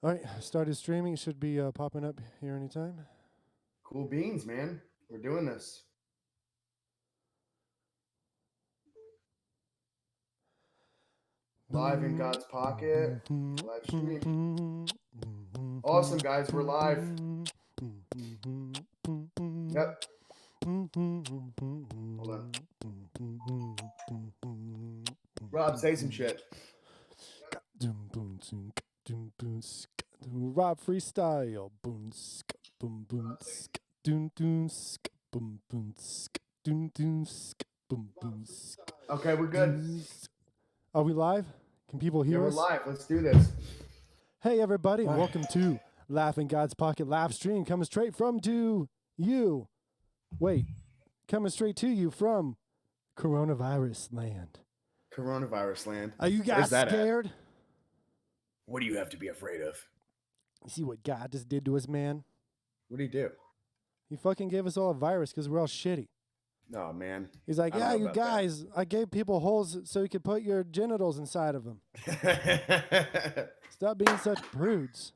All right, started streaming. It should be popping up here anytime. Cool beans, man. We're doing this. Live in God's pocket. Live stream. Awesome, guys. We're live. Yep. Hold on. Rob, say some shit. Rob freestyle. Boom, boom, boom, boom, boom, boom, boom, boom, boom. Okay, we're good. Are we live? Can people hear Yeah, we're us? live. Let's do this. Hey, everybody, and welcome to Laugh in God's Pocket live stream coming straight from to you. Wait, coming straight to you from coronavirus land. Coronavirus land. Are you guys scared? What do you have to be afraid of? You see what God just did to us, man? What do you do? He fucking gave us all a virus because we're all shitty. Oh, man. He's like, yeah, you guys, I gave people holes so you could put your genitals inside of them. Stop being such prudes.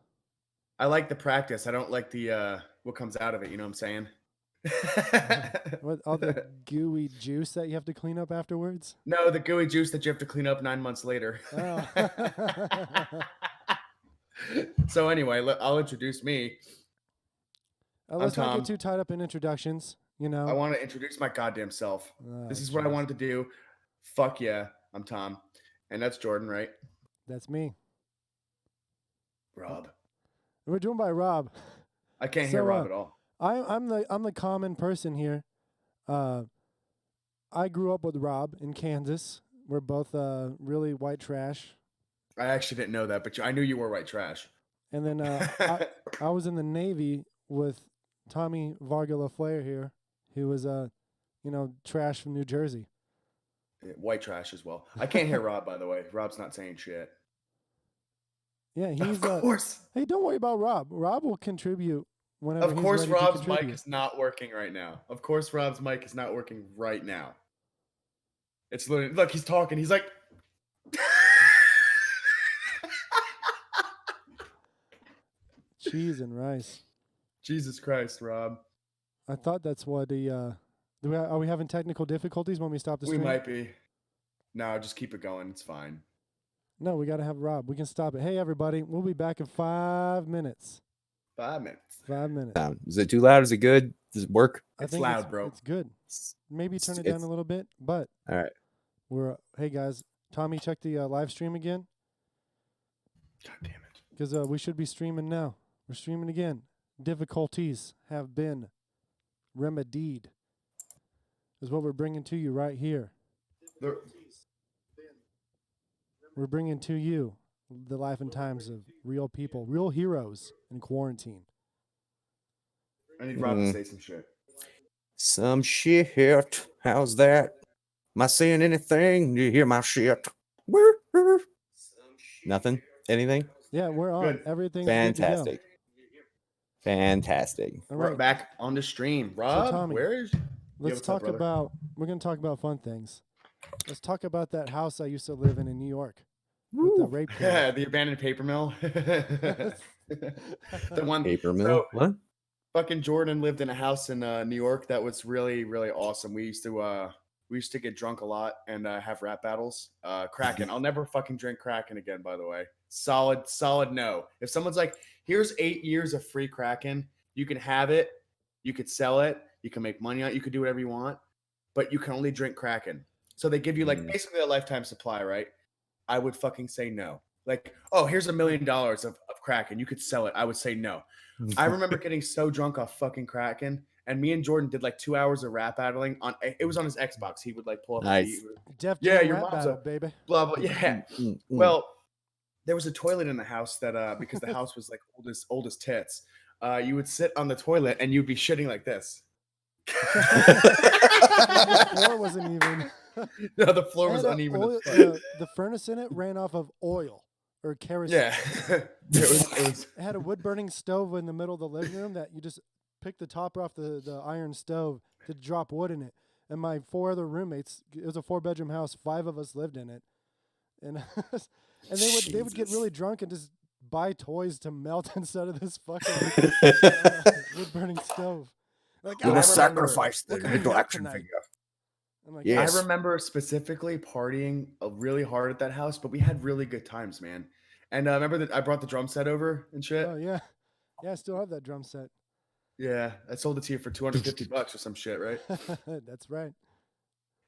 I like the practice. I don't like the what comes out of it. You know what I'm saying? What, all the gooey juice that you have to clean up afterwards? No, the gooey juice that you have to clean up 9 months later. Oh. So anyway, I'll introduce me. Let's not get too tied up in introductions. You know, I want to introduce my goddamn self. This is what I wanted to do. Fuck yeah, I'm Tom, and that's Jordan, right? That's me, Rob. We're doing by Rob. I can't hear Rob at all. I'm the common person here. I grew up with Rob in Kansas. We're both really white trash. I actually didn't know that, but I knew you were white trash. And then I was in the Navy with Tommy Varga Flair here, who was trash from New Jersey. White trash as well. I can't hear Rob, by the way. Rob's not saying shit. Yeah, he's of course. Hey, don't worry about Rob. Rob will contribute whenever. Of course, Rob's mic is not working right now. It's literally, look, he's talking. He's like, cheese and rice. Jesus Christ, Rob. I thought that's what the. Are we having technical difficulties when we stop the stream? We might be. No, just keep it going. It's fine. No, we got to have Rob. We can stop it. Hey, everybody. We'll be back in 5 minutes. 5 minutes. 5 minutes. Is it too loud? Is it good? Does it work? I think loud, bro. It's good. Maybe turn it down a little bit, but. All right. Hey, guys. Tommy, check the live stream again. God damn it. Because we should be streaming now. We're streaming again. Difficulties have been remedied. Is what we're bringing to you right here. We're bringing to you the life and times of real people, real heroes in quarantine. I need Rob to say some shit. Some shit. How's that? Am I saying anything? Do you hear my shit? Nothing? Anything? Yeah, we're on. Good. Everything's fantastic. Fantastic. All right. We're back on the stream. Rob, so Tommy, we're going to talk about fun things. Let's talk about that house I used to live in New York. With the rape case. Yeah, the abandoned paper mill. The one paper mill. So, what? Fucking Jordan lived in a house in New York that was really, really awesome. We used to get drunk a lot and have rap battles. Kraken. I'll never fucking drink Kraken again, by the way. Solid no. If someone's like, here's 8 years of free Kraken, you can have it, you could sell it, you can make money on it, you could do whatever you want, but you can only drink Kraken. So they give you like basically a lifetime supply, right? I would fucking say no. Like, oh, here's $1 million of Kraken. You could sell it. I would say no. I remember getting so drunk off fucking Kraken, and me and Jordan did like 2 hours of rap battling on. It was on his Xbox. He would like pull up. Nice. Yeah, your mom's battle, baby. Blah blah. Yeah. Well, there was a toilet in the house that because the house was like old as tits. You would sit on the toilet and you'd be shitting like this. The floor wasn't even. No, the floor was uneven. The furnace in it ran off of oil or kerosene. Yeah, it had a wood burning stove in the middle of the living room that you just pick the top off the iron stove to drop wood in it. And my 4 other roommates, it was a 4-bedroom house, 5 of us lived in it, and and they would get really drunk and just buy toys to melt instead of this fucking wood burning stove. Like, You "Oh, must I remember- sacrifice the what can we little make action tonight?" figure. I'm like, Yes. I remember specifically partying really hard at that house, but we had really good times, man. And remember that I brought the drum set over and shit. "Oh yeah, yeah, I still have that drum set." Yeah, I sold it to you for $250 or some shit, right? That's right.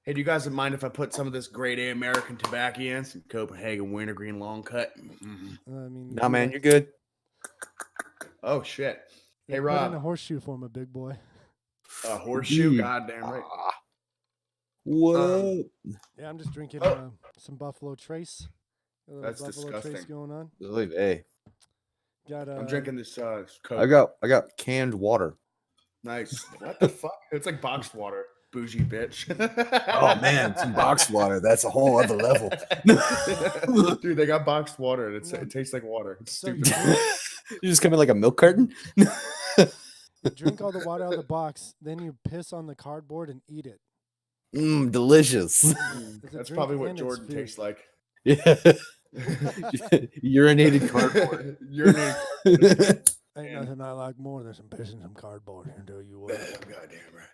Hey, do you guys mind if I put some of this grade A American tobacco in? Some Copenhagen Wintergreen long cut. I mean, Nah, you man, like- you're good. Oh shit! yeah, Hey, put in a Rob, horseshoe for my big boy. a horseshoe. Dude. Goddamn right. What? Yeah, I'm just drinking Oh. some Buffalo Trace. A little That's Buffalo Trace disgusting. going on. Hey, Got I'm drinking this Coke. I got canned water. Nice. What the fuck? It's like boxed water. Bougie bitch. Oh man, some boxed water. That's a whole other level. Dude, they got boxed water and Yeah. it tastes like water. It's So stupid. You just come in like a milk carton. You drink all the water out of the box, then you piss on the cardboard and eat it. Delicious. It's a That's drink probably what and it's Jordan food. tastes like. Yeah. Urinated cardboard. Urinated. Ain't Man. nothing I like more than some piss and some cardboard. Here, tell you what. Goddamn right.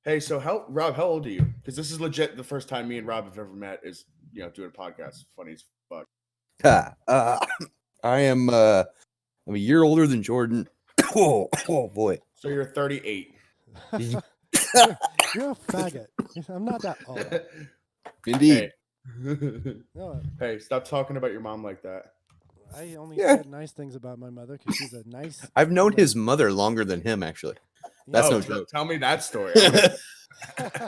Hey, so Rob, how old are you? Because this is legit the first time me and Rob have ever met. Is doing a podcast. Funny as fuck. I am I'm a year older than Jordan. Oh boy. So you're 38. You're a faggot. I'm not that old. Indeed. Hey. No, Hey, stop talking about your mom like that. I only Yeah. said nice things about my mother because she's a nice. I've known woman. his mother longer than him, actually. That's Oh, no joke. Tell me that story.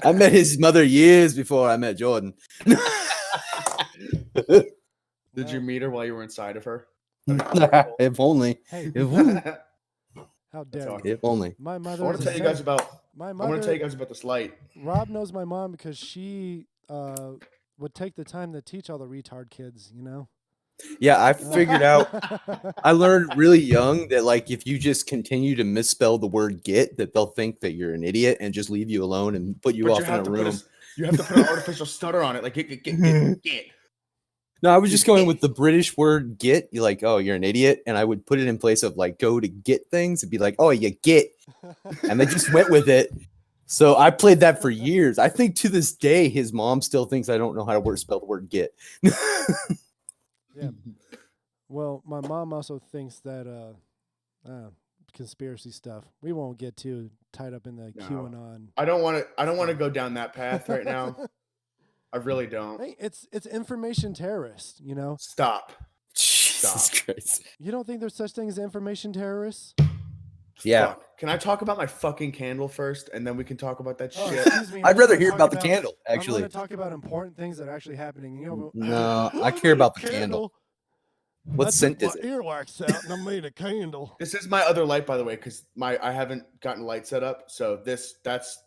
I met his mother years before I met Jordan. Did you meet her while you were inside of her? If only. Hey, If only. how dare awesome. you? If only. My I mother. want is to a tell you guys sen- about. my I want to tell mother. you guys about this light. Rob knows my mom because she would take the time to teach all the retard kids. You know. Yeah, I figured out. I learned really young that like if you just continue to misspell the word "get," that they'll think that you're an idiot and just leave you alone and put you But off you in have a to room. you have to put an artificial stutter on it, like get. No, I was just going with the British word "get." You're like, oh, you're an idiot, and I would put it in place of like go to get things and be like, oh, you get, and they just went with it. So I played that for years. I think to this day, his mom still thinks I don't know how to spell the word "get." Yeah. Well, my mom also thinks that conspiracy stuff. We won't get too tied up in the No. QAnon. I don't want to go down that path right now. I really don't. Hey, it's information terrorists. You know. Stop. Jesus Christ. You don't think there's such thing as information terrorists? Yeah. Fuck. Can I talk about my fucking candle first, and then we can talk about that Oh, shit? excuse me, I'd I'm rather gonna hear talk about the candle, actually. I'm going to talk about important things that are actually happening. You know, No, I care about the candle. What I scent took is it? my earwax out and I made a candle. This is my other light, by the way, because I haven't gotten light set up. So that's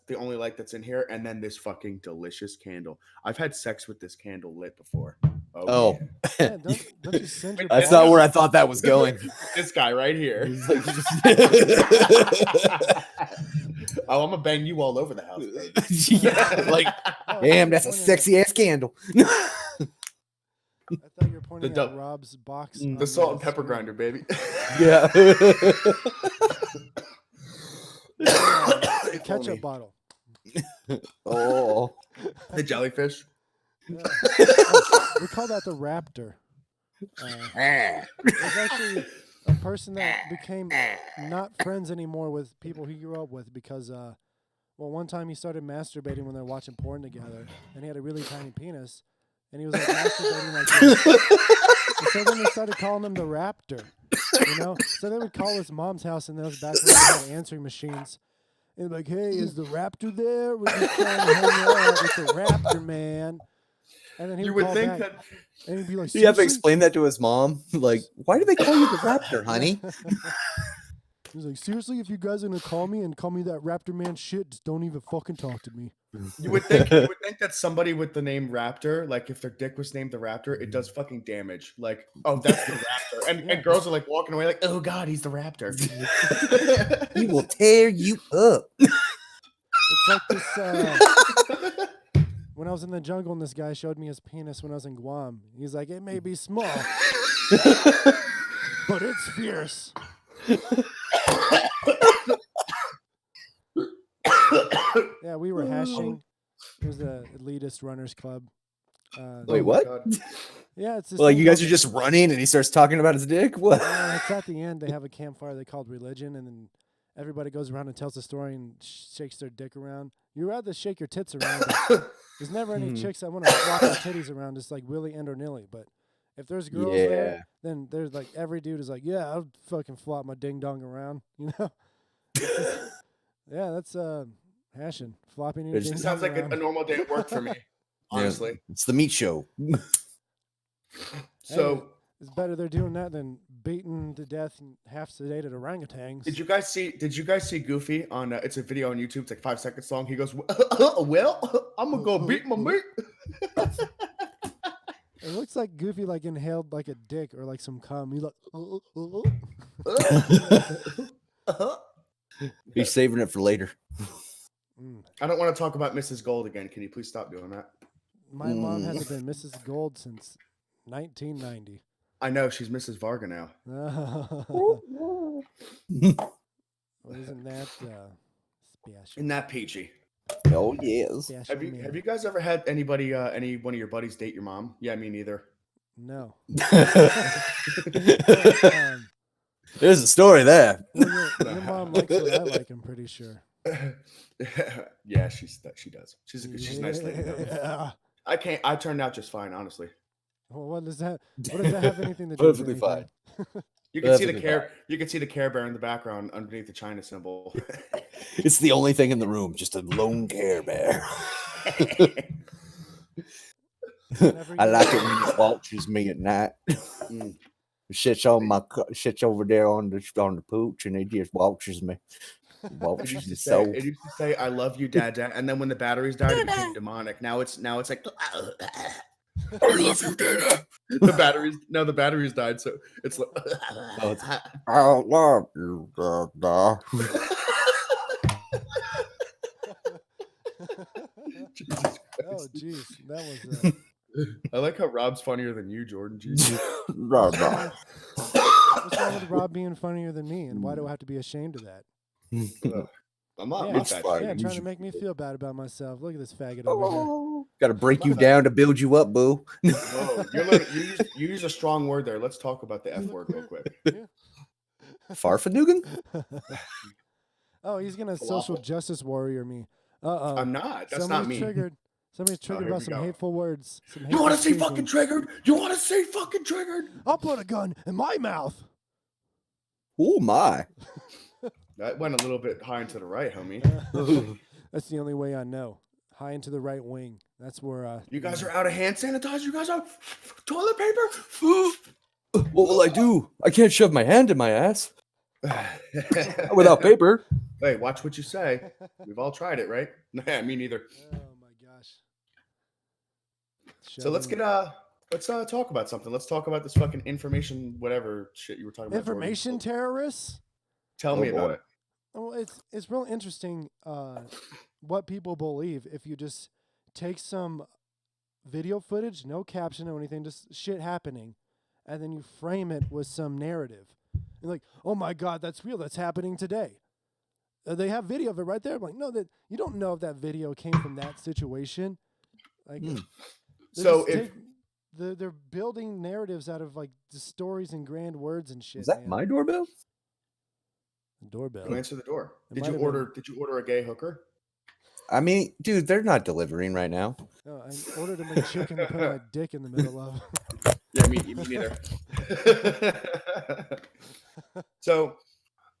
the only light that's in here, and then this fucking delicious candle. I've had sex with this candle lit before. Oh, Yeah, don't you send your that's balls? not where I thought that was going. This guy right here. Oh, I'm gonna bang you all over the house, baby. Yeah, like, Oh, I damn, thought that's you a were pointing sexy ass candle. I thought you were pointing The at du- Rob's box. Mm. on The salt and pepper screen. grinder, baby. Yeah. The ketchup bottle. Oh. The jellyfish. Yeah. Oh, we call that the Raptor. It's actually a person that became not friends anymore with people he grew up with because, well, one time he started masturbating when they were watching porn together, and he had a really tiny penis, and he was like masturbating like this. And so then they started calling him the Raptor, you know? So they would call his mom's house, and that was back when they had answering machines. And like, hey, is the Raptor there? We're just trying to hang out with the Raptor, man. And then he You would would call think back, that and he'd be like, You have to "Seriously?" explain that to his mom. Like, why do they call you the Raptor, honey? He's like, seriously, if you guys are gonna call me that Raptor man shit, just don't even fucking talk to me. you would think that somebody with the name Raptor, like if their dick was named the Raptor, it does fucking damage. Like, oh, that's the Raptor, and, Yeah. and girls are like walking away, like, oh god, he's the Raptor. He will tear you up. It's like this. When I was in the jungle and this guy showed me his penis when I was in Guam, he's like, it may be small, but it's fierce. Yeah, we were hashing. It was the elitist runners club. Wait, Oh my what? God. Yeah, it's this Well, thing you guys called are just running, and he starts talking about his dick. What? it's at the end. They have a campfire they called religion, and then everybody goes around and tells a story and shakes their dick around. You'd rather shake your tits around. But there's never any chicks that want to flop their titties around, just like willy and or nilly. But if there's girls there, then there's like every dude is like, yeah, I'll fucking flop my ding dong around. You know? Yeah, that's hashing, flopping your It ding This dong sounds like around. a normal day at work for me. Honestly. Yeah, it's the meat show. So It's better they're doing that than beaten to death and half sedated orangutans. did you guys see Goofy on? It's a video on YouTube. It's like 5 seconds long. He goes, "Well, I'm gonna go beat my meat." It looks like Goofy like inhaled like a dick or like some cum. He's like, He's saving it for later. I don't want to talk about Mrs. Gold again. Can you please stop doing that? My mom hasn't been Mrs. Gold since 1990. I know she's Mrs. Varga now. Well, isn't that special? Isn't that peachy? Oh yes. Special Have man. you guys ever had anybody, any one of your buddies date your mom? Yeah, me neither. No. There's a story there. Well, your mom likes what I like, I'm pretty sure. Yeah, she does. She's a nice lady. Though. Yeah. I turned out just fine, honestly. Well, what does that have anything to do with Perfectly anything? fine. You can see the Perfectly care. You can see the Care Bear in the background underneath the China symbol. It's the only thing in the room, just a lone Care Bear. I like it when he watches me at night. Sits over there on the pooch, and he just watches me. It used to say, "I love you, Dad, Dad," and then when the batteries died, it became demonic. Now it's like, "I love you, Dad." The batteries died, so it's like, I love you, Dada. Jesus Oh, Christ. jeez, that was. I like how Rob's funnier than you, Jordan. Jesus. Dada. What's wrong with Rob being funnier than me, and why do I have to be ashamed of that? I'm not. Yeah, I'm it's not fine. Yeah, You trying to should- make me feel bad about myself. Look at this faggot over Got to break you down to build you up, boo. Whoa, you use a strong word there. Let's talk about the F word real quick. Farfanugan? here. Oh, he's gonna social justice warrior me. I'm not. That's not me. Somebody's triggered here about we some go. hateful words. You want to see fucking triggered? You want to see fucking triggered? I'll put a gun in my mouth. Oh my. That went a little bit high and to the right, homie. That's the only way I know. High into the right wing. That's where. You guys are out of hand sanitizer. You guys are toilet paper. What will I do? I can't shove my hand in my ass without paper. Hey, watch what you say. We've all tried it, right? Nah, me neither. Oh my gosh. So let's talk about something. Let's talk about this fucking information, whatever shit you were talking about. information Jordan. terrorists. Tell me about it. Well, it's real interesting what people believe if you just take some video footage, no caption or anything, just shit happening, and then you frame it with some narrative. You're like, oh my God, that's real. That's happening today. They have video of it right there. I'm like, no, that you don't know if that video came from that situation. Like, So if they're building narratives out of like the stories and grand words and shit. Is that man. my doorbell? Doorbell? who answered the door? It Did might you have been- order? Did you order a gay hooker? I mean, dude, they're not delivering right now. No, I ordered a McChicken to put my dick in the middle of. Yeah, me neither. So,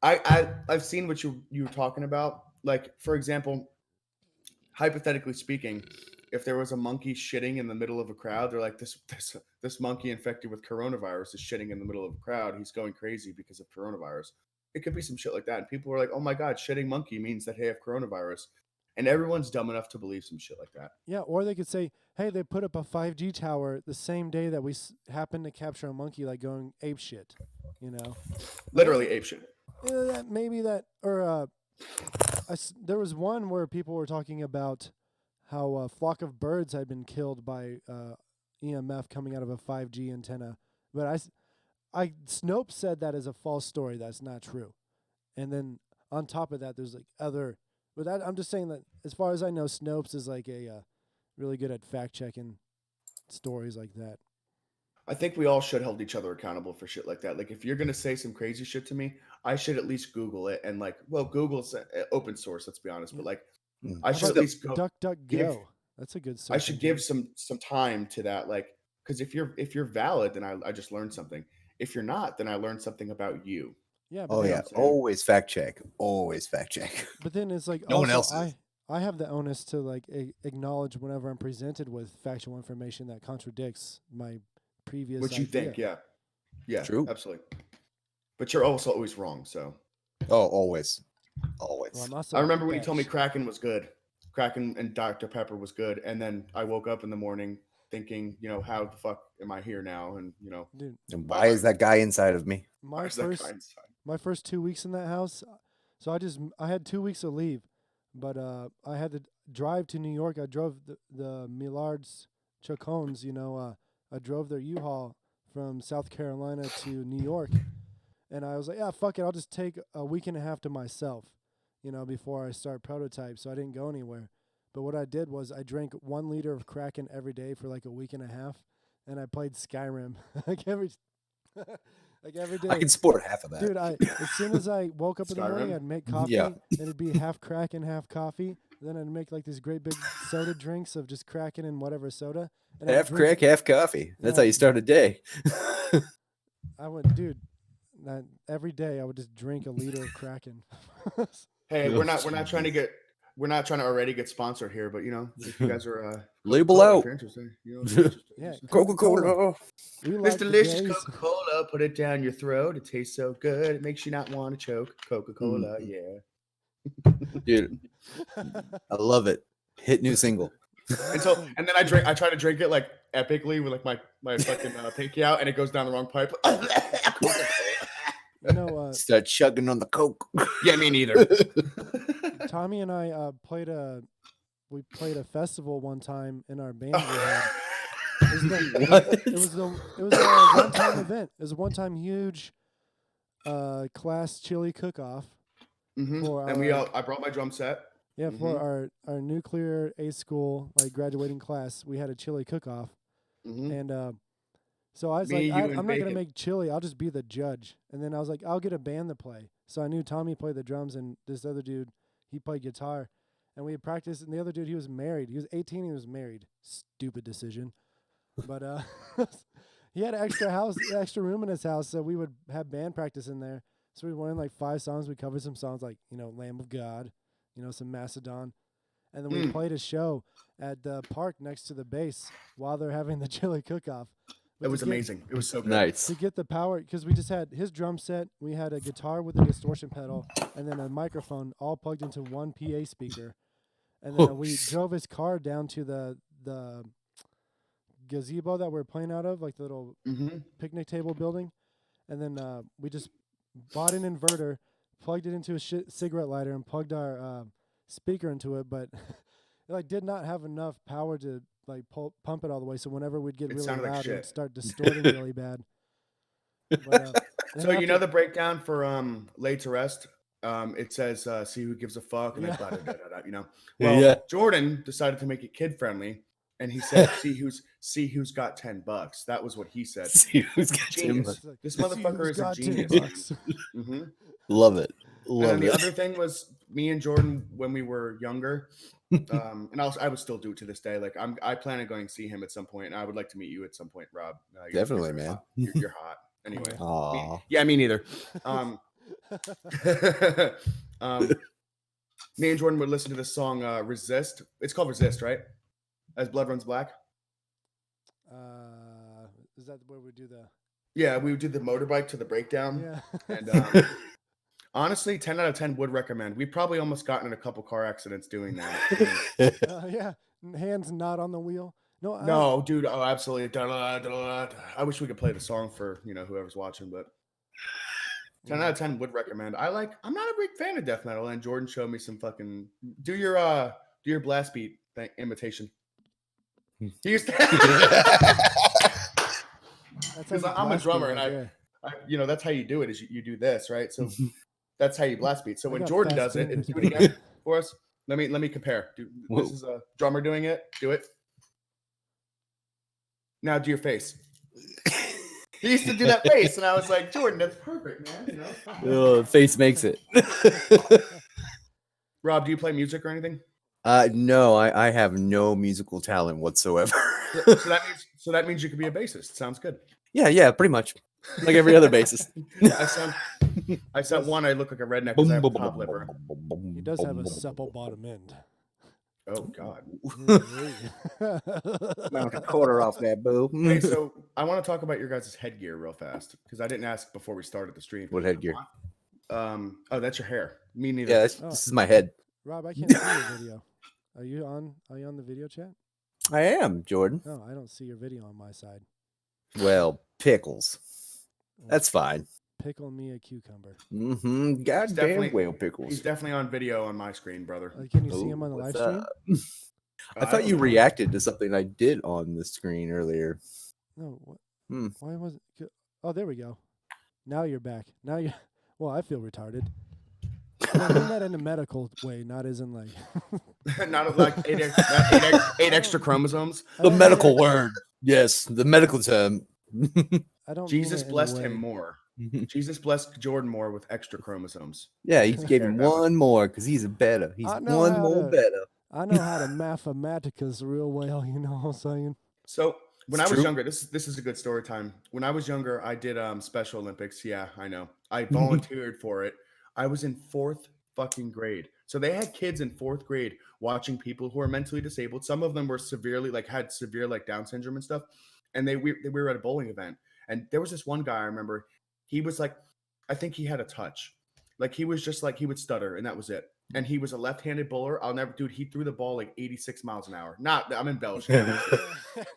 I've seen what you were talking about. Like, for example, hypothetically speaking, if there was a monkey shitting in the middle of a crowd, they're like, this monkey infected with coronavirus is shitting in the middle of a crowd. He's going crazy because of coronavirus. It could be some shit like that. And people were like, oh my God, shitting monkey means that they have coronavirus. And everyone's dumb enough to believe some shit like that. Yeah, or they could say, hey, they put up a 5G tower the same day that we happened to capture a monkey like going ape shit, you know? Literally ape shit. Maybe that, or there was one where people were talking about how a flock of birds had been killed by EMF coming out of a 5G antenna. But Snopes said that is a false story. That's not true. And then on top of that, there's like other. But that, I'm just saying that as far as I know, Snopes is like a really good at fact checking stories like that. I think we all should hold each other accountable for shit like that. Like, if you're gonna say some crazy shit to me, I should at least Google it. And like, well, Google's open source. Let's be honest, but like, I How should about at least go. DuckDuckGo? That's a good. I should give some time to that. Like, because if you're valid, then I just learned something. If you're not, then I learned something about you. Yeah. But Oh then, yeah, always fact check. Always fact check. But then it's like No one also else is. I have the onus to like acknowledge whenever I'm presented with factual information that contradicts my previous. What you idea. think? Yeah, True. absolutely. But you're also always wrong. So Oh, always. Well, I'm also I remember when you bitch. told me Kraken was good. Kraken and Dr. Pepper was good, and then I woke up in the morning thinking, how the fuck am I here now? And Dude, And why is that guy inside of me? my where's that first guy inside? my first 2 weeks in that house, so I had 2 weeks of leave, but I had to drive to New York. I drove the Millards Chacones, I drove their U-Haul from South Carolina to New York, and I was like, yeah, fuck it, I'll just take a week and a half to myself, before I start prototype. So I didn't go anywhere. But what I did was I drank 1 liter of Kraken every day for like a week and a half, and I played Skyrim like every day. I can support half of that. Dude, as soon as I woke up in the morning, Skyrim? I'd make coffee, Yeah. and it'd be half Kraken, half coffee. Then I'd make like these great big soda drinks of just Kraken and whatever soda. And I'd Half drink- crack, half coffee. That's how Yeah. you start a day. I would, dude. Every day I would just drink a liter of Kraken. Hey, Oh, we're not trying to already get sponsored here, but if you guys are Label Coca-Cola, out. if you're interested, if you're interested, Yeah, just- Coca-Cola. We like This the delicious gays. Coca-Cola, put it down your throat. It tastes so good, it makes you not want to choke. Coca-Cola, yeah. Dude, I love it. Hit new single. And then I try to drink it like epically with like my fucking pinky out, and it goes down the wrong pipe. Start chugging on the Coke. Yeah, me neither. Tommy and I played a festival one time in our band we had. It was a one-time event. It was a one-time huge class chili cook-off. For And our, I brought my drum set. yeah, for our nuclear A school like graduating class. We had a chili cook-off, and so I was Me, like, you, and I'm not gonna Bacon. make chili. I'll just be the judge. And then I was like, I'll get a band to play. So I knew Tommy played the drums, and this other dude, he played guitar. And we had practiced. And the other dude, he was married. He was 18. He was married. Stupid decision, but he had an extra room in his house, so we would have band practice in there. So we went like 5 songs. We covered some songs like Lamb of God, some Macedon, and then we played a show at the park next to the base while they're having the chili cook-off. It was amazing. It was so good. Nice. To get the power, because we just had his drum set, we had a guitar with a distortion pedal, and then a microphone all plugged into one PA speaker. And then we drove his car down to the gazebo that we're playing out of, like the little picnic table building. And then we just bought an inverter, plugged it into a cigarette lighter, and plugged our speaker into it. But it did not have enough power to pump it all the way. So whenever we'd get really sounded like loud, it would shit. start distorting really bad. But, So the breakdown for Laid to Rest. It says, "See who gives a fuck," and Yeah. Well, Yeah. Jordan decided to make it kid friendly, and he said, "See who's got $10." That was what he said. See who's got Genius. Tim. This motherfucker is a genius. Mm-hmm. Love it. And Love then the it. other thing was me and Jordan when we were younger, and I would still do it to this day. Like I plan on going to see him at some point, and I would like to meet you at some point, Rob. Definitely, man. Hot. You're hot. Anyway. Aw. Me neither. Me and Jordan would listen to this song "Resist." It's called "Resist," right? As Blood Runs Black. Is that where we do the? Yeah, we would do the motorbike to the breakdown. Yeah. And honestly, 10 out of 10 would recommend. We've probably almost gotten in a couple car accidents doing that. Yeah. Hands not on the wheel. No, dude. Oh, absolutely. I wish we could play the song for whoever's watching, but 10 out of 10 would recommend. I'm not a big fan of death metal, and Jordan showed me some fucking. Do your blast beat imitation. He used to. Because I'm a drummer, and that's how you do it. Is you do this, right? So that's how you blast beat. So I when got Jordan fast does it, and fingers, do it baby. again for us. Let me compare. Whoa. This is a drummer doing it. Do it. Now do your face. He used to do that face, and I was like, Jordan, that's perfect, man. Face makes it. Rob, do you play music or anything? No, I have no musical talent whatsoever. So that means you could be a bassist. Sounds good. Yeah, pretty much. Like every other bassist. I sound one. I look like a redneck because I have a top lipper. He does have a supple bottom end. Oh God. Knock a quarter off that, boo. Hey, so I want to talk about your guys' headgear real fast because I didn't ask before we started the stream. What headgear? Oh, that's your hair. Me neither. Yeah, this is my head. Rob, I can't see your video. Are you on the video chat? I am, Jordan. No, I don't see your video on my side. Well, pickles. That's fine. Pickle me a cucumber. Mm-hmm. Goddamn whale pickles. He's definitely on video on my screen, brother. Can you see him on the live stream? I thought you reacted to something I did on the screen earlier. No. What? Why wasn't? Oh, there we go. Now you're back. Now you. Well, I feel retarded. I mean that in a medical way, not as in like. Not like eight extra chromosomes. The medical word. Yes, the medical term. I don't. Jesus blessed him more. Jesus blessed Jordan more with extra chromosomes. Yeah, he gave him one more because he's better. He's one more better. I know how to mathematicas real well. You know what I'm saying? So when I was younger, this is a good story time. When I was younger, I did Special Olympics. Yeah, I know. I volunteered for it. I was in 4th fucking grade. So they had kids in 4th grade watching people who are mentally disabled. Some of them were had severe Down syndrome and stuff. And we were at a bowling event. And there was this one guy I remember. He was like, I think he had a touch. Like he was just like, he would stutter and that was it. And he was a left-handed bowler. He threw the ball like 86 miles an hour. I'm embellishing.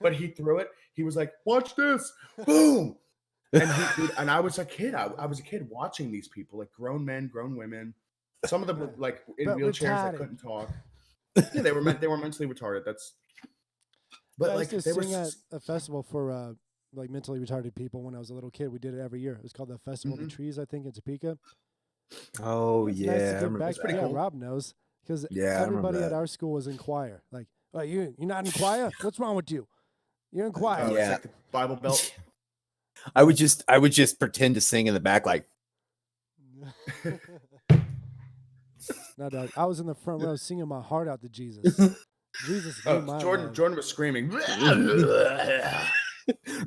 But he threw it. He was like, watch this. Boom. And I was a kid. I was a kid watching these people, like grown men, grown women. Some of them were like in wheelchairs that couldn't talk. Yeah, they were mentally retarded. But I like used to they sing were at a festival for like mentally retarded people when I was a little kid. We did it every year. It was called the Festival of the Trees, I think, in Topeka. Oh yeah, Nice to get back. Rob knows because everybody at our school was in choir. Like, oh, you're not in choir? What's wrong with you? You're in choir. It's like the Bible Belt. I would just pretend to sing in the back like. No, dog. I was in the front row singing my heart out to Jesus. Jesus. Jordan was screaming.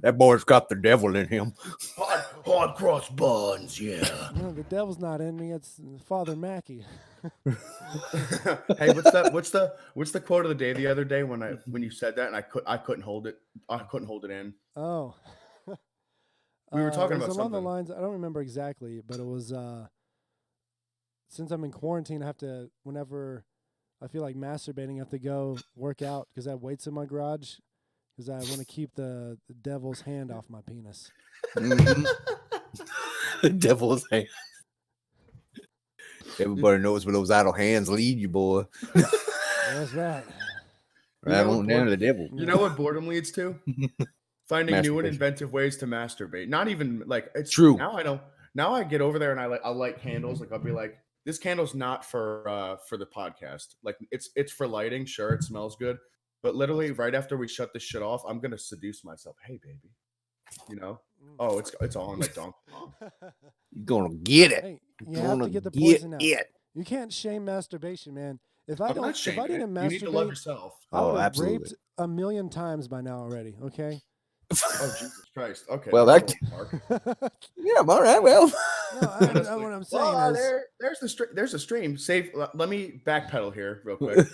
That boy's got the devil in him. Hard cross buns, yeah. No, the devil's not in me. It's Father Mackey. Hey, what's the quote of the day the other day when you said that and I couldn't hold it. I couldn't hold it in. Oh. We were talking about along something. the lines. I don't remember exactly, but it was since I'm in quarantine, I have to whenever I feel like masturbating, I have to go work out because I have weights in my garage. Because I want to keep the devil's hand off my penis. The devil's hand. Everybody knows where those idle hands lead you, boy. That's right. Right on down to the devil. You know what boredom leads to? Finding new and inventive ways to masturbate. Not even like it's true. Now I get over there and I'll light candles. Like I'll be like, this candle's not for the podcast. Like it's for lighting. Sure, it smells good. But literally, right after we shut this shit off, I'm gonna seduce myself. Hey, baby, Oh, it's on like donk. You're gonna get it. Hey, you have to get the poison out. You can't shame masturbation, man. If I didn't masturbate, you need to love yourself. I would have absolutely. raped 1,000,000 times by now already. Okay. Oh Jesus Christ! Okay. Well, yeah, all right. Well, no, what I'm saying is there's a stream. Let me backpedal here real quick.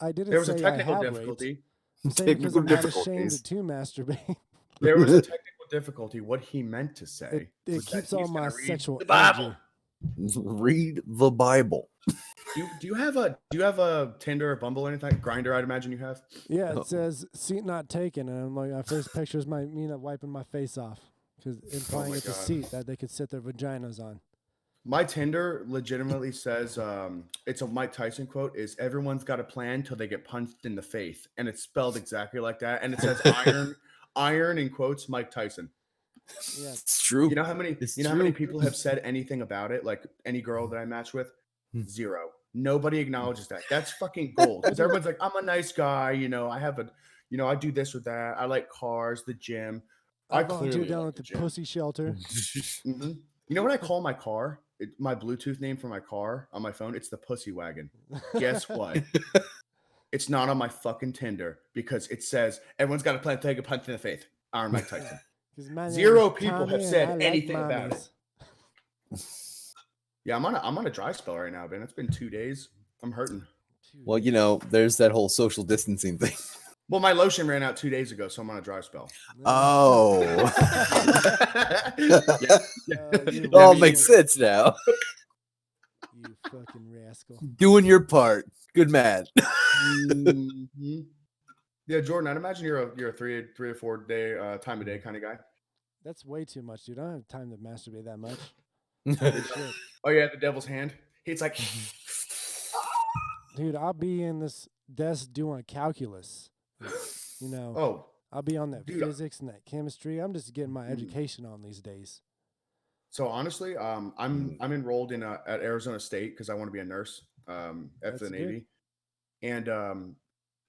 I didn't. There was say a technical I have difficulty. Because I'm not ashamed to masturbate. There was a technical difficulty. What he meant to say. It keeps all my sexual Bible. Read the Bible. Do you have a Tinder or Bumble or anything? Grinder, I'd imagine you have. Yeah, it says seat not taken, and I'm like, my first picture is me not wiping my face off because implying it's a seat that they could sit their vaginas on. My Tinder legitimately says it's a Mike Tyson quote: "Is everyone's got a plan till they get punched in the face," and it's spelled exactly like that, and it says iron in quotes Mike Tyson. Yeah. It's true. You know how many people have said anything about it? Like any girl that I match with, zero. Nobody acknowledges that. That's fucking gold. Because everyone's like, I'm a nice guy. I have I do this or that. I like cars, the gym. I clearly volunteer down like at the gym. pussy shelter. You know what I call my car? My Bluetooth name for my car on my phone? It's the Pussy Wagon. Guess what? It's not on my fucking Tinder because it says everyone's got to plan to take a punch in the face. Iron Mike Tyson. Zero people have said anything about it. Yeah, I'm on a dry spell right now, man. It's been 2 days. I'm hurting. Well, there's that whole social distancing thing. Well, my lotion ran out 2 days ago, so I'm on a dry spell. Oh. Yeah. All makes sense now. You fucking rascal. Doing your part. Good man. Mm-hmm. Yeah, Jordan, I'd imagine you're a three or 4 day time of day kind of guy. That's way too much, dude. I don't have time to masturbate that much. Shit. Oh yeah, the devil's hand. He's like, dude, I'll be in this desk doing calculus. Oh, I'll be on that dude, physics and that chemistry. I'm just getting my education on these days. So honestly, I'm enrolled in at Arizona State because I want to be a nurse after the Navy, and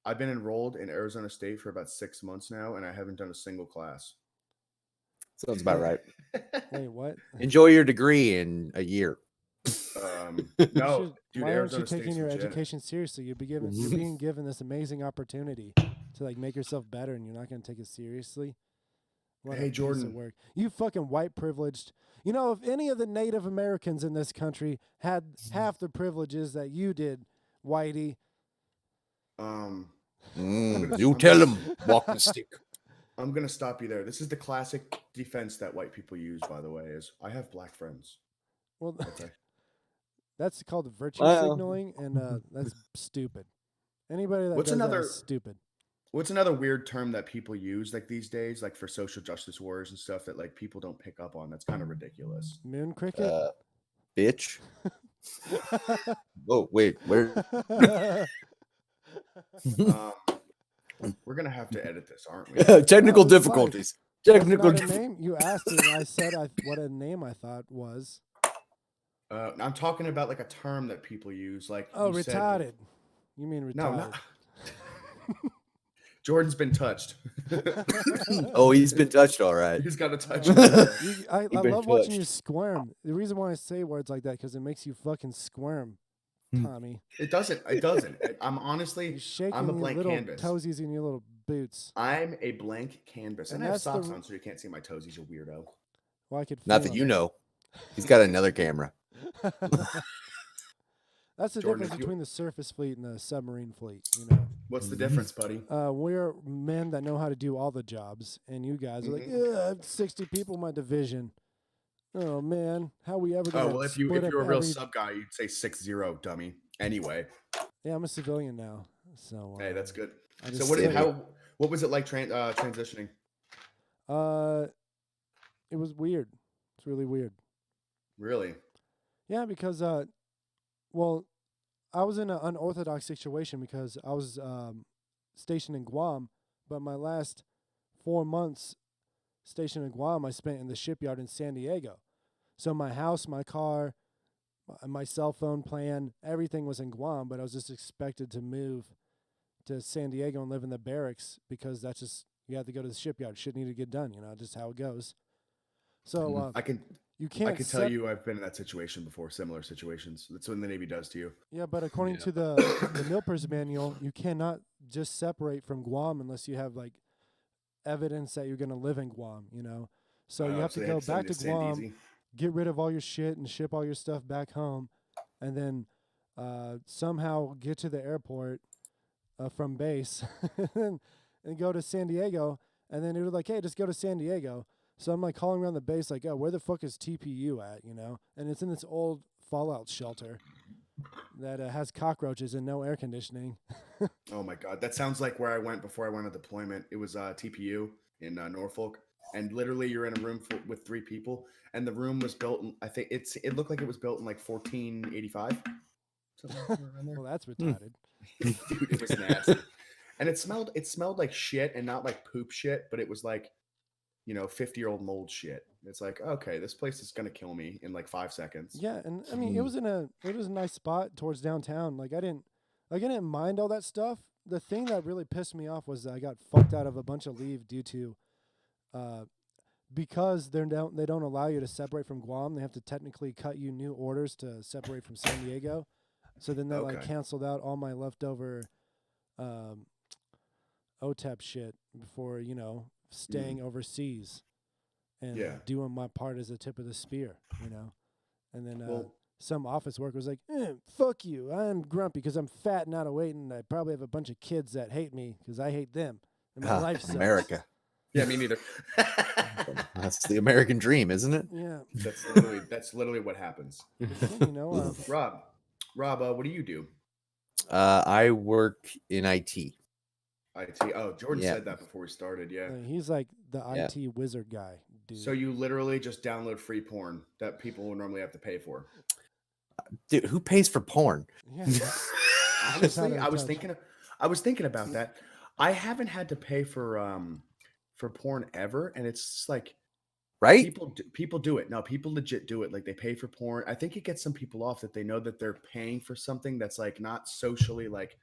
I've been enrolled in Arizona State for about 6 months now, and I haven't done a single class. Sounds about right. Wait, what? Enjoy your degree in a year. No, dude, why aren't you State's taking your legit. education seriously? You're being given this amazing opportunity to make yourself better, and you're not going to take it seriously. What hey, Jordan, piece of work. You fucking white privileged. If any of the Native Americans in this country had half the privileges that you did, Whitey. You tell him, walk the stick. I'm gonna stop you there. This is the classic defense that white people use, by the way, is I have black friends. Well, okay. That's called virtue signaling, and that's stupid. Anybody that does that is stupid. What's another weird term that people use these days, for social justice warriors and stuff that people don't pick up on? That's kind of ridiculous. Moon cricket? Bitch. Oh, wait, where? We're gonna have to edit this, aren't we? Technical difficulties. Technical name. You asked it, and I said what a name I thought was. I'm talking about a term that people use, retarded. You mean retarded? No, not. Jordan's been touched. Oh, he's been touched, all right. He's got a touch. I love watching you squirm. The reason why I say words like that because it makes you fucking squirm, Tommy. It doesn't. I'm honestly. I'm a blank little canvas. Toesies in your little boots. I'm a blank canvas, and I have socks on, so you can't see my toesies. You weirdo. Well, I could. Not that you know. He's got another camera. That's the difference between the surface fleet and the submarine fleet. What's the difference, buddy? We're men that know how to do all the jobs, and you guys are I have 60 people in my division. Oh man, how we ever? Well, if you were a real sub guy, you'd say 6-0, dummy. Anyway. Yeah, I'm a civilian now, so. Hey, that's good. So what was it like transitioning? It was weird. It's really weird. Really? Yeah, because I was in an unorthodox situation because I was stationed in Guam, but my last 4 months stationed in Guam I spent in the shipyard in San Diego. So my house, my car, my cell phone plan, everything was in Guam, but I was just expected to move to San Diego and live in the barracks because that's just, you have to go to the shipyard. Shit needed to get done, just how it goes. So I can tell you I've been in that situation before, similar situations. That's what the Navy does to you. Yeah, but according to the Milper's manual, you cannot just separate from Guam unless you have evidence that you're going to live in Guam, So you have to go back to Guam, get rid of all your shit and ship all your stuff back home, and then somehow get to the airport from base and go to San Diego. And then it was hey, just go to San Diego. So I'm calling around the base oh, where the fuck is TPU at, And it's in this old fallout shelter that has cockroaches and no air conditioning. Oh my God. That sounds like where I went before I went on deployment. It was TPU in Norfolk. And literally you're in a room with 3 people. And the room was built in, I think it looked like it was built in 1485. Well, that's retarded. Dude, it was nasty. And it smelled like shit and not like poop shit, but it was 50-year-old mold shit. It's like, okay, this place is gonna kill me in like 5 seconds. Yeah, and I mean, it was a nice spot towards downtown. Like I didn't mind all that stuff. The thing that really pissed me off was that I got fucked out of a bunch of leave due to, because they don't allow you to separate from Guam. They have to technically cut you new orders to separate from San Diego. So then that like canceled out all my leftover, OTEP shit before staying overseas and doing my part as a tip of the spear, And then some office worker was like, fuck you. I'm grumpy because I'm fat and out of weight, and I probably have a bunch of kids that hate me because I hate them. And my life sucks. America. Yeah, me neither. That's the American dream, isn't it? Yeah. That's literally what happens. Rob, what do you do? I work in IT. IT. Oh, Jordan said that before we started. Yeah. He's like the IT wizard guy, dude. So you literally just download free porn that people would normally have to pay for. Dude, who pays for porn? Yeah. Honestly, I was thinking about that. I haven't had to pay for porn ever, and it's just like, right? People do it. No, people legit do it. Like they pay for porn. I think it gets some people off that they know that they're paying for something that's like not socially like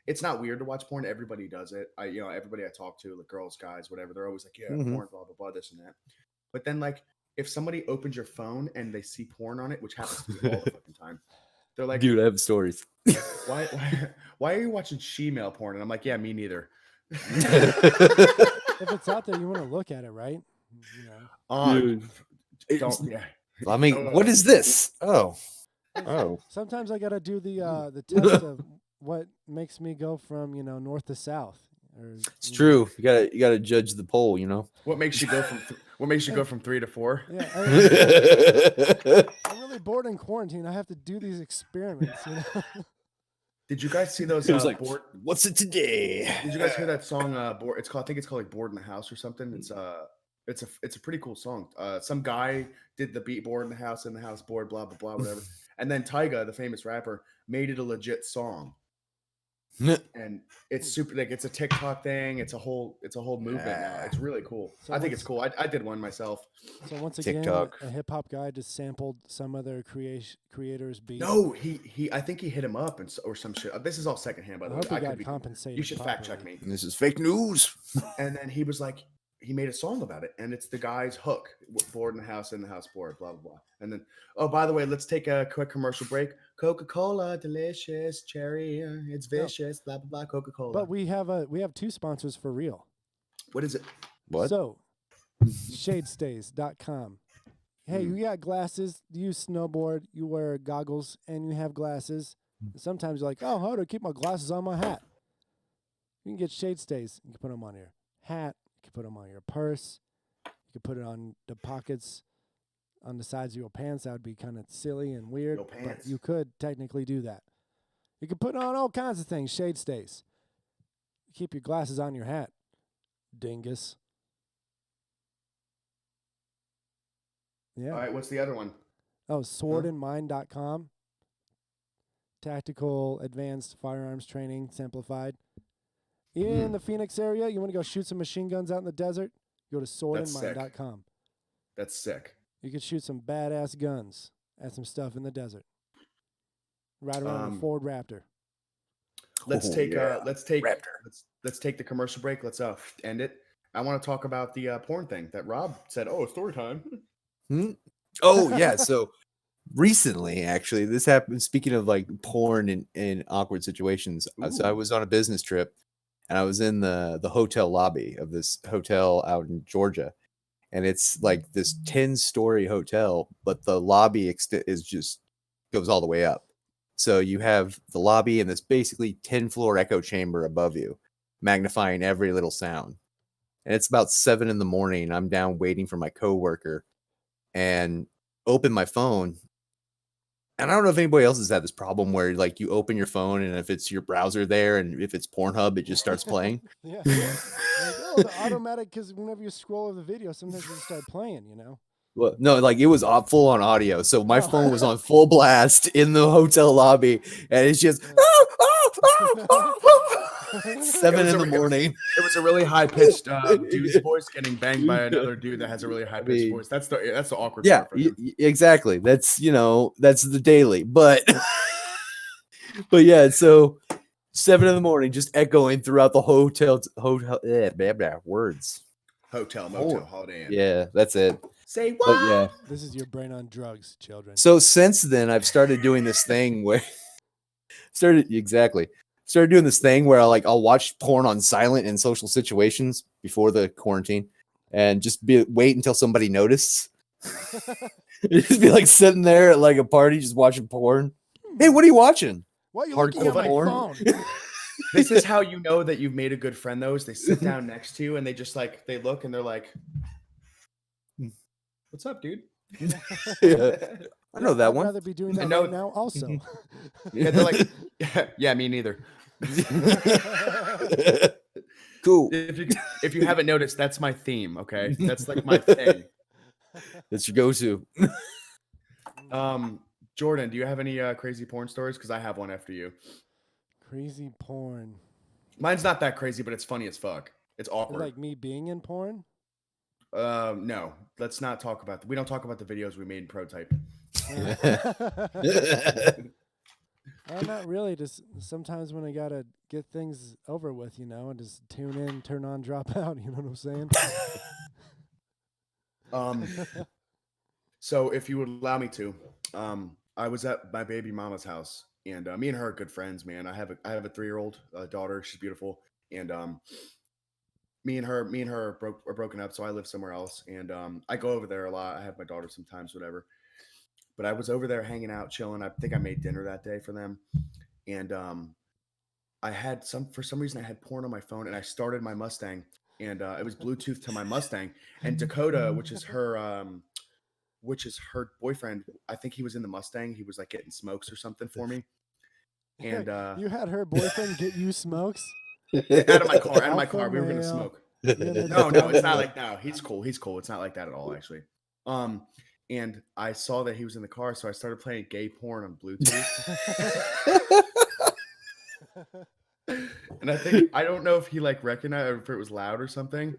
it's not weird to watch porn. Everybody does it. Everybody I talk to, like girls, guys, whatever, they're always like, yeah, porn, blah, blah, blah, this and that. But then like if somebody opens your phone and they see porn on it, which happens to me all the fucking time, they're like, dude, I have stories. Why are you watching she-male porn? And I'm like, yeah, me neither. If it's out there, you want to look at it, right? Dude, don't. Yeah. I mean, what is this? Oh. Sometimes I gotta do the test of what makes me go from north to south. It's true. You gotta judge the poll. What makes you go from 3 to 4? Yeah, I'm really bored in quarantine. I have to do these experiments. Did you guys see those? It was like, what's it today? Did you guys hear that song? Bored. It's called. I think it's called like "Bored in the House" or something. It's a pretty cool song. Some guy did the beat "Bored in the House," bored, blah blah blah, whatever. And then Tyga, the famous rapper, made it a legit song. And it's super, like it's a TikTok thing. It's a whole movement now. It's really cool. So I think it's cool. I did one myself. So once again, TikTok. A hip hop guy just sampled some other creator's beat. No, I think he hit him up or some shit. This is all secondhand, by the way. I got compensated. You should fact check me. This is fake news. And then he was like, he made a song about it, and it's the guy's hook: "Bored in the house, bored," blah blah blah. And then, oh, by the way, let's take a quick commercial break. Coca-Cola, delicious, cherry, it's vicious, blah blah blah. Coca-Cola. But we have 2 sponsors for real. What is it? What? So, shadestays.com. Hey, you got glasses, you snowboard, you wear goggles, and you have glasses. Sometimes you're like, oh, how do I keep my glasses on my hat? You can get shade stays. You can put them on your hat. You can put them on your purse. You can put it on the pockets on the sides of your pants. That would be kind of silly and weird, but you could technically do that. You can put on all kinds of things. Shade stays. Keep your glasses on your hat, dingus. Yeah. All right, what's the other one? Oh, swordandmind.com. Tactical advanced firearms training, simplified. In the Phoenix area, you want to go shoot some machine guns out in the desert? Go to swordandmind.com. That's sick. You could shoot some badass guns at some stuff in the desert. Right around a Ford Raptor. Let's take the commercial break. Let's end it. I want to talk about the porn thing that Rob said. Oh, story time. Oh yeah. So recently, actually, this happened. Speaking of like porn in awkward situations, so I was on a business trip, and I was in the hotel lobby of this hotel out in Georgia, and it's like this 10-story hotel, but the lobby goes all the way up. So you have the lobby and this basically 10-floor echo chamber above you, magnifying every little sound. And it's about 7 a.m. I'm down waiting for my coworker, and open my phone. And I don't know if anybody else has had this problem where like you open your phone and if it's your browser there and if it's Pornhub, it just starts playing. Yeah. Like, the automatic, because whenever you scroll over the video, sometimes it start playing, Well, no, like it was full on audio. So my phone was on full blast in the hotel lobby, and it's just 7 in the morning. It was a really high pitched dude's voice getting banged by another dude that has a really high pitched voice. That's the awkward Yeah, part for him. exactly. That's that's the daily. But yeah, so 7 in the morning, just echoing throughout the hotel. Words. Hotel, motel, Holiday Inn. Yeah, that's it. Say what? But yeah. This is your brain on drugs, children. So since then, I've started doing this thing where started doing this thing where I'll watch porn on silent in social situations before the quarantine, and just wait until somebody notices. Just be like sitting there at like a party, just watching porn. Hey, what are you watching? Why are you looking at my phone? This is how you know that you've made a good friend, though, is they sit down next to you and they just they look and they're like, what's up, dude? Yeah. I know that I'd one. rather be doing that right now also. Yeah, they're like, yeah, me neither. Cool. If you haven't noticed, that's my theme, okay? That's like my thing. That's your go-to. Jordan, do you have any crazy porn stories? Because I have one after you. Crazy porn. Mine's not that crazy, but it's funny as fuck. It's awkward. Like me being in porn? No. Let's not talk about we don't talk about the videos we made in Prototype. Not really. Just sometimes when I gotta get things over with, and just tune in, turn on, drop out. You know what I'm saying? So if you would allow me to, I was at my baby mama's house, and me and her are good friends, man. I have a 3-year-old daughter. She's beautiful, and me and her are broken up, so I live somewhere else, and I go over there a lot. I have my daughter sometimes, whatever. But I was over there hanging out, chilling. I think I made dinner that day for them, and I had for some reason I had porn on my phone, and I started my Mustang, and it was Bluetooth to my Mustang, and Dakota, which is her boyfriend, I think he was in the Mustang. He was like getting smokes or something for me, and you had her boyfriend get you smokes? Out of my car. We were gonna smoke. No, it's not like no. He's cool. It's not like that at all, actually. And I saw that he was in the car, so I started playing gay porn on Bluetooth. And I don't know if he recognized or if it was loud or something,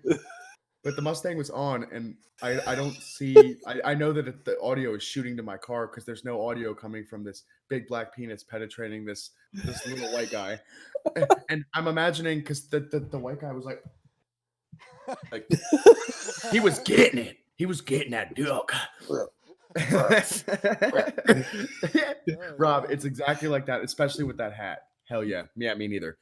but the Mustang was on, and I don't see. I know that the audio is shooting to my car because there's no audio coming from this big black penis penetrating this little white guy, and I'm imagining because the white guy was like he was getting it. He was getting that duck. Rob, it's exactly like that, especially with that hat. Hell yeah. Yeah, me neither.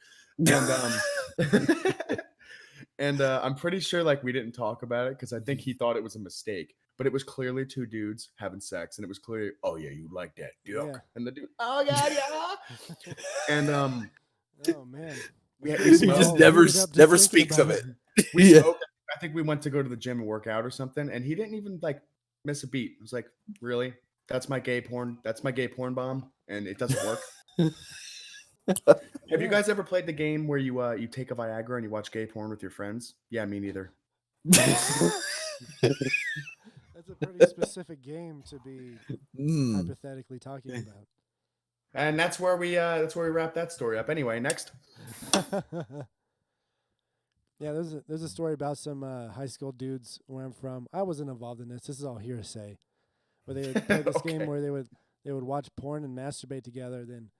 And I'm pretty sure we didn't talk about it because I think he thought it was a mistake, but it was clearly 2 dudes having sex, and it was clearly, oh yeah, you like that duck. Yeah. And the dude, oh god, yeah. And oh man. We he just never speaks of it. We smoked. I think we went to go to the gym and work out or something, and he didn't even miss a beat. I was like, really? That's my gay porn. That's my gay porn bomb, and it doesn't work. Have you guys ever played the game where you take a Viagra and you watch gay porn with your friends? Yeah, me neither. That's a pretty specific game to be hypothetically talking about. And that's where we wrap that story up. Anyway, next. Yeah, there's a story about some high school dudes where I'm from. I wasn't involved in this. This is all hearsay. Where they would play this game where they would watch porn and masturbate together. Then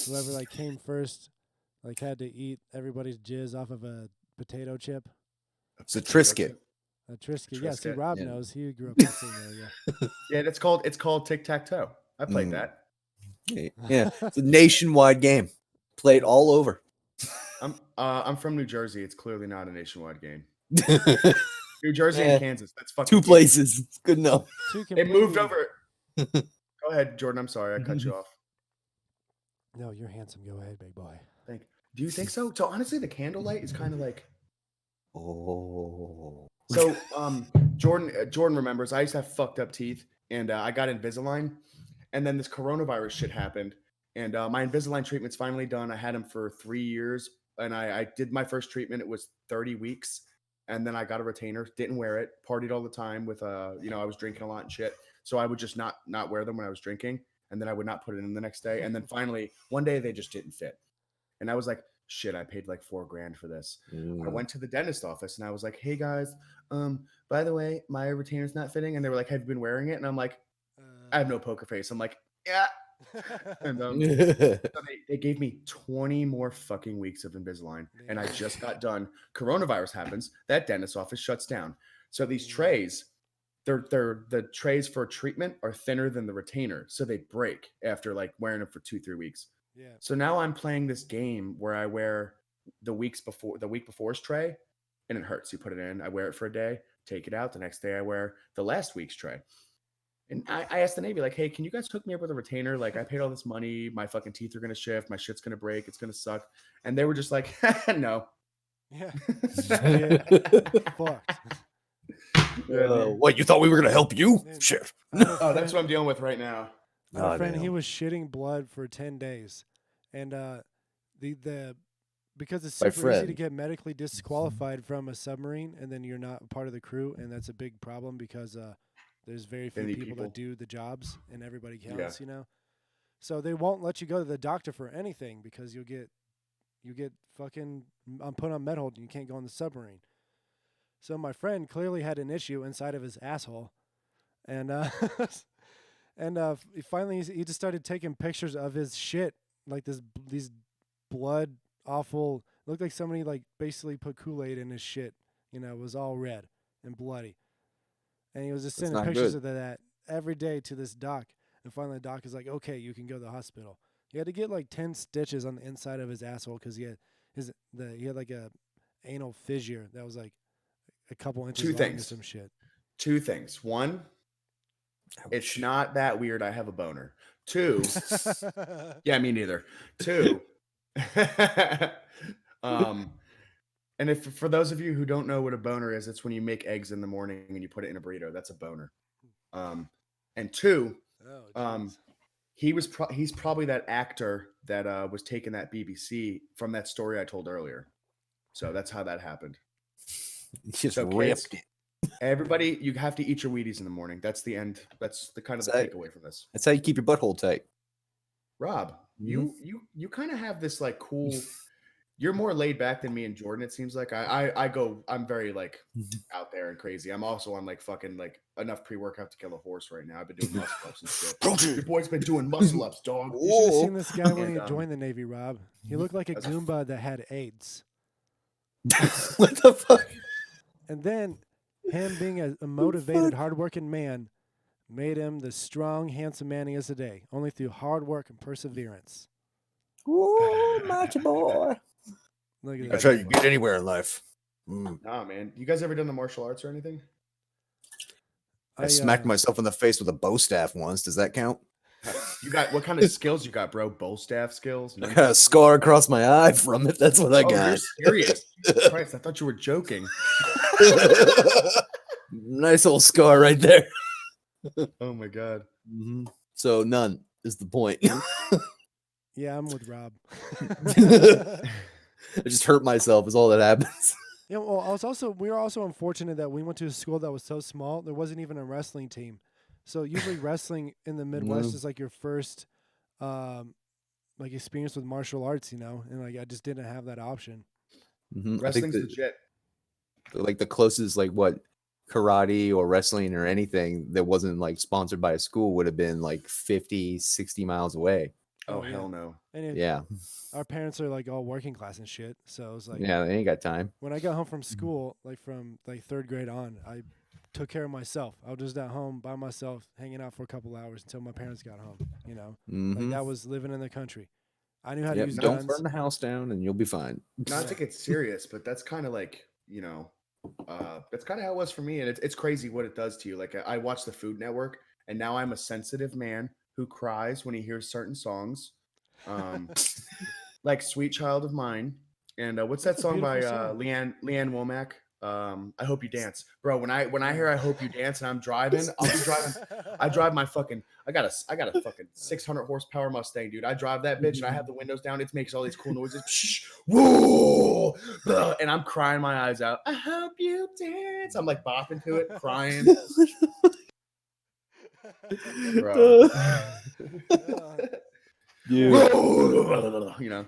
whoever came first had to eat everybody's jizz off of a potato chip. It's a Triscuit. A Triscuit. Yeah, see, Rob knows. He grew up in the same area. Yeah, it's called tic-tac-toe. I played that. Yeah, it's a nationwide game. Played all over. I'm from New Jersey. It's clearly not a nationwide game. New Jersey and Kansas. That's fucking 2 places. It's good enough. It moved over. Go ahead, Jordan. I'm sorry I cut you off. No, you're handsome. Go ahead, big boy. Thank you. Do you think so? So honestly, the candlelight is kind of oh. So Jordan remembers I used to have fucked up teeth, and I got Invisalign, and then this coronavirus shit happened, and my Invisalign treatment's finally done. I had them for 3 years, and I did my first treatment. It was 30 weeks, and then I got a retainer. Didn't wear it. Partied all the time with I was drinking a lot and shit, so I would just not wear them when I was drinking, and then I would not put it in the next day, and then finally one day they just didn't fit, and I was like, shit, I paid like $4,000 for this. I Mm. went to the dentist office and I was like, hey guys, by the way, my retainer's not fitting. And they were like, have you been wearing it? And I'm like, I have no poker face. I'm like, yeah. And so they gave me 20 more fucking weeks of Invisalign, and I just got done. Coronavirus happens. That dentist office shuts down. So these trays, they're the trays for treatment are thinner than the retainer, so they break after like wearing them for 2-3 weeks. Yeah. So now I'm playing this game where I wear the week before's tray, and it hurts. You put it in, I wear it for a day, take it out. The next day I wear the last week's tray. And I asked the Navy, like, hey, can you guys hook me up with a retainer? Like, I paid all this money. My fucking teeth are going to shift. My shit's going to break. It's going to suck. And they were just like, no. Yeah. Fucked. What, you thought we were going to help you? Man, Shit. Oh, that's what I'm dealing with right now. My friend, he was shitting blood for 10 days. And because it's super easy to get medically disqualified from a submarine, and then you're not part of the crew, and that's a big problem because there's very few people that do the jobs, and everybody counts, you know. So they won't let you go to the doctor for anything because you get fucking put on med hold and you can't go on the submarine. So my friend clearly had an issue inside of his asshole, and finally he just started taking pictures of his shit, like these blood awful. Looked like somebody like basically put Kool-Aid in his shit. You know, it was all red and bloody. And he was just sending pictures of that every day to this doc. And finally the doc is like, okay, you can go to the hospital. He had to get like 10 stitches on the inside of his asshole because he had like a anal fissure that was like a couple inches long or some shit. 2 things. 1, it's not that weird. I have a boner. 2, yeah, me neither. 2, and if for those of you who don't know what a boner is, it's when you make eggs in the morning and you put it in a burrito. That's a boner. And 2, he's probably that actor that was taking that BBC from that story I told earlier. So that's how that happened. Just ripped it. Everybody, you have to eat your Wheaties in the morning. That's the end. That's the kind of the takeaway from this. That's how you keep your butthole tight. Rob, you kind of have this like cool. You're more laid back than me and Jordan. It seems like I'm very like out there and crazy. I'm also on like fucking like enough pre-workout to kill a horse right now. I've been doing muscle ups and shit. Your boy's been doing muscle ups, dog. You should have seen this guy when he joined the Navy, Rob. He looked like a Goomba that had AIDS. What the fuck? And then him being a motivated, hardworking man made him the strong, handsome man he is today, only through hard work and perseverance. Ooh, macho boy. Look at That's how you get anywhere in life. Nah, man. You guys ever done the martial arts or anything? I smacked myself in the face with a bow staff once. Does that count? You got what kind of skills you got, bro? Bow staff skills? I got a scar across my eye from it. That's what I got. You're serious? Jesus Christ, I thought you were joking. Nice old scar right there. Oh my god. Mm-hmm. So none is the point. Yeah, I'm with Rob. I just hurt myself is all that happens. Yeah, well, we were also unfortunate that we went to a school that was so small. There wasn't even a wrestling team. So usually wrestling in the Midwest is like your first like experience with martial arts, you know, and like I just didn't have that option. Mm-hmm. Wrestling's legit. Like the closest like what karate or wrestling or anything that wasn't like sponsored by a school would have been like 50, 60 miles away. Oh, hell no. And yeah. Our parents are like all working class and shit. So it was like, yeah, they ain't got time. When I got home from school, like from like 3rd grade on, I took care of myself. I was just at home by myself, hanging out for a couple hours until my parents got home, you know, like that was living in the country. I knew how to use guns. Don't burn the house down and you'll be fine. Not to get serious, but that's kind of like, you know, that's kind of how it was for me. And it's crazy what it does to you. Like I watch the Food Network and now I'm a sensitive man who cries when he hears certain songs. Like Sweet Child of Mine. And what's that song by Leanne Womack? I Hope You Dance. Bro, when I hear I Hope You Dance and I'm driving, I'll be driving. I drive my fucking I got a fucking 600 horsepower Mustang, dude. I drive that bitch and I have the windows down. It makes all these cool noises. Whoa! And I'm crying my eyes out. I hope you dance. I'm like bopping to it, crying. Bro. Yeah. You know.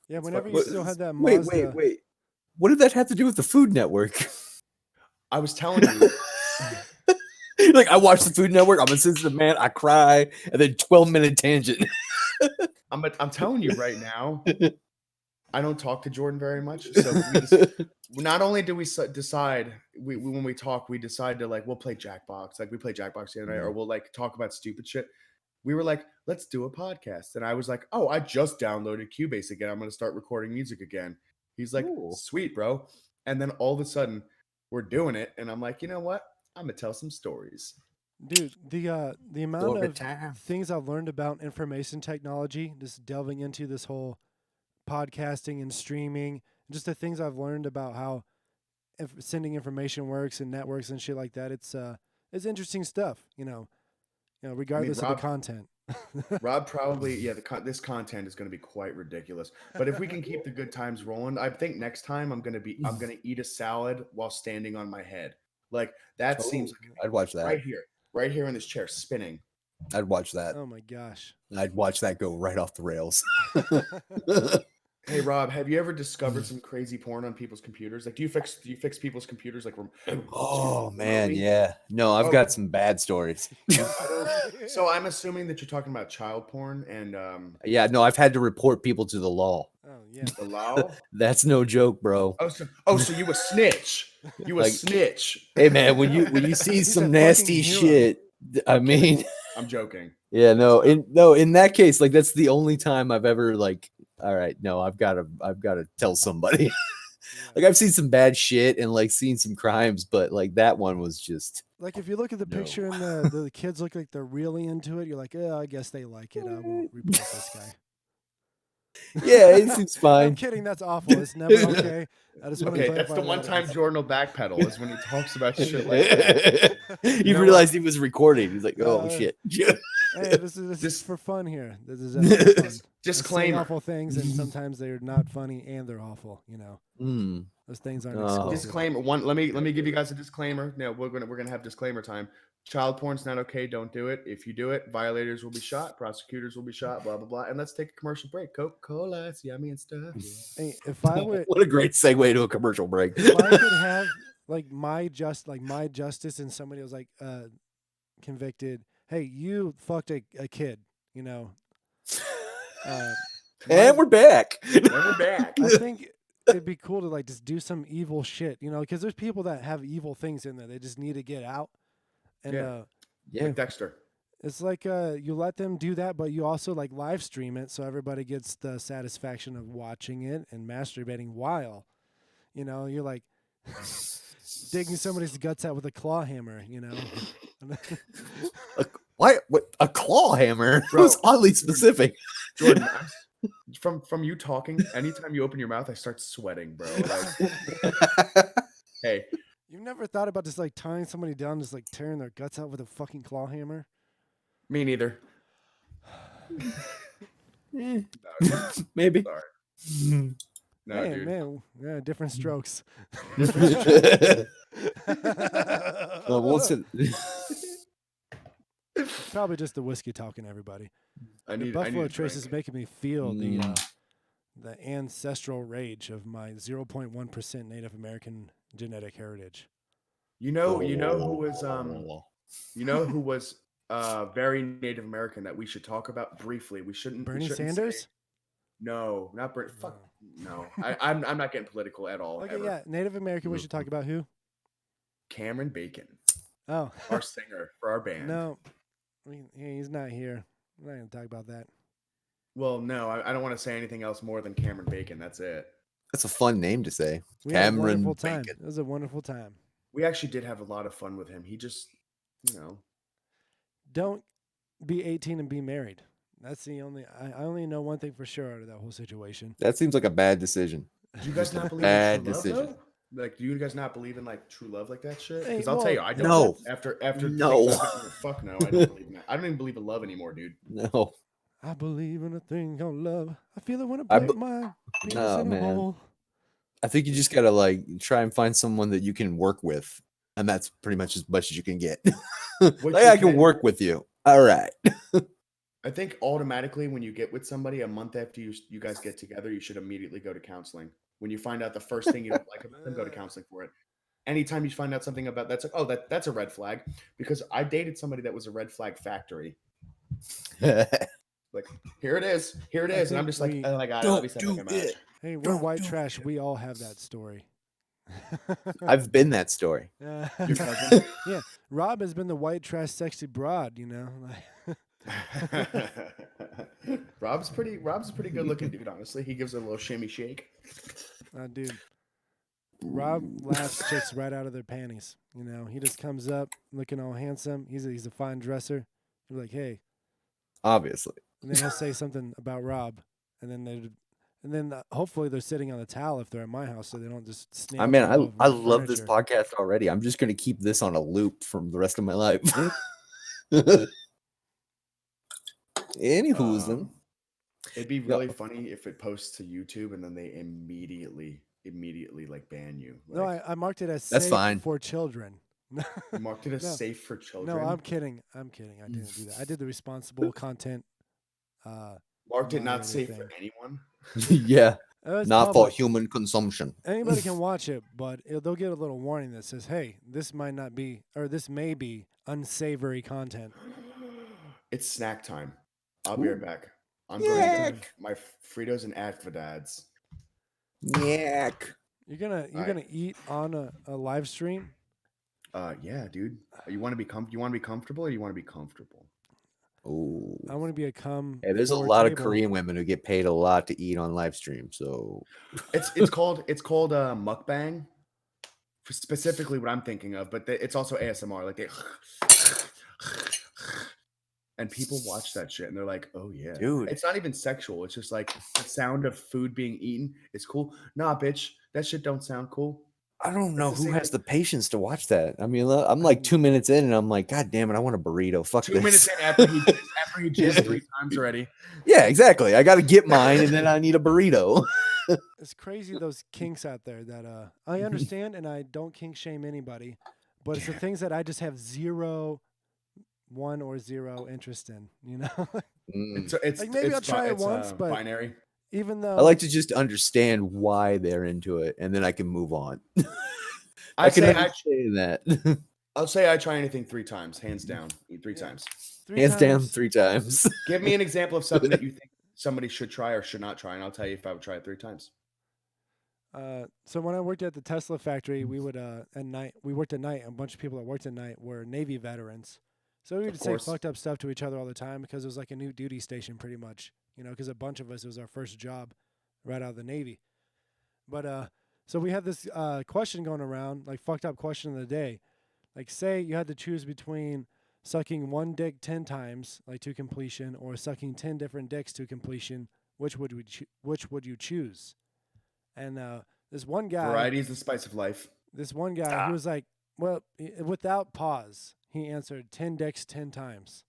Yeah, It's whenever fucking you Wait, still had that wait, Mazda. wait. What did that have to do with the Food Network? I was telling you, Like, I watch the Food Network. I'm a sensitive man. I cry, and then 12-minute tangent. I'm telling you right now, I don't talk to Jordan very much. So not only do we decide when we talk, we decide to like we'll play Jackbox, like we play Jackbox the other night, or we'll like talk about stupid shit. We were like, let's do a podcast, and I was like, oh, I just downloaded Cubase again. I'm gonna start recording music again. He's like, Cool. sweet, bro. And then all of a sudden, we're doing it, and I'm like, you know what? I'm gonna tell some stories. Dude, the amount Story of time. things I've learned about information technology, just delving into this whole podcasting and streaming, just the things I've learned about how sending information works and networks and shit like that. It's interesting stuff, regardless of the Rob- content. Rob probably, yeah, this content is going to be quite ridiculous. But if we can keep the good times rolling, I think next time I'm going to eat a salad while standing on my head. Like that seems like I'd watch that. right here in this chair, spinning. I'd watch that. Oh my gosh. I'd watch that go right off the rails. Hey Rob, have you ever discovered some crazy porn on people's computers? Like, do you fix people's computers like? Oh man, remotely? yeah. No, I've got some bad stories. So I'm assuming that you're talking about child porn and Yeah, no, I've had to report people to the law. Oh yeah. the law. That's no joke, bro. So you a snitch? You a Like- snitch? Hey man, when you see He's a some fucking nasty hero. shit, I mean, I'm joking. yeah, in that case, like that's the only time I've ever like, all right, no, I've got to tell somebody. Like I've seen some bad shit and like seen some crimes, but like that one was just Like if you look at the picture and the kids look like they're really into it, you're like, I guess they like it. I won't report this guy. yeah, it seems I'm fine. kidding. That's awful. It's never okay. I just want to Okay, clarify that's the one that. time Jordan will backpedal is when he talks about shit like that. He know realized he was recording. He's like, oh shit. Hey, this is for fun here. This is for fun. I say Disclaimer. awful things, and sometimes they're not funny and they're awful. Mm. Those things aren't Oh. exclusive. Disclaimer. Let me give you guys a disclaimer. Now we're gonna have disclaimer time. Child porn's not okay. Don't do it. If you do it, violators will be shot. Prosecutors will be shot. Blah blah blah. And let's take a commercial break. Coca-Cola, it's yummy and stuff. Yeah. Hey, if I would, What a great segue to a commercial break. if I could have like my justice, and somebody was like convicted, hey, you fucked a kid, And we're back. And we're back. I think it'd be cool to like just do some evil shit, because there's people that have evil things in there. They just need to get out. And Yeah. Like Dexter. it's like you let them do that, but you also like live stream it so everybody gets the satisfaction of watching it and masturbating while, you're like digging somebody's guts out with a claw hammer, What? A claw hammer? That Bro. was oddly specific. Jordan, from you talking, anytime you open your mouth, I start sweating, bro. Like, hey, You've never thought about just like tying somebody down, just like tearing their guts out with a fucking claw hammer? me neither. Eh, No, maybe. sorry. No, Hey, dude. man, yeah, different strokes. Well, we'll see. Probably just the whiskey talking, everybody. I The need Buffalo a Trace is drink. making me feel the ancestral rage of my 0.1% Native American genetic heritage. You know who was very Native American that we should talk about briefly. We shouldn't. Bernie we shouldn't Sanders? say- no, not Bernie. Fuck no. I'm not getting political at all. Okay, ever. yeah, Native American. We should talk about who? Cameron Bacon, Oh, our singer for our band. no, he's not here. We're not gonna talk about that. Well, no, I don't want to say anything else more than Cameron Bacon. That's it. That's a fun name to say. We had a Cameron wonderful time. Bacon. It was a wonderful time. We actually did have a lot of fun with him. He just, Don't be 18 and be married. That's the only. I only know one thing for sure out of that whole situation. That seems like a bad decision. Do you guys Just a not believe bad in true decision. love, though? Like, do you guys not believe in like true love like that shit? Hey, Because I'll tell you, I don't. No. After No. thinking about it, fuck no, I don't believe in that. I don't even believe in love anymore, dude. No. I believe in a thing called love. I feel it when I I b- put my penis No, in a man. hole. I think you just gotta like try and find someone that you can work with, and that's pretty much as much as you can get. What Like you I can can- work with you. All right. I think automatically when you get with somebody a month after you guys get together, you should immediately go to counseling. When you find out the first thing you don't like about them, go to counseling for it. Anytime you find out something about that's like, oh, that's a red flag. Because I dated somebody that was a red flag factory. Like, here it is, and I'm just like, oh my god, let me set like a match. Hey, we're white trash. We all have that story. I've been that story. Your cousin? Yeah, Rob has been the white trash sexy broad, you know. Rob's a pretty good looking dude, honestly. He gives it a little shimmy shake. Dude, Rob laughs chicks right out of their panties. You know, he just comes up looking all handsome. He's a fine dresser. You're like, hey, Obviously. and then he'll say something about Rob, and then hopefully they're sitting on the towel if they're at my house, so they don't just snail. I mean, all over I my love this furniture. podcast already. I'm just gonna keep this on a loop from the rest of my life. Anywho's then. It'd be really funny if it posts to YouTube and then they immediately like ban you. No, Like, I marked it as That's safe fine. for children. you marked it as No. safe for children. No, I'm kidding. I didn't do that. I did the responsible content. Marked it not moderator safe thing. for anyone. Yeah. It's Not for public. human consumption. Anybody can watch it, but they'll get a little warning that says, "Hey, this might not be, or this may be unsavory content." It's snack time. I'll be right back. I'm going to get my Fritos and Advadads. Yak. You're gonna eat on a live stream. Yeah, dude. You want to be comfortable, or you want to be comfortable? Oh. I want to be a cum. Hey, there's a forward lot of table. Korean women who get paid a lot to eat on live stream. So It's called mukbang. Specifically, what I'm thinking of, but it's also ASMR. Like they, and people watch that shit and they're like, "Oh yeah, Dude. It's not even sexual. It's just like the sound of food being eaten is cool. Nah, bitch, that shit don't sound cool. I don't know It's the who same has the patience to watch that. I mean, I'm like 2 minutes in and I'm like, God damn it, I want a burrito. Fuck 2 this. minutes in after he jizzed 3 times already. Yeah, exactly. I got to get mine and then I need a burrito. It's crazy those kinks out there that I understand, and I don't kink shame anybody, but it's the things that I just have 1 or 0 interest in. You know, It's like maybe I'll try it once, but binary. even though I like to just understand why they're into it and then I can move on. I can say understand that. I'll say I try anything 3 times, hands down. 3 times. Hands down 3 times. Give me an example of something that you think somebody should try or should not try, and I'll tell you if I would try it 3 times. So when I worked at the Tesla factory, we would at night. We worked at night. And a bunch of people that worked at night were Navy veterans, so we would say course. fucked up stuff to each other all the time because it was like a new duty station, pretty much. You know, because a bunch of us, it was our first job, right out of the Navy. But so we had this question going around, like fucked up question of the day. Like, say you had to choose between sucking one dick 10 times, like to completion, or sucking 10 different dicks to completion. Which would you choose? And this one guy, Variety is the spice of life. This one guy, he was like, well, without pause, he answered 10 dicks 10 times.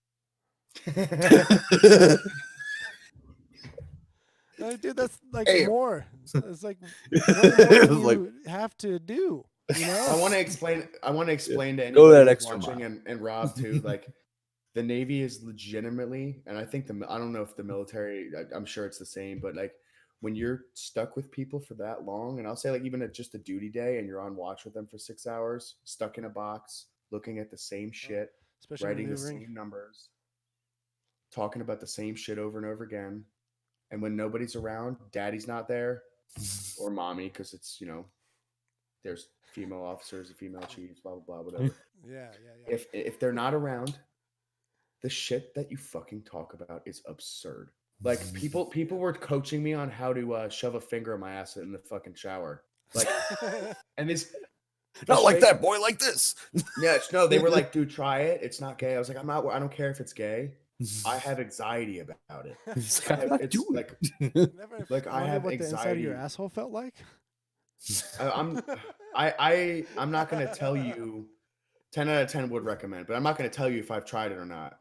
Dude, that's like more. It's like what more do you have to do? You know? I want to explain to Go that anybody who's extra watching mile. and Rob too. Like, the Navy is legitimately, and I think I don't know if the military. I'm sure it's the same, but like when you're stuck with people for that long, and I'll say like even at just a duty day, and you're on watch with them for 6 hours, stuck in a box, looking at the same shit, especially writing the maneuvering. same numbers, talking about the same shit over and over again. And when nobody's around, daddy's not there, or mommy, because it's, you know, there's female officers and female chiefs, blah, blah, blah, whatever. Yeah. If they're not around, the shit that you fucking talk about is absurd. Like, people were coaching me on how to shove a finger in my ass in the fucking shower. Like, and this... Not like that, boy, like this. Yeah, no, they were like, dude, try it. It's not gay. I was like, I don't care if it's gay. I have anxiety about it. It's like I have what anxiety. the inside of your asshole felt like. I'm not gonna tell you. 10 out of 10 would recommend, but I'm not gonna tell you if I've tried it or not.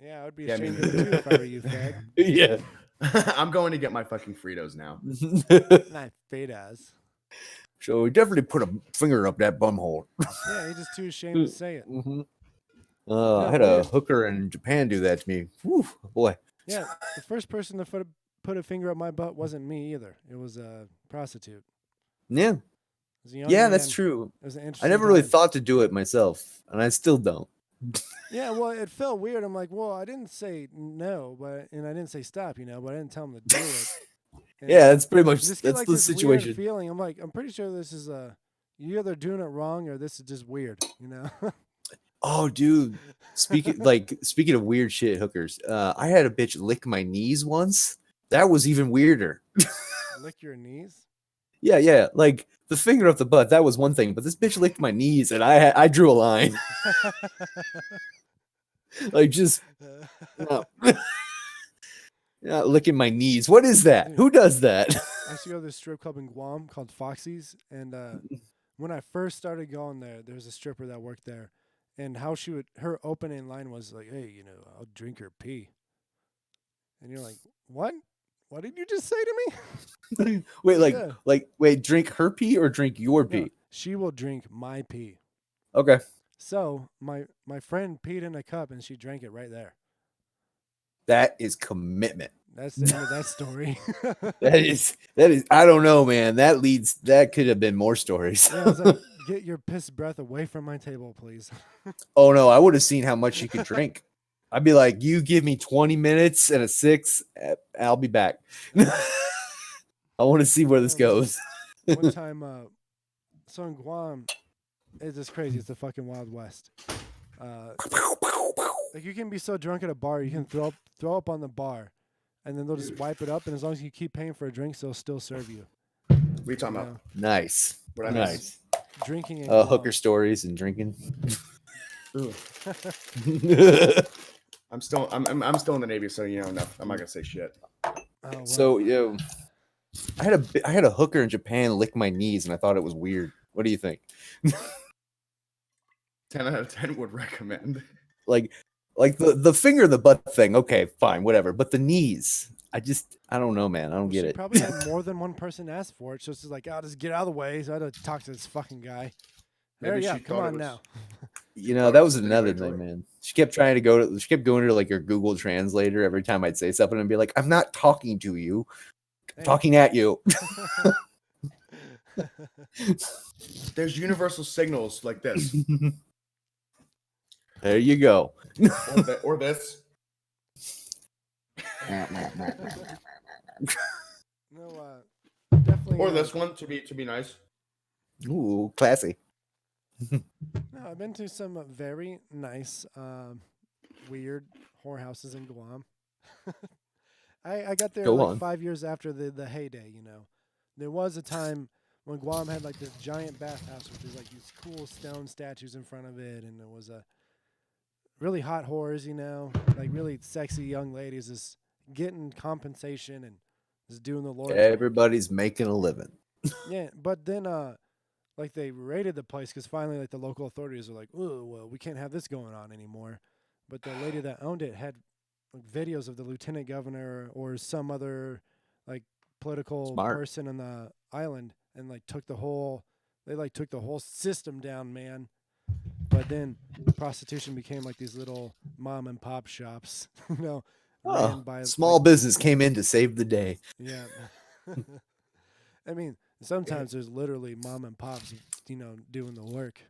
Yeah, I would be ashamed of it too if I were you, fag. Yeah. I'm going to get my fucking Fritos now. Not fade ass. So we definitely put a finger up that bumhole. Yeah, he's just too ashamed to say it. Mm-hmm. I had a hooker in Japan do that to me. Whew, boy. Yeah, the first person to put a finger up my butt wasn't me either. It was a prostitute. Yeah. It was a young Yeah, that's man. true. It was an I interesting never really time. thought to do it myself, and I still don't. Yeah, well, it felt weird. I'm like, well, I didn't say no, and I didn't say stop, but I didn't tell him to do it. And Yeah, that's pretty much you just get that's like the this weird situation. feeling. I'm like, I'm pretty sure this is you either doing it wrong or this is just weird, Oh, dude. Speaking of weird shit hookers, I had a bitch lick my knees once. That was even weirder. Lick your knees? Yeah. Like the finger up the butt, that was one thing, but this bitch licked my knees, and I drew a line. Like just not licking my knees. What is that? Who does that? I used to go to this strip club in Guam called Foxy's, and when I first started going there was a stripper that worked there, and her opening line was like, "Hey, I'll drink her pee," and you're like, "What? What did you just say to me?" Wait, Yeah. wait, drink her pee or drink your pee? No, she will drink my pee. Okay. So my friend peed in a cup and she drank it right there. That is commitment. That's the end of that story. That is. I don't know, man. That could have been more stories. Yeah, I was like, get your piss breath away from my table, please. Oh no, I would have seen how much she could drink. I'd be like, you give me 20 minutes and a 6, I'll be back. I want to see where this goes. One time, so in Guam, it's just crazy. It's the fucking Wild West. Like you can be so drunk at a bar, you can throw up on the bar, and then they'll just wipe it up. And as long as you keep paying for a drink, they'll still serve you. What are you talking about? Nice. What I nice. Drinking in hooker stories and drinking. I'm still in the Navy, so no, I'm not gonna say shit. Oh, well. So I had a hooker in Japan lick my knees, and I thought it was weird. What do you think? 10 out of 10 would recommend. Like the finger in the butt thing. Okay, fine, whatever. But the knees, I don't know, man. I don't get she it. Probably had more than one person ask for it, so it's just like, I'll just get out of the way. So I had to talk to this fucking guy. Maybe yeah, she come on now. That was another thing, man. She kept going to like your Google Translator every time I'd say something and be like, I'm not talking to you. I'm talking at you. There's universal signals like this. There you go. Or this. No, definitely. Or this one to be nice. Ooh, classy. No, I've been to some very nice, weird whorehouses in Guam. I got there 5 years after the heyday. There was a time when Guam had like this giant bathhouse with like these cool stone statues in front of it, and there was a really hot whores, like really sexy young ladies just getting compensation and just doing the Lord's work. Everybody's making a living. Yeah, but then like they raided the place because finally like the local authorities were like, oh, well, we can't have this going on anymore. But the lady that owned it had like videos of the lieutenant governor or some other like political person on the island, and like took the whole system down, man. But then prostitution became like these little mom and pop shops, ran by small business came in to save the day. Yeah. I mean, sometimes there's literally mom and pops, doing the work.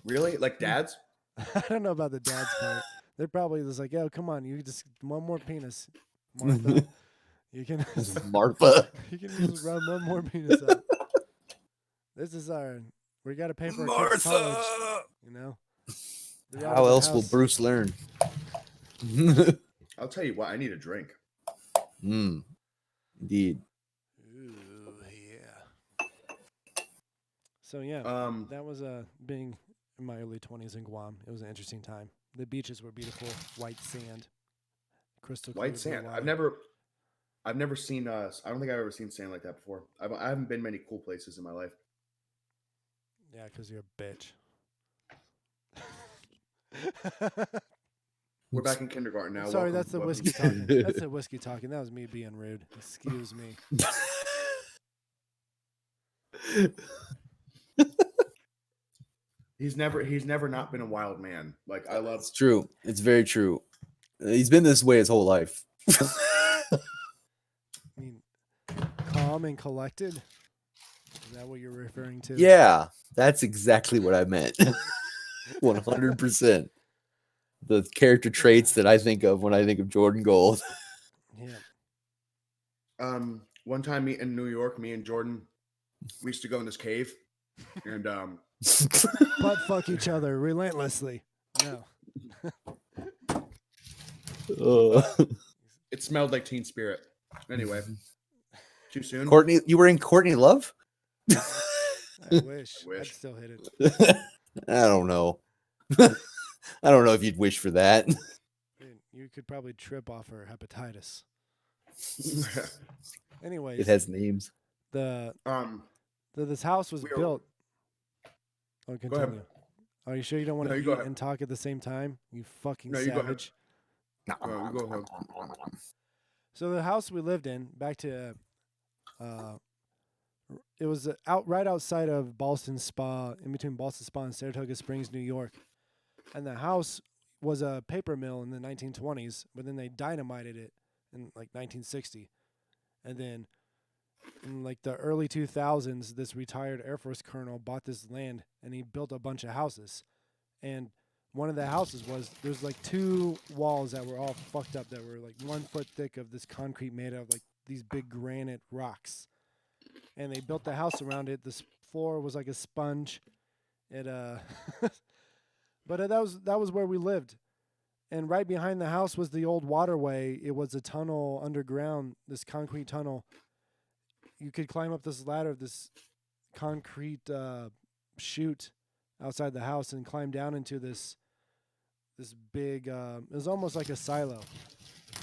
Really? Like dads? I don't know about the dads part. They're probably just like, "Yo, come on, you just one more penis, Martha. You can Martha. You can just run one more penis up. This is we got to pay for our kids' college, How else will Bruce learn? I'll tell you what. I need a drink. Indeed. Ooh, yeah. So yeah, that was being in my early 20s in Guam. It was an interesting time. The beaches were beautiful, white sand, crystal clear. White sand. I've never seen. I don't think I've ever seen sand like that before. I haven't been many cool places in my life. Yeah, because you're a bitch. We're back in kindergarten now. Sorry, that's the whiskey talking. That's the whiskey talking. That was me being rude. Excuse me. He's never not been a wild man. Like I love. It's true. It's very true. He's been this way his whole life. I mean, calm and collected. Is that what you're referring to? Yeah, that's exactly what I meant. 100%. The character traits that I think of when I think of Jordan Gold. Yeah. One time in New York, me and Jordan, we used to go in this cave, and butt fuck each other relentlessly. No. It smelled like Teen Spirit. Anyway, too soon. Courtney, you were in Courtney Love? I wish. I'd still hit it. I don't know. I don't know if you'd wish for that. You could probably trip off her hepatitis. Anyways, it has names. This house was built. Oh, continue. Are you sure you don't want to eat and talk at the same time? You fucking savage. You go ahead. So the house we lived in, back to, it was right outside of Ballston Spa, in between Ballston Spa and Saratoga Springs, New York. And the house was a paper mill in the 1920s, but then they dynamited it in like 1960. And then in like the early 2000s, this retired Air Force colonel bought this land and he built a bunch of houses. And one of the houses there's like 2 walls that were all fucked up that were like 1 foot thick of this concrete made out of like these big granite rocks. And they built the house around it. This floor was like a sponge. But that was where we lived. And right behind the house was the old waterway. It was a tunnel underground, this concrete tunnel. You could climb up this ladder, this concrete chute outside the house and climb down into this big, it was almost like a silo.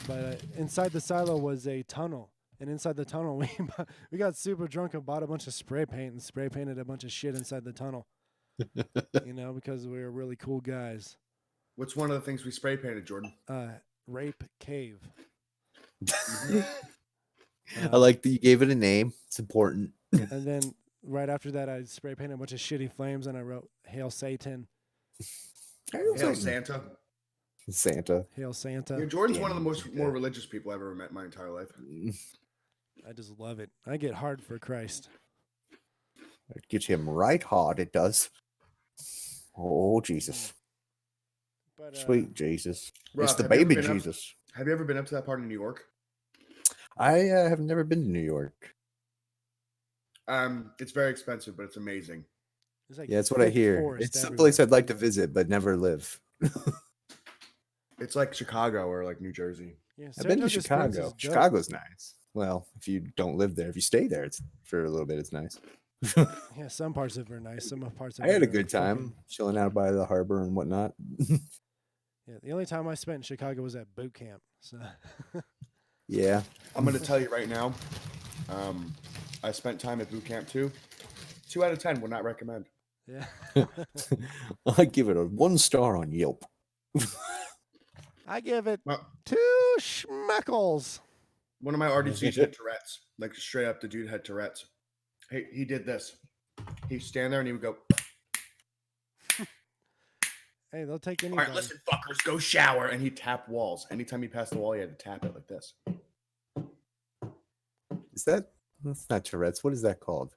But inside the silo was a tunnel. And inside the tunnel, we got super drunk and bought a bunch of spray paint and spray painted a bunch of shit inside the tunnel. Because we were really cool guys. What's one of the things we spray painted, Jordan? Rape Cave. I like that you gave it a name. It's important. And then right after that, I spray painted a bunch of shitty flames and I wrote Hail Satan. Hail Santa. Santa. Hail Santa. Yeah, Jordan's one of the more religious people I've ever met in my entire life. I just love it. I get hard for Christ. It gets him right hard, it does. Oh, Jesus. But, sweet Jesus. Rob, it's the baby Jesus. Have you ever been up to that part of New York? I have never been to New York. It's very expensive, but it's amazing. Like that's what I hear. It's a place I'd like to visit, but never live. It's like Chicago or like New Jersey. Yeah, I've been to Chicago. Chicago's nice. Well, if you don't live there, if you stay there, it's for a little bit, it's nice. Yeah, some parts of it are nice. Some parts of I had a good time chilling out by the harbor and whatnot. Yeah, the only time I spent in Chicago was at boot camp. So yeah, I'm gonna tell you right now. I spent time at boot camp too. 2 out of 10 would not recommend. Yeah, I give it a 1 star on Yelp. I give it 2 schmeckles. One of my RDCs had Tourette's. Like straight up, the dude had Tourette's. Hey, he did this. He'd stand there and he would go. Hey, they'll take anybody. All right, listen, fuckers, go shower. And he'd tap walls. Anytime he passed the wall, he had to tap it like this. That's not Tourette's. What is that called?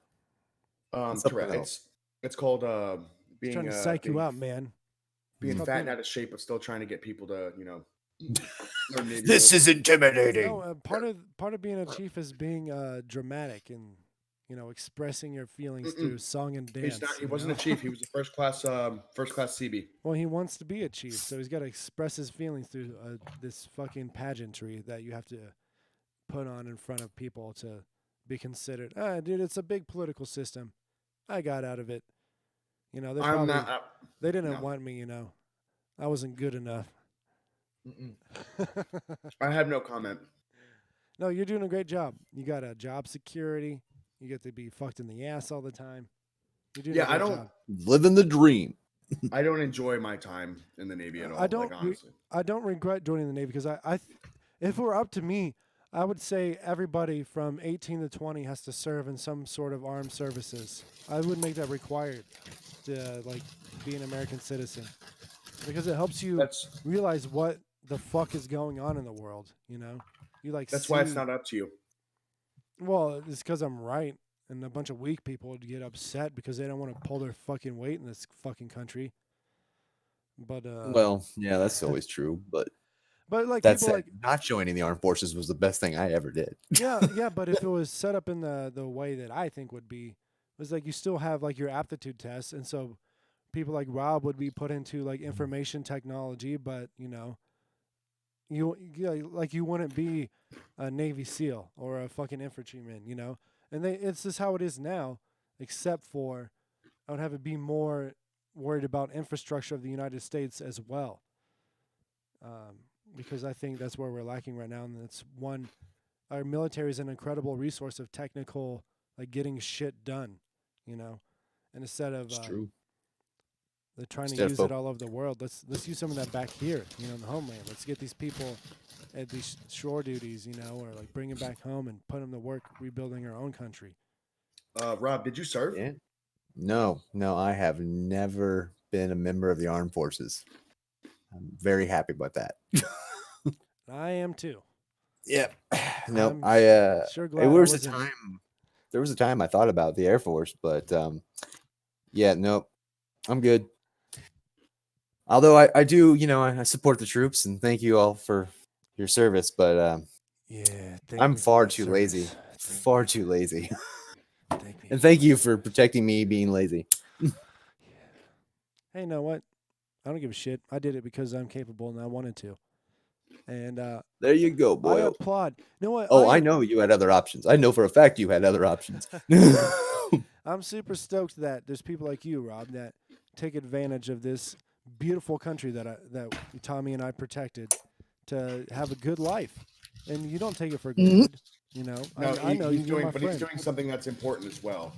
Tourette's. It's called being trying to psych you out, man. Being fat and out of shape, but still trying to get people to, This is intimidating. No, part of being a chief is being dramatic and expressing your feelings through song and dance. He wasn't a chief. He was a first class CB. Well, he wants to be a chief, so he's got to express his feelings through this fucking pageantry that you have to put on in front of people to be considered. Dude, it's a big political system. I got out of it. They didn't want me. I wasn't good enough. I have no comment. No, you're doing a great job. You got a job security. You get to be fucked in the ass all the time. You're doing a great job. Living the dream. I don't enjoy my time in the Navy at all. I don't regret joining the Navy because if it were up to me, I would say everybody from 18 to 20 has to serve in some sort of armed services. I would make that required to like be an American citizen because it helps you That's realize what the fuck is going on in the world. You know, you like that's why it's see. not up to you. Well, it's because I'm right, and a bunch of weak people would get upset because they don't want to pull their fucking weight in this fucking country. But Well, yeah, that's always true. But like that people said, like not joining the armed forces was the best thing I ever did. yeah. But if it was set up in the way that I think would be, was like you still have like your aptitude tests, and so people like Rob would be put into like information technology, but you know, like you wouldn't be a Navy SEAL or a fucking infantryman, you know. And it's just how it is now, except for I would have it be more worried about infrastructure of the United States as well, because I think that's where we're lacking right now, and it's one. Our military is an incredible resource of technical, like getting shit done, you know. And instead of It's true. they're trying to Instead of use it all over the world. Let's use some of that back here, you know, in the homeland. Let's get these people at these shore duties, you know, or like bring them back home and put them to work rebuilding our own country. Rob, did you serve? Yeah. No, I have never been a member of the armed forces. I'm very happy about that. I am too. Yeah. No, I'm sure glad it I was a wasn't. time. There was a time I thought about the Air Force, but yeah, no, I'm good. Although I do, you know, I support the troops and thank you all for your service, but Yeah, thank I'm me for far that too service. lazy. Far too lazy. Thank me. And thank you for protecting me being lazy. Hey, you know what? I don't give a shit. I did it because I'm capable and I wanted to. And There you go, I boy. applaud. You know what? Oh, I know you had other options. I know for a fact you had other options. I'm super stoked that there's people like you, Rob, that take advantage of this beautiful country that Tommy and I protected to have a good life, and you don't take it for granted. You know, No, I know he's you're my doing, but he's friend. doing something that's important as well.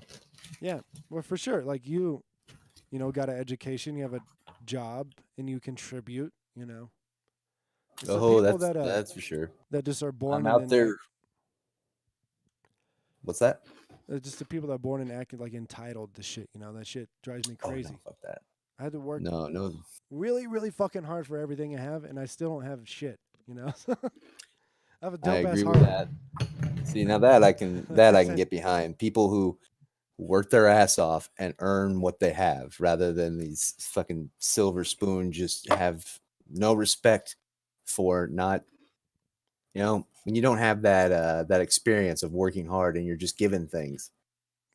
Yeah, well, for sure. Like you know, got an education, you have a job, and you contribute. You know, it's the Oh, people that's for sure. that just are born I'm and out then there. What's that? just the people that are born and acting like entitled to shit. You know, that shit drives me Oh crazy. no, fuck that. I had to work No. really, really fucking hard for everything I have, and I still don't have shit. You know, I have a I dope ass agree heart. with that. See, now that I can get behind. People who work their ass off and earn what they have rather than these fucking silver spoon just have no respect for not, you know, when you don't have that experience of working hard and you're just given things.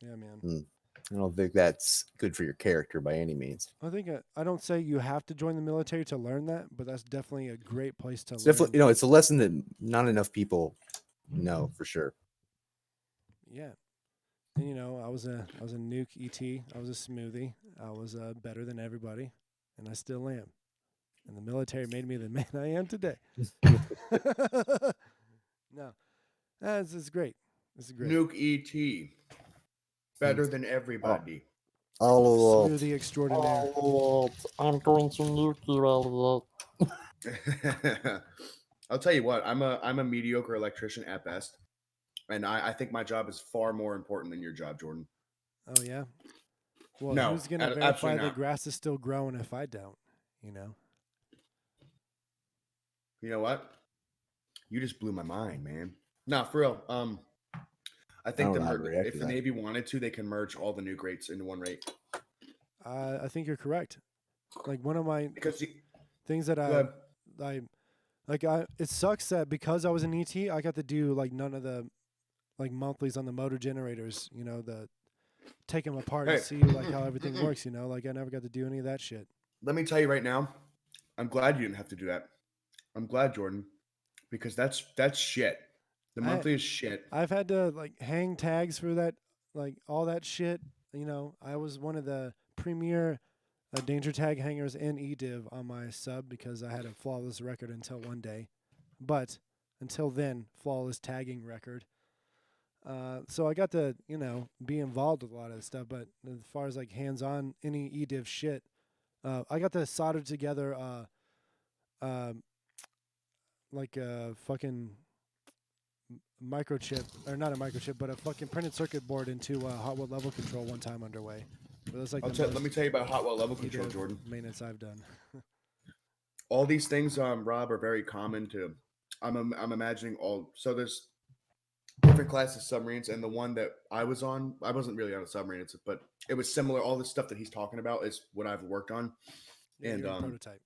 Yeah, man. I don't think that's good for your character by any means. I think I don't say you have to join the military to learn that, but that's definitely a great place to It's learn. definitely, you know, it's a lesson that not enough people know for sure. Yeah, and you know, I was a nuke ET. I was a smoothie. I was better than everybody, and I still am. And the military made me the man I am today. No, it's great. This is great. Nuke ET, better than everybody. Smoothie extraordinaire. I'm going to nuke you, Elliot. I'll tell you what, I'm a mediocre electrician at best, and I think my job is far more important than your job, Jordan. Oh yeah. Well, No, who's gonna verify absolutely the not. grass is still growing if I don't? You know. You know what? You just blew my mind, man. No, for real. I think don't know how to react if to the that. Navy wanted to, they can merge all the nuke rates into one rate. I think you're correct. Like one of my Because things that go ahead. it sucks that because I was an ET, I got to do like none of the like monthlies on the motor generators. You know, the take them apart and Hey. see like how everything works. You know, like I never got to do any of that shit. Let me tell you right now, I'm glad you didn't have to do that. I'm glad, Jordan, because that's shit. The monthly is shit. I've had to like hang tags for that, like all that shit. You know, I was one of the premier danger tag hangers in EDIV on my sub because I had a flawless record until one day. But until then, flawless tagging record. So I got to, you know, be involved with a lot of this stuff. But as far as like hands-on any EDIV shit, I got to solder together like a fucking microchip, or not a microchip, but a fucking printed circuit board into hot wheel level control one time underway. It was like Let me tell you about hot well level control, Jordan. maintenance I've done. All these things, Rob, are very common to. I'm imagining all. So there's different classes of submarines, and the one that I was on, I wasn't really on a submarine, but it was similar. All the stuff that he's talking about is what I've worked on. Yeah, And you're in prototype,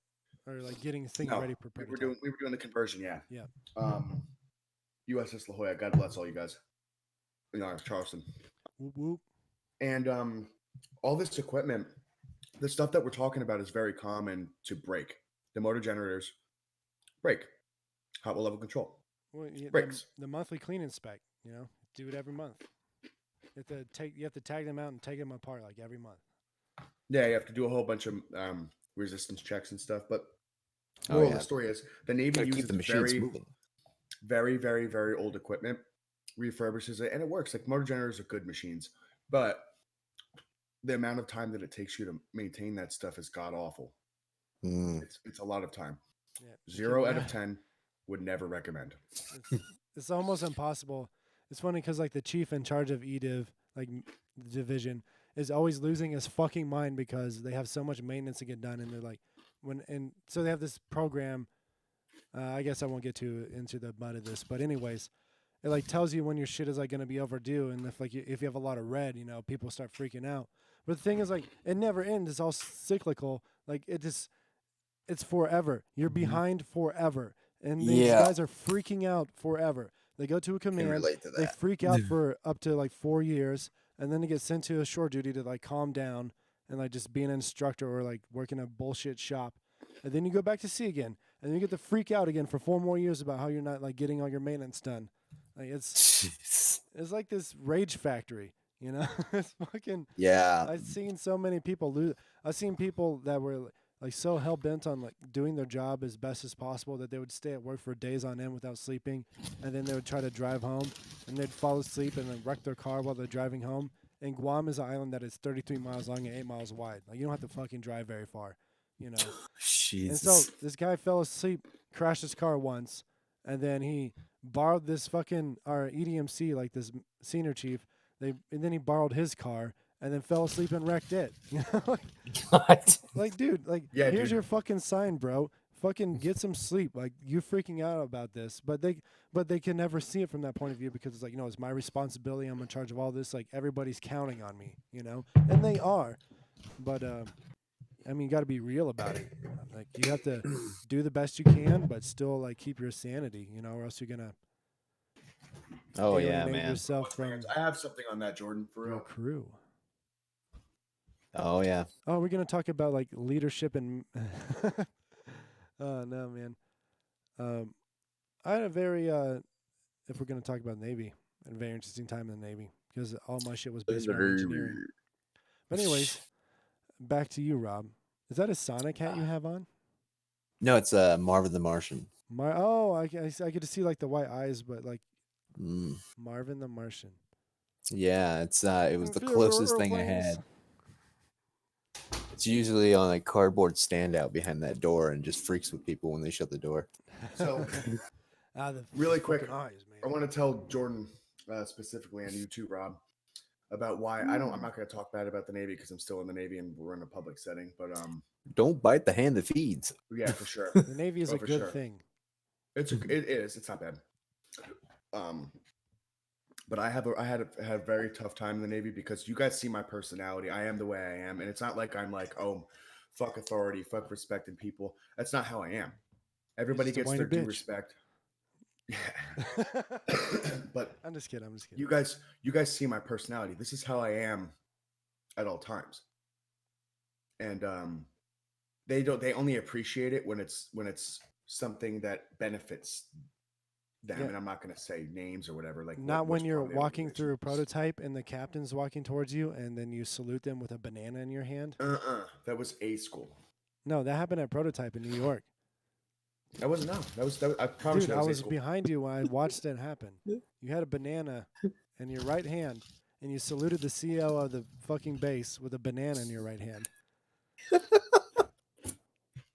or like getting things no, ready for prototype. we were doing the conversion, yeah. Yeah. USS La Jolla, God bless all you guys. Charleston. Whoop, whoop. And all this equipment, the stuff that we're talking about is very common to break. The motor generators break. Hot well level control. Well, Breaks. The monthly clean and spec, do it every month. You have to tag them out and take them apart like every month. Yeah, you have to do a whole bunch of resistance checks and stuff. But the story is the Navy uses very, very, very old equipment, refurbishes it, and it works. Like motor generators are good machines, but the amount of time that it takes you to maintain that stuff is god awful. It's a lot of time. Yeah, 0 out of 10 would never recommend. It's almost impossible. It's funny because like the chief in charge of EDIV, like the division, is always losing his fucking mind because they have so much maintenance to get done, and they're like, so they have this program. I guess I won't get into the mud of this, but anyways, it like tells you when your shit is like going to be overdue, and if you have a lot of red, people start freaking out. But the thing is, like, it never ends. It's all cyclical. Like it's forever. You're behind forever, and these guys are freaking out forever. They go to a command, they freak out for up to like 4 years, and then they get sent to a shore duty to like calm down and like just be an instructor or like work in a bullshit shop. And then you go back to sea again, and then you get to freak out again for 4 more years about how you're not like getting all your maintenance done. Like it's like this rage factory, It's fucking I've seen so many people lose. I've seen people that were like so hell bent on like doing their job as best as possible that they would stay at work for days on end without sleeping, and then they would try to drive home, and they'd fall asleep and then wreck their car while they're driving home. And Guam is an island that is 33 miles long and 8 miles wide. Like you don't have to fucking drive very far, Jesus. And so this guy fell asleep, crashed his car once, and then he borrowed this fucking our EDMC, like this senior chief. And then he borrowed his car and then fell asleep and wrecked it. Like, dude, like, here's your fucking sign, bro. Fucking get some sleep. Like, you freaking out about this, but they can never see it from that point of view because it's like, it's my responsibility. I'm in charge of all this. Like, everybody's counting on me, and they are. But I mean, you got to be real about it. Like, you have to do the best you can, but still like keep your sanity, or else you're gonna. Oh yeah, man. Yourself from I have something on that, Jordan, for real. Crew. Oh yeah. Oh, we're gonna talk about like leadership and. Oh no, man. I had a very if we're gonna talk about Navy, a very interesting time in the Navy because all my shit was based around engineering. But anyways, back to you, Rob. Is that a Sonic hat you have on? No, it's Marvin the Martian. I get to see like the white eyes, but like Marvin the Martian. Yeah, it was the closest thing I had. It's usually on a cardboard standout behind that door and just freaks with people when they shut the door. So, really quick, I want to tell Jordan specifically, and you too, Rob, about why I'm not going to talk bad about the Navy because I'm still in the Navy and we're in a public setting. But don't bite the hand that feeds. Yeah, for sure. The Navy is a good thing. It is. It's not bad. But I had a very tough time in the Navy because you guys see my personality. I am the way I am, and it's not like I'm like, oh, fuck authority, fuck respecting people. That's not how I am. Everybody gets their due respect. Yeah. But I'm just kidding. You guys see my personality. This is how I am at all times. And they only appreciate it when it's something that benefits them. Yeah. And I'm not going to say names or whatever. Like not when you're walking through a prototype and the captain's walking towards you and then you salute them with a banana in your hand. That was A school. No, that happened at prototype in New York. That wasn't. No, that was. I promise. Dude, I was behind you when I watched it happen. You had a banana in your right hand, and you saluted the CEO of the fucking base with a banana in your right hand.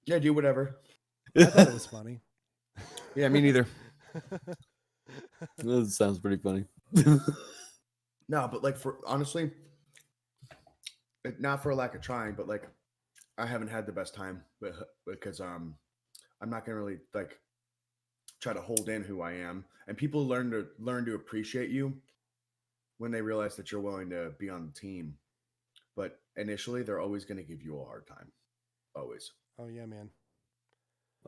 Yeah, do whatever. I thought it was funny. Yeah, me neither. That sounds pretty funny. No, but like for honestly, not for a lack of trying, but like I haven't had the best time because I'm not gonna really like try to hold in who I am, and people learn to appreciate you when they realize that you're willing to be on the team. But initially, they're always going to give you a hard time. Always. Oh yeah, man.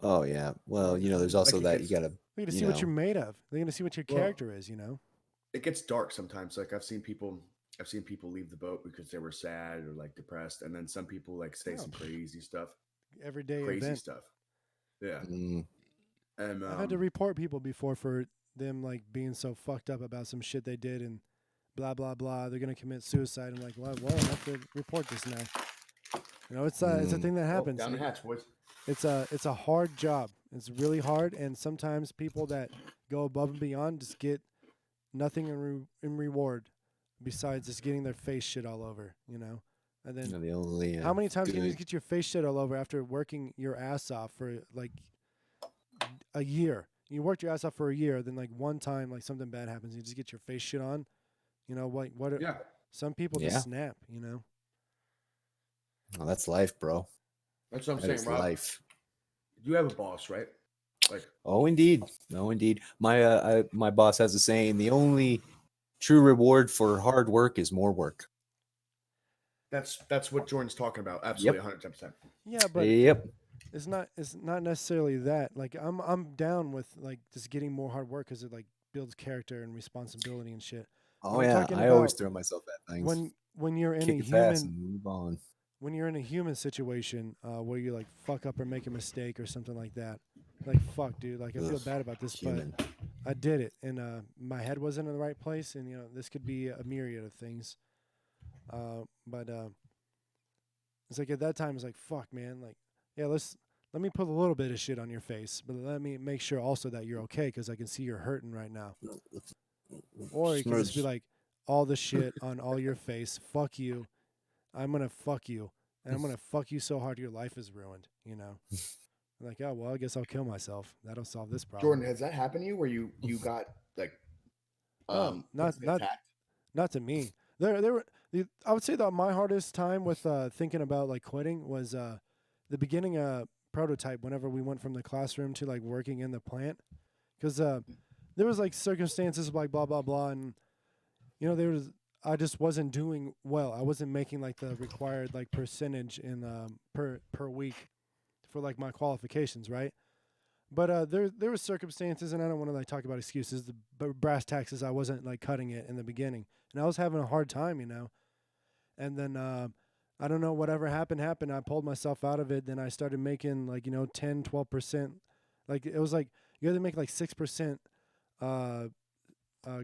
Oh yeah. Well, there's Like also that you gotta, They're gonna see you what you're know, made of. They're gonna see what your Well, character is. You know. it gets dark sometimes. Like I've seen people leave the boat because they were sad or like depressed, and then some people like say Oh, some crazy stuff. everyday Crazy event. stuff. Yeah. mm, And I've had to report people before for them like being so fucked up about some shit they did and blah blah blah. They're gonna commit suicide. I'm like, well, I have to report this now. You know, it's a thing that happens. down the hatch, boys. It's a hard job. It's really hard, and sometimes people that go above and beyond just get nothing in reward besides just getting their face shit all over. You know, and then the only how many times can you good- just get your face shit all over after working your ass off for like a year? You worked your ass off for a year, then like one time like something bad happens, you just get your face shit on. You know what? Yeah. Some people Yeah. just snap. You know. Oh, that's life, bro. That's what I'm That saying, is Rob. life. You have a boss, right? Like, Oh, indeed. Oh, indeed. My boss has a saying: the only true reward for hard work is more work. that's what Jordan's talking about. Absolutely, 110%. Yeah, but Yep. it's not necessarily that. Like I'm down with like just getting more hard work because it like builds character and responsibility and shit. Oh I'm yeah. talking I always about throw myself at things. when you're in Kick a its ass human and move on. when you're in a human situation where you like fuck up or make a mistake or something like that. Like fuck, dude. Like I feel Ugh, bad about this, human. but I did it, and my head wasn't in the right place, and this could be a myriad of things. But it's like at that time, it's like fuck, man. Like yeah, let me put a little bit of shit on your face, but let me make sure also that you're okay because I can see you're hurting right now. Or you can just be Smudge. like, all the shit on all your face. Fuck you. I'm gonna fuck you, and I'm gonna fuck you so hard your life is ruined. You know. Like, oh well, I guess I'll kill myself. That'll solve this problem. Jordan, has that happened to you where you got like Oh, let's say attacked? not to me. There were. I would say that my hardest time with thinking about like quitting was the beginning prototype. Whenever we went from the classroom to like working in the plant, because there was like circumstances like blah blah blah, and there was I just wasn't doing well. I wasn't making like the required like percentage in per week for like my qualifications, right? But there were circumstances, and I don't want to like talk about excuses. The brass taxes, I wasn't like cutting it in the beginning, and I was having a hard time, And then I don't know, whatever happened. I pulled myself out of it. Then I started making like 10, 12%. Like it was like you had to make like 6%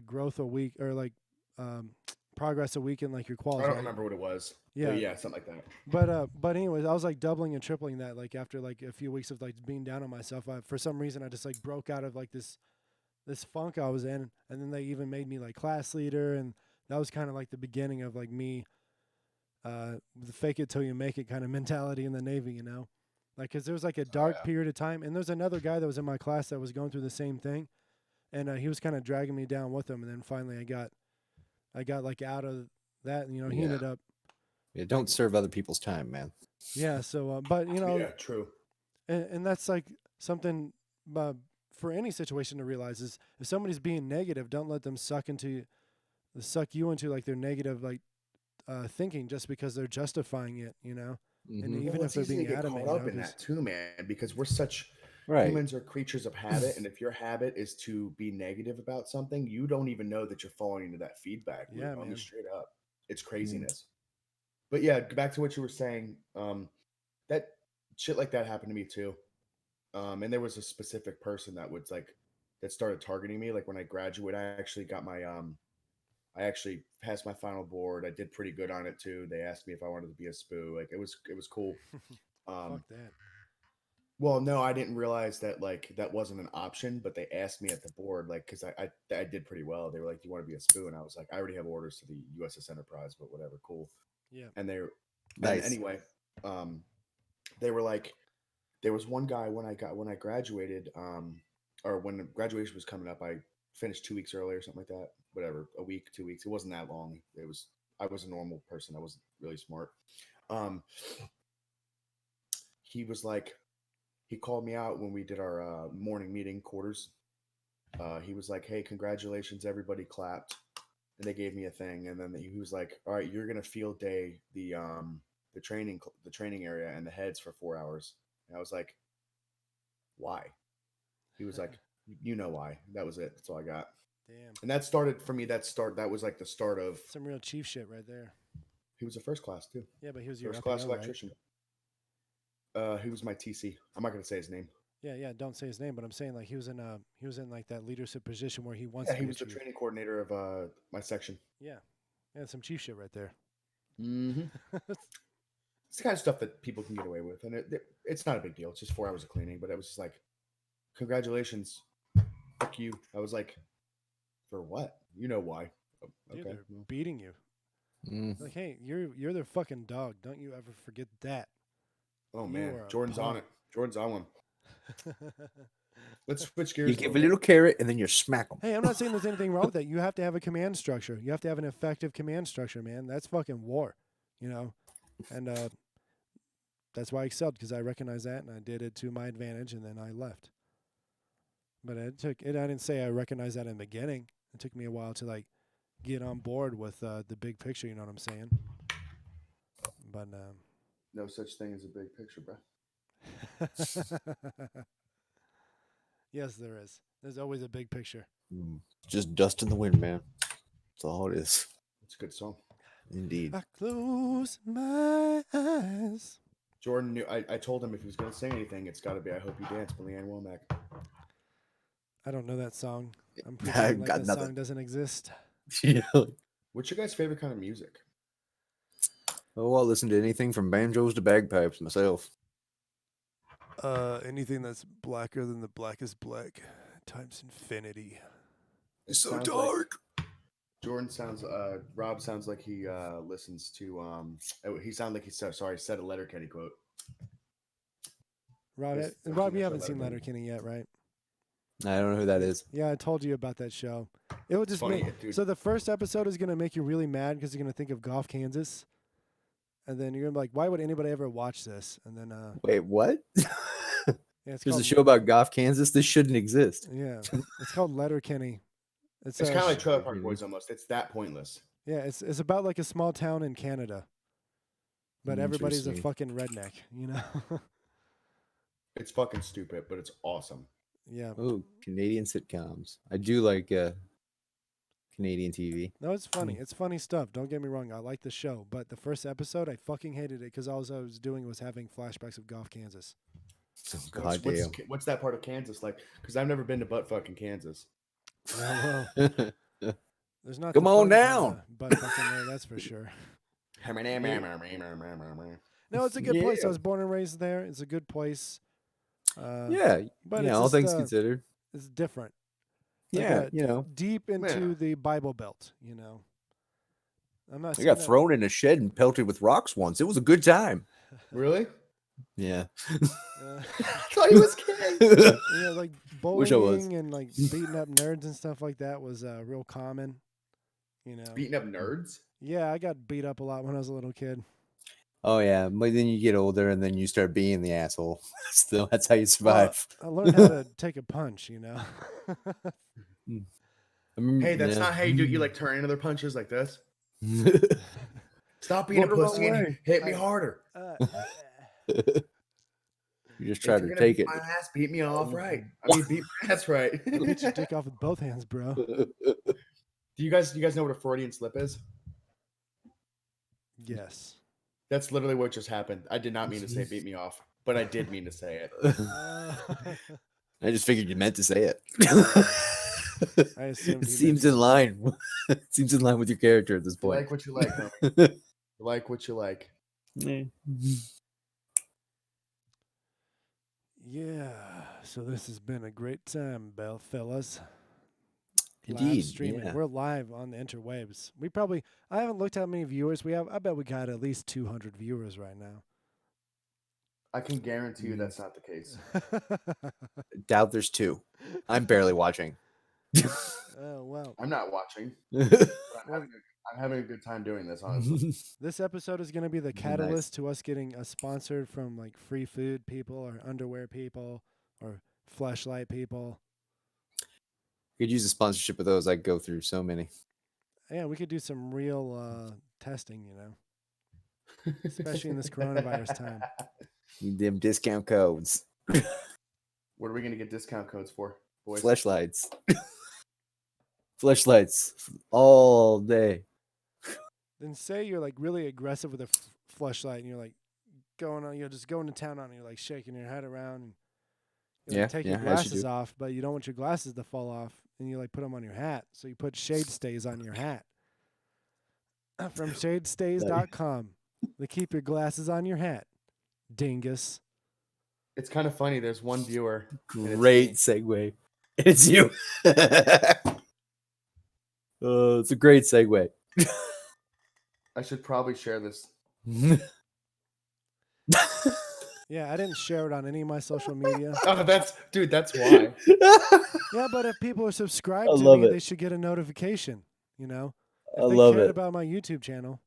growth a week or like progress a week in like your quals. I don't right? remember what it was. Yeah. But yeah, something like that. But anyways, I was like doubling and tripling that like after like a few weeks of like being down on myself. For some reason, I just like broke out of like this funk I was in, and then they even made me like class leader, and that was kind of like the beginning of like me, the fake it till you make it kind of mentality in the Navy, like because there was like a dark period of time, and there's another guy that was in my class that was going through the same thing, and he was kind of dragging me down with him, and then finally I got like out of that, and he ended up. Yeah, don't serve other people's time, man. Yeah. So, but Yeah, true. and that's like something for any situation to realize is if somebody's being negative, don't let them suck you into like their negative like thinking just because they're justifying it, And even if It's they're easy being to get adamant, caught up in that too, man, because we're such humans are creatures of habit, and if your habit is to be negative about something, you don't even know that you're falling into that feedback loop. Yeah, I mean, man. straight up, it's craziness. But yeah, back to what you were saying. That shit like that happened to me too. And there was a specific person that started targeting me. Like when I graduated, I actually passed my final board. I did pretty good on it too. They asked me if I wanted to be a SPOO. Like it was cool. Fuck that. Well, no, I didn't realize that like that wasn't an option, but they asked me at the board, like, because I did pretty well. They were like, "Do you want to be a SPOO?" And I was like, "I already have orders to the USS Enterprise, but whatever, cool." Yeah. And they, Nice. and anyway, they were like, there was one guy when I graduated, or when graduation was coming up, finished 2 weeks early or something like that. Whatever, a week, 2 weeks. It wasn't that long. I was a normal person. I wasn't really smart. He was like, he called me out when we did our morning meeting quarters. He was like, "Hey, congratulations, everybody clapped," and they gave me a thing. And then he was like, "All right, you're gonna field day the training area and the heads for 4 hours." And I was like, "Why?" He was like, "You know why." That was it. That's all I got. Damn. And that started for me. That was like the start of. Some real chief shit right there. He was a first class too. Yeah, but he was your First class FPO, right? electrician. He was my TC. I'm not gonna say his name. Yeah. Don't say his name, but I'm saying like he was in like that leadership position where he wants Yeah, to he be was the chief. training coordinator of my section. Yeah, some chief shit right there. Mm-hmm. It's the kind of stuff that people can get away with, and it's not a big deal. It's just 4 hours of cleaning, but it was just like, congratulations, fuck you. I was like, for what? You know why? Dude, Okay. they're beating you. Mm. Like, hey, you're their fucking dog. Don't you ever forget that. Oh You man, are a Jordan's on punk. it. Jordan's on one. Let's switch You gears. give a little carrot and then you smack them. Hey, I'm not saying there's anything wrong with that. You have to have a command structure. You have to have an effective command structure, man. That's fucking war, And that's why I excelled, because I recognized that and I did it to my advantage, and then I left. But I didn't say I recognized that in the beginning. It took me a while to like get on board with the big picture. You know what I'm saying? But No such thing as a big picture, bro. yes, there is. There's always a big picture. Just dust in the wind, man. That's all it is. It's a good song. Indeed. I close my eyes. Jordan knew. I told him if he was going to sing anything, it's got to be "I Hope You Dance" by Leanne Womack. I don't know that song. I'm I pretending like got that nothing. song doesn't exist. Yeah. What's your guys' favorite kind of music? Oh, I'll listen to anything from banjos to bagpipes myself. Anything that's blacker than the blackest black times infinity. It's so sounds dark. Jordan sounds. Rob sounds like he listens to. He sounded like he said a Letterkenny quote. Rob, Yes, I've Rob, seen you that haven't show, seen Letterkenny. Letterkenny yet, right? I don't know who that is. Yeah, I told you about that show. It would just funny, make dude. so the first episode is gonna make you really mad because you're gonna think of Golf, Kansas, and then you're gonna be like, "Why would anybody ever watch this?" And then, Wait, what? yeah, it's There's called a show about Goff, Kansas. This shouldn't exist. yeah, it's called Letterkenny. It's kind of like Trailer Park Mhm. Boys almost. It's that pointless. yeah, it's about like a small town in Canada, but everybody's a Interesting. fucking redneck, you know? It's fucking stupid, but it's awesome. Yeah. Oh, Canadian sitcoms. I do like Canadian TV. No, it's funny. It's funny stuff. Don't get me wrong. I like the show, but the first episode, I fucking hated it because all I was doing was having flashbacks of Golf, Kansas. Oh, God damn. What's that part of Kansas like? Because I've never been to butt fucking Kansas. Yeah, well, there's not. Come the on fun kind down. of butt fucking there, that's for sure. No, it's a good place. I was born and raised there. It's a good place. Yeah, but yeah. it's All just, things considered. it's different. Yeah, Like deep into Yeah. the Bible Belt. You know, I'm not. I saying got that- thrown in a shed and pelted with rocks once. It was a good time. Really? Yeah. Uh, I thought he was kidding. yeah, like Wish I was. bullying and like beating up nerds and stuff like that was real common. You know. Beating up nerds. Yeah, I got beat up a lot when I was a little kid. Oh yeah, but then you get older and then you start being the asshole. Still, that's how you Well, survive. I learned how to take a punch. You know. Hey, that's Yeah. not how you do it. You like turn into their punches like this. Stop being Going a the wrong pussy and way. hit me harder. You just If try you're to gonna take beat it. my ass, beat me off right. I mean, beat my ass right. Get your dick off with both hands, bro. Do you guys know what a Freudian slip is? Yes. That's literally what just happened. I did not mean to say beat me off, but I did mean to say it. I just figured you meant to say it. I assumed It he seems meant in line. It seems in line with your character at this You point. like what you like, homie. You like what you like. Yeah. So this has been a great time, Bell fellas. Live Indeed, streaming. yeah. We're live on the interwebs. I haven't looked how many viewers we have. I bet we got at least 200 viewers right now. I can guarantee you that's not the case. Doubt there's two. I'm barely watching. Oh wow. I'm not watching. But I'm having a good time doing this, honestly. This episode is going to be the Nice. catalyst to us getting a sponsored from like free food people or underwear people or fleshlight people. Could use a sponsorship of those. I go through so many. Yeah, we could do some real testing, you know, especially in this coronavirus time. Need them discount codes. What are we gonna get discount codes for, boys? Fleshlights. Fleshlights all day. Then say you're like really aggressive with a fleshlight and you're like going on, just going to town on it. You're like shaking your head around and you take your as you glasses do. off, but you don't want your glasses to fall off and you like put them on your hat. So you put shade stays on your hat. From shadestays.com. They keep your glasses on your hat. Dingus. It's kind of funny. There's one viewer. and it's Great me. segue. It's you. It's a great segue. I should probably share this. Yeah, I didn't share it on any of my social media. Oh, that's why. Yeah, but if people are subscribed I to love me, it. they should get a notification, you know? I If they love cared it. about my YouTube channel,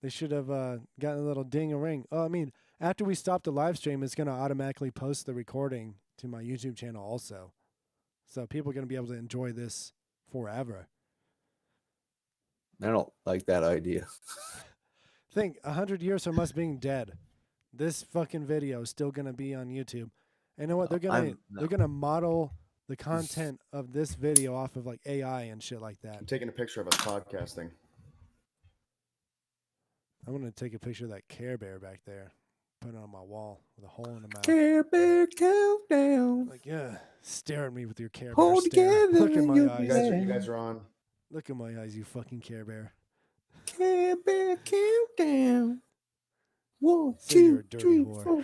they should have gotten a little ding-a-ring. Oh, I mean, after we stop the live stream, it's going to automatically post the recording to my YouTube channel also. So people are going to be able to enjoy this forever. I don't like that idea. Think 100 years from us being dead, this fucking video is still going to be on YouTube. And you know what? They're gonna model the content of this video off of like AI and shit like that. I'm taking a picture of us podcasting. I'm gonna take a picture of that Care Bear back there, put it on my wall with a hole in the mouth. Care Bear countdown. Like, yeah, stare at me with your Care Bear Hold stare. together Look in my you'll eyes. be You guys are on. Look in my eyes, you fucking Care Bear. Care Bear countdown. 1, Say you're a 2, dirty 3, whore.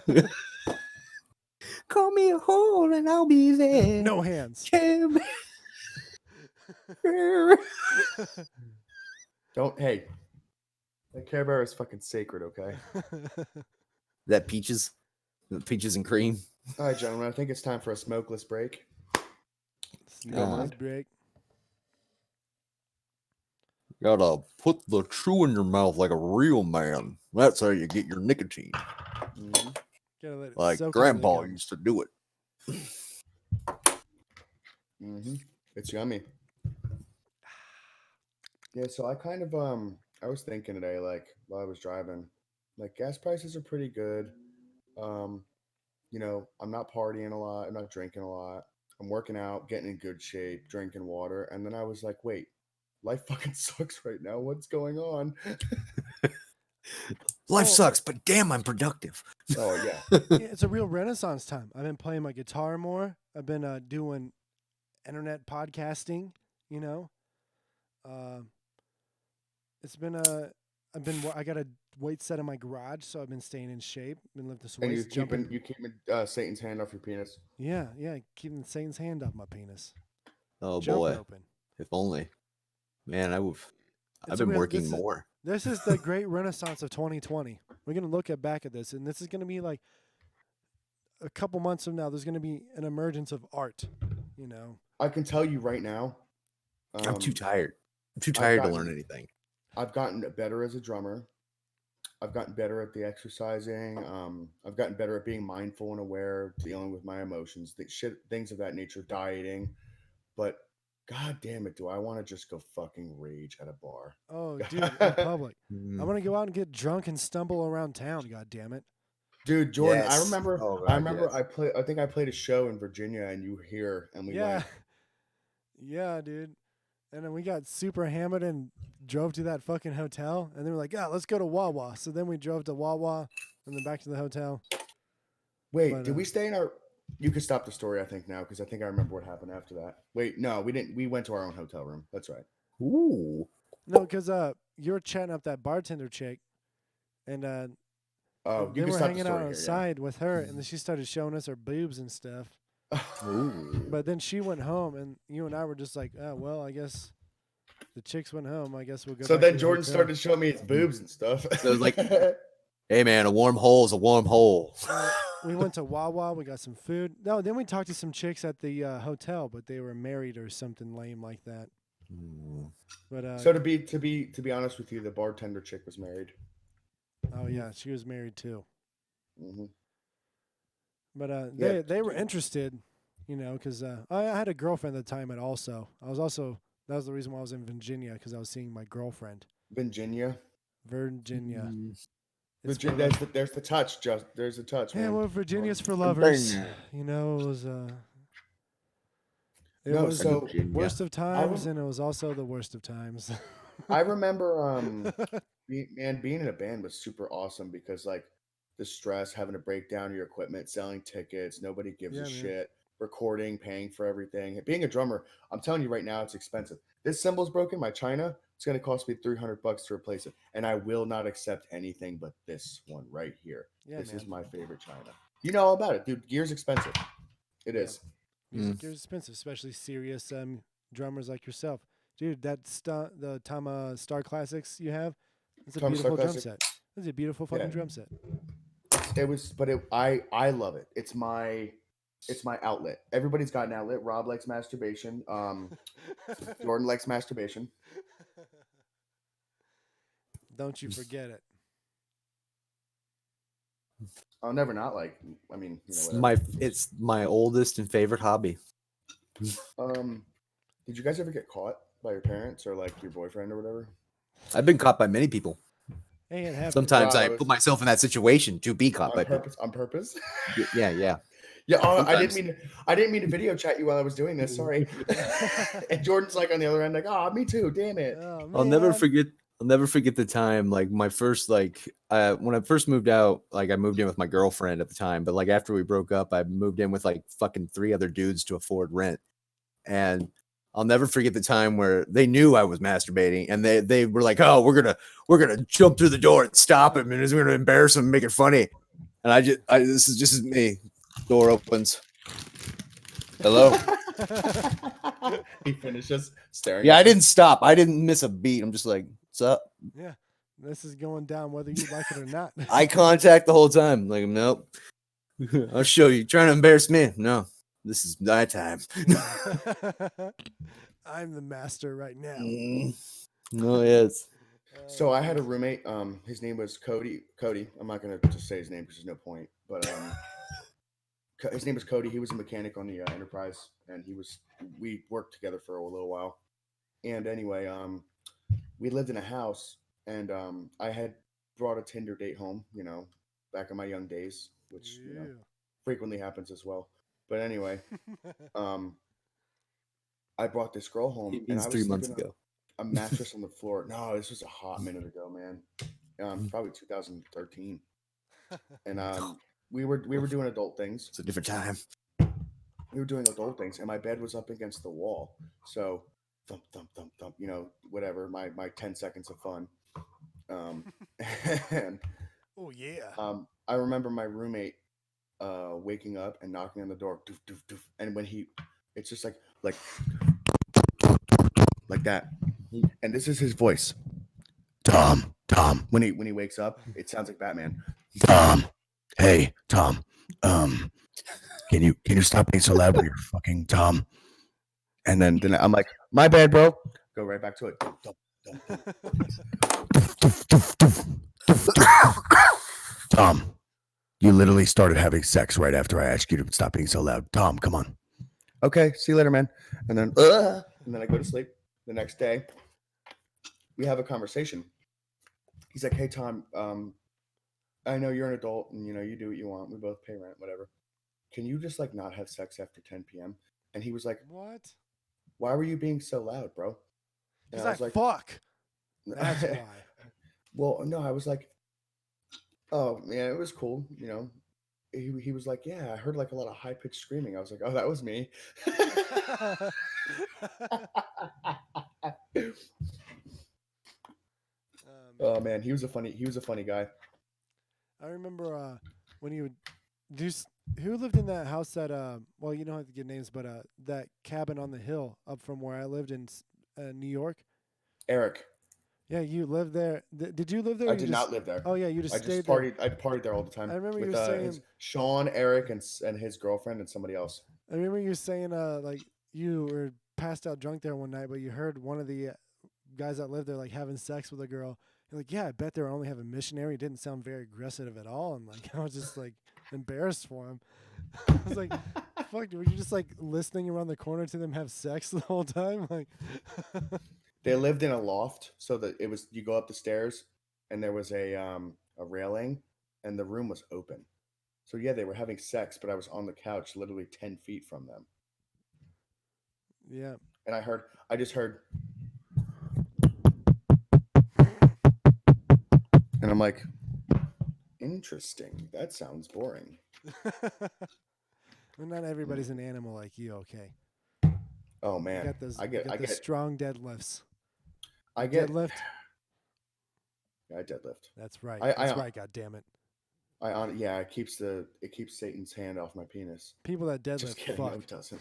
4. Call me a hole and I'll be there. No hands. Care Bear. Don't. Hey, that Care Bear is fucking sacred. Okay. That peaches and cream. All right, gentlemen. I think it's time for a smokeless break. Smokeless break. Gotta put the chew in your mouth like a real man. That's how you get your nicotine. Mm-hmm. Gotta let it Like soak into the Grandpa gums. used to do it. Mm-hmm. It's yummy. Yeah. So I kind of I was thinking today, like while I was driving, like gas prices are pretty good. You know, I'm not partying a lot. I'm not drinking a lot. I'm working out, getting in good shape, drinking water. And then I was like, wait, life fucking sucks right now. What's going on? Life Oh. sucks, but damn, I'm productive. Oh, yeah. Yeah, it's a real renaissance time. I've been playing my guitar more. I've been doing internet podcasting, you know. It's been I got a weight set in my garage, so I've been staying in shape. Been lifting some And weights, jumping. you keeping Satan's hand off your penis. Yeah, keeping Satan's hand off my penis. Oh Jump boy, roping. if only. Man, I've It's been a real- working this is- more. This is the great renaissance of 2020. We're gonna look back at this, and this is gonna be like a couple months from now. There's gonna be an emergence of art. You know. I can tell you right now. I'm too tired. I'm too tired to learn anything. I've gotten better as a drummer. I've gotten better at the exercising. I've gotten better at being mindful and aware, dealing with my emotions, things of that nature, dieting. But god damn it, do I want to just go fucking rage at a bar? Oh, dude, in public. Mm. I want to go out and get drunk and stumble around town. God damn it. Dude, Jordan, Yes. I remember. Oh, I God, remember. yes. I think I played a show in Virginia, and you were here, and we Yeah. went. Yeah, dude. And then we got super hammered and drove to that fucking hotel. And then we're like, yeah, let's go to Wawa. So then we drove to Wawa and then back to the hotel. Wait, But, did we stay in our? You could stop the story, I think, now, because I think I remember what happened after that. Wait, no, we didn't. We went to our own hotel room. That's right. Ooh. No, because you were chatting up that bartender chick. And Oh, then you can we're stop the hanging story out here, outside with her. And then she started showing us her boobs and stuff. Yeah. Ooh. But then she went home. And you and I were just like, oh, well, I guess the chicks went home. I guess we'll go So back to then the Jordan hotel. started showing me his boobs and stuff. So it was like- Hey man, a warm hole is a warm hole. we went to Wawa. We got some food. No, then we talked to some chicks at the hotel, but they were married or something lame like that. But So to be honest with you, the bartender chick was married. oh yeah, she was married too. Hmm. But Yeah, they were interested, because I had a girlfriend at the time, and I was also that was the reason why I was in Virginia because I was seeing my girlfriend. Virginia. Virginia. It's for Virginia. There's the touch. Just there's the touch, yeah, man. well, Virginia's for lovers. Virginia. It No, was so the worst of I times, rem- and it was also the worst of times. I remember being in a band was super awesome because like the stress, having to break down your equipment, selling tickets, nobody gives a Yeah, man. shit, recording, paying for everything. Being a drummer, I'm telling you right now, it's expensive. This cymbal's broken, my China, it's gonna cost me $300 to replace it, and I will not accept anything but this one right here. Yeah, This man. is my favorite China. You know all about it, dude. Gear's expensive. It Yeah. is. Music is expensive, especially serious drummers like yourself, dude. The Tama Star Classics you have. It's a Tom Star beautiful drum Classic. set. It's a beautiful Yeah. fucking drum set. It was, but I love it. It's my outlet. Everybody's got an outlet. Rob likes masturbation. Jordan likes masturbation. Don't you forget it. I'll never not like. I mean, It's whatever. it's my oldest and favorite hobby. Did you guys ever get caught by your parents or like your boyfriend or whatever? I've been caught by many people. Hey, it happens. Sometimes Rob, I put myself in that situation to be caught by people. On purpose. Yeah. Yeah. I Sometimes. didn't mean to video chat you while I was doing this. Sorry. And Jordan's like on the other end, like, oh, me too. Damn it. Oh, man. I'll never forget the time, like my first, when I first moved out, like I moved in with my girlfriend at the time, but like after we broke up, I moved in with like fucking 3 other dudes to afford rent. And I'll never forget the time where they knew I was masturbating and they were like, oh, we're gonna jump through the door and stop him and we're gonna embarrass him and make it funny. And this is just me. Door opens. Hello. He finishes staring. Yeah, at I you. didn't stop. I didn't miss a beat. I'm just like, what's up? Yeah, this is going down whether you like it or not. Eye contact the whole time. Like, nope. I'll show you. Trying to embarrass me? No, this is my time. I'm the master right now. No, yes. So I had a roommate. His name was Cody. I'm not gonna just say his name because there's no point. But his name was Cody. He was a mechanic on the Enterprise, and we worked together for a little while. And anyway, we lived in a house, and I had brought a Tinder date home. Back in my young days, which frequently happens as well. But anyway, I brought this girl home, It and means I was 3 months sleeping on ago. a mattress on the floor. No, this was a hot minute ago, man. Probably 2013. And we were doing adult things. It's a different time. We were doing adult things, and my bed was up against the wall. So thump, thump, thump, thump. Whatever. My 10 seconds of fun. And Oh yeah. I remember my roommate waking up and knocking on the door, doof, doof, doof. And when it's just like that. And this is his voice. Tom. When he wakes up, it sounds like Batman. Tom. Hey, Tom. Can you stop being so loud when you're fucking Tom? And then I'm like, my bad, bro. Go right back to it. Tom, you literally started having sex right after I asked you to stop being so loud. Tom, come on. Okay, see you later, man. And then I go to sleep. The next day, we have a conversation. He's like, hey, Tom, I know you're an adult and you do what you want. We both pay rent, whatever. Can you just like not have sex after 10 p.m.? And he was like, What? why were you being so loud, bro? And He's I was like, fuck. That's why. Well, no, I was like, oh man, it was cool. He was like, yeah, I heard like a lot of high pitched screaming. I was like, oh, that was me. Oh man, he was a funny guy. I remember when he would who lived in that house that well, you don't have to give names, but that cabin on the hill up from where I lived in New York. Eric. Yeah, you lived there. Did you live there? Or I you did just, not live there. Oh yeah, you just I stayed just there. partied. I partied there all the time I remember you with were his saying. Sean, Eric, and his girlfriend and somebody else. I remember you saying like you were passed out drunk there one night, but you heard one of the guys that lived there like having sex with a girl. You're like, yeah, I bet they were only having missionary. It didn't sound very aggressive at all, and like I was just like embarrassed for him. I was like, fuck, were you just like listening around the corner to them have sex the whole time? Like, They lived in a loft, so that it was you go up the stairs, and there was a railing, and the room was open. So yeah, they were having sex, but I was on the couch, literally 10 feet from them, yeah. and I just heard, and I'm like, interesting. That sounds boring. Well, not everybody's an animal like you. Okay, Oh you man, got those. I You get, got I the get, strong deadlifts. I You get, deadlift. I deadlift. That's right. I, That's I, right. God damn it. yeah, it keeps Satan's hand off my penis. People that Just deadlift kidding, no, fuck. it doesn't.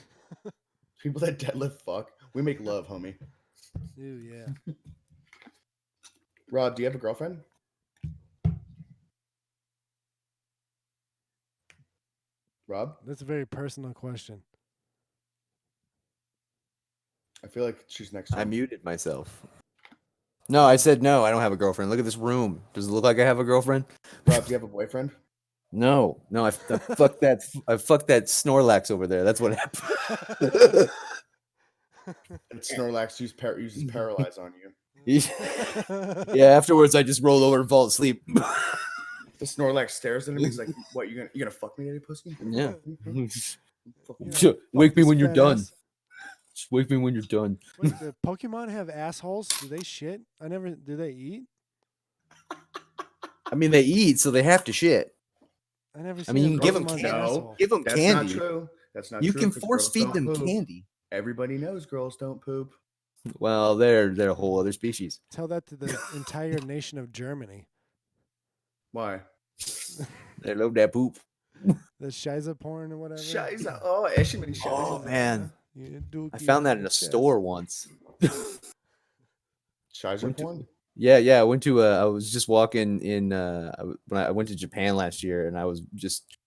People that deadlift fuck. We make love, homie. Ooh, yeah. Rob, do you have a girlfriend? Rob, That's a very personal question. I feel like she's next to I him. muted myself. No, I said no. I don't have a girlfriend. Look at this room. Does it look like I have a girlfriend? Rob, do you have a boyfriend? No. I fucked that. I fucked that Snorlax over there. That's what happened. And Snorlax uses paralyze on you. Yeah. Afterwards, I just roll over and fall asleep. The Snorlax stares at him. He's like, "What? You gonna fuck me, daddy pussy?" Yeah. Yeah, Wake me this when you're fat done. ass. Just wake me when you're done. Wait, do Pokemon have assholes? Do they shit? Do they eat? I mean, they eat, so they have to shit. I never I seen mean, a you can give 'em Pokemon's candy. asshole. Give them That's candy. not true. That's not You true. can 'Cause force girls feed don't them poop. candy. Everybody knows girls don't poop. Well, they're a whole other species. Tell that to the entire nation of Germany. Why? They love that poop. The Shiza porn or whatever. Scheiße. Oh, echt mit die Oh Scheiße. man, You I dookie found that on in the a chest. store once. Scheiße Went to- porn? Yeah. I went to. I was just walking in. When I went to Japan last year, and I was just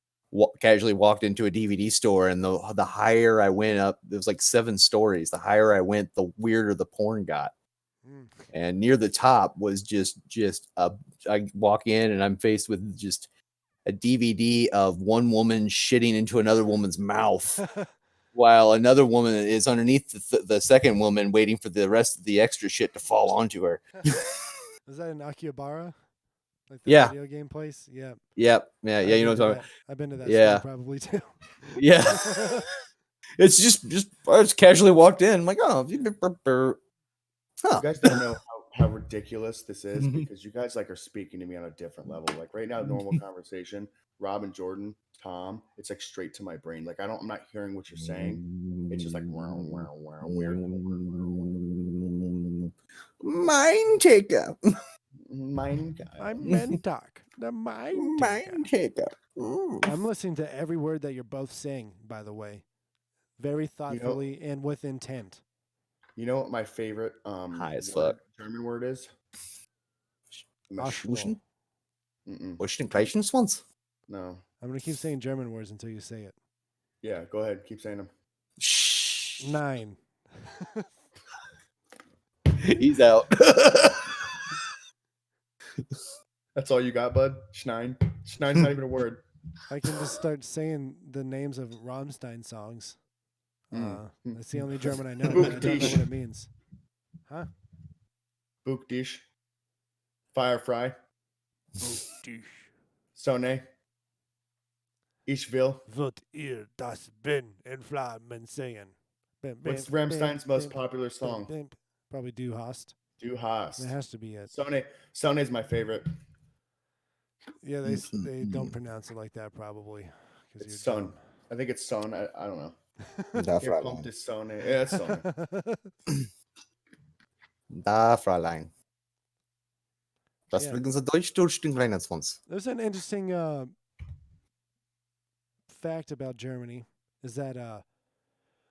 casually walked into a DVD store, and the higher I went up, there was like 7 stories. The higher I went, the weirder the porn got. Mm. And near the top was just I walk in, and I'm faced with just a DVD of one woman shitting into another woman's mouth, while another woman is underneath the second woman, waiting for the rest of the extra shit to fall onto her. Is that in Akihabara? Like the Yeah. video game place? Yeah. Yep. Yeah. You know what I'm talking about. I've been to that Yeah. store probably too. Yeah. It's just I just casually walked in. I'm like, oh, You guys don't know how ridiculous this is Mhm. because you guys like are speaking to me on a different level. Like right now, normal conversation, Rob and Jordan, Tom, it's like straight to my brain. Like I'm not hearing what you're saying. It's just like wow, wow, wow, weird. Mind taker. Mine guy. I'm Mentok, the mind taker. Mind taker. I'm listening to every word that you're both saying, by the way. Very thoughtfully and with intent. You know what my favorite High as word, fuck. German word is? Arschloch. Mm-mm. What's the patience ones? No. I'm going to keep saying German words until you say it. Yeah, go ahead. Keep saying them. Shh. 9. He's out. That's all you got, bud? Schnein. Schnein's not even a word. I can just start saying the names of Rammstein songs. That's the only German I know. I don't know what it means. Huh? Buch dich. Firefly. Sonne. Ich will. Wird ihr das bin in Flammen sehen? What's Rammstein's most popular song? Probably Du hast. Du hast. That has to be it. Sonne is my favorite. Yeah, they don't pronounce it like that probably. It's son. I think it's son. I don't know. Da Here kommt die Sonne. Yeah, it's Sonne. Da, Fräulein. Das Yeah. fliegen sie durch den Weihnachtsmanns. There's an interesting fact about Germany is that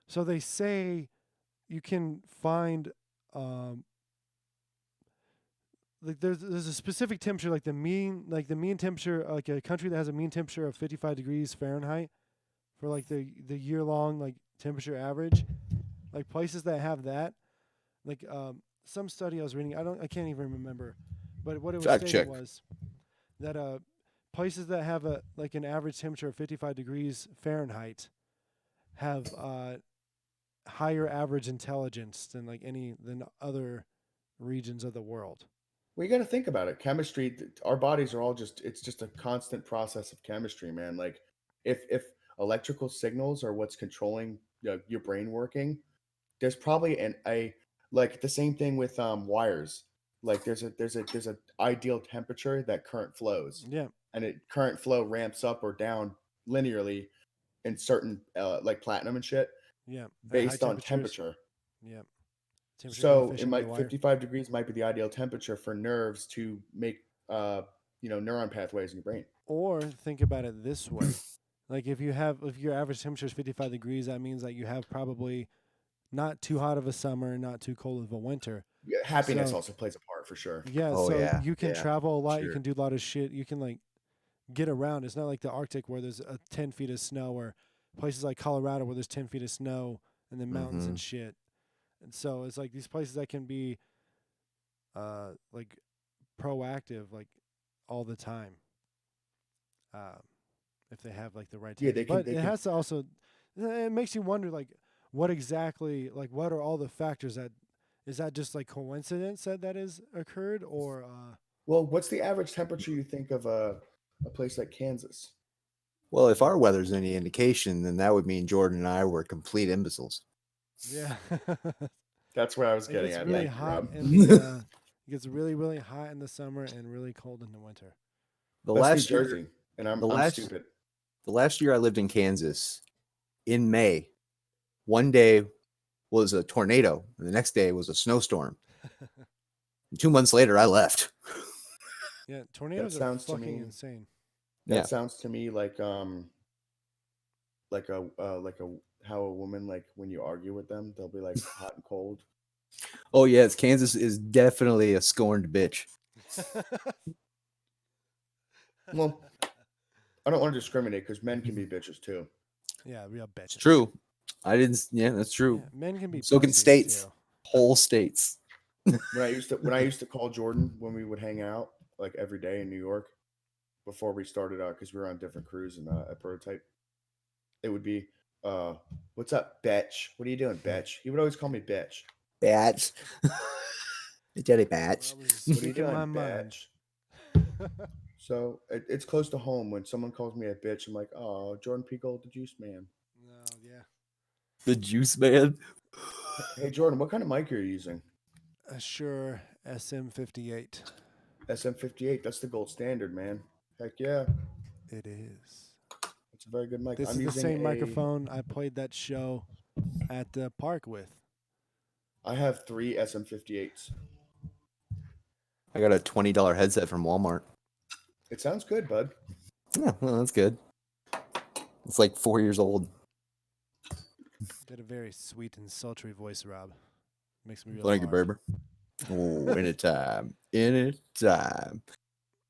so they say you can find like there's a specific temperature, like the mean temperature, like a country that has a mean temperature of 55 degrees Fahrenheit for like the year long like temperature average, like places that have that, like some study I was reading, I can't even remember, but what it was Fact stating check. was that places that have a like an average temperature of 55 degrees Fahrenheit have higher average intelligence than other regions of the world. Well, you got to think about it. Chemistry, our bodies are all it's just a constant process of chemistry, man. Like if electrical signals are what's controlling your brain working, there's probably a like the same thing with wires. Like there's a ideal temperature that current flows, Yeah, and current flow ramps up or down linearly in certain like platinum and shit yeah. At high based on temperatures, temperature. yeah. Temperature So it coefficient of the might wire. 55 degrees might be the ideal temperature for nerves to make neuron pathways in your brain. Or think about it this way. Like if your average temperature is 55 degrees, that means that you have probably not too hot of a summer, not too cold of a winter. Yeah, happiness So also plays a part for sure. yeah, Oh so yeah, you can yeah. travel a lot. You Sure. can do a lot of shit. You can like get around. It's not like the Arctic where there's 10 feet of snow, or places like Colorado where there's 10 feet of snow and the mountains Mhm. and shit. And so it's like these places that can be like proactive like all the time. If they have like the right Yeah, temperature. But they it can has to also it makes you wonder like what exactly like what are all the factors that is that just like coincidence that is occurred or Well, what's the average temperature you think of a place like Kansas? Well, if our weather's any indication, then that would mean Jordan and I were complete imbeciles. yeah. That's where I was It getting gets at. really Thank you, hot Rob. in the it gets really really hot in the summer and really cold in the winter. The That's New last year, Jersey, and the I'm last stupid. the last year I lived in Kansas, in May, one day was a tornado, and the next day was a snowstorm. And 2 months later, I left. Yeah, tornadoes are sounds to fucking me- insane. That Yeah. sounds to me like a how a woman like when you argue with them, they'll be like hot and cold. Oh yes, Kansas is definitely a scorned bitch. Well, I don't want to discriminate because men can be bitches too. Yeah, real It's bitches. true. I didn't. Yeah, that's true. Yeah, men can be So can pussies, states. too. Whole states. When I used to call Jordan when we would hang out like every day in New York before we started out because we were on different crews and at Prototype, it would be what's up, bitch? What are you doing, bitch? He would always call me bitch. Batch. Jelly batch. Well, this is What are you speaking my doing, mind. bitch? So it's close to home when someone calls me a bitch. I'm like, oh, Jordan P. Gold, the juice man. No, yeah. The juice man. Hey, Jordan, what kind of mic are you using? Sure, SM58. SM58. That's the gold standard, man. Heck yeah. It is. It's a very good mic. This I'm is the using same microphone I played that show at the park with. I have 3 SM58s. I got a $20 headset from Walmart. It sounds good, bud. Yeah, well, that's good. It's like 4 years old. Got a very sweet and sultry voice, Rob. Makes me real Thank you, hard. baby. Oh, anytime. Anytime.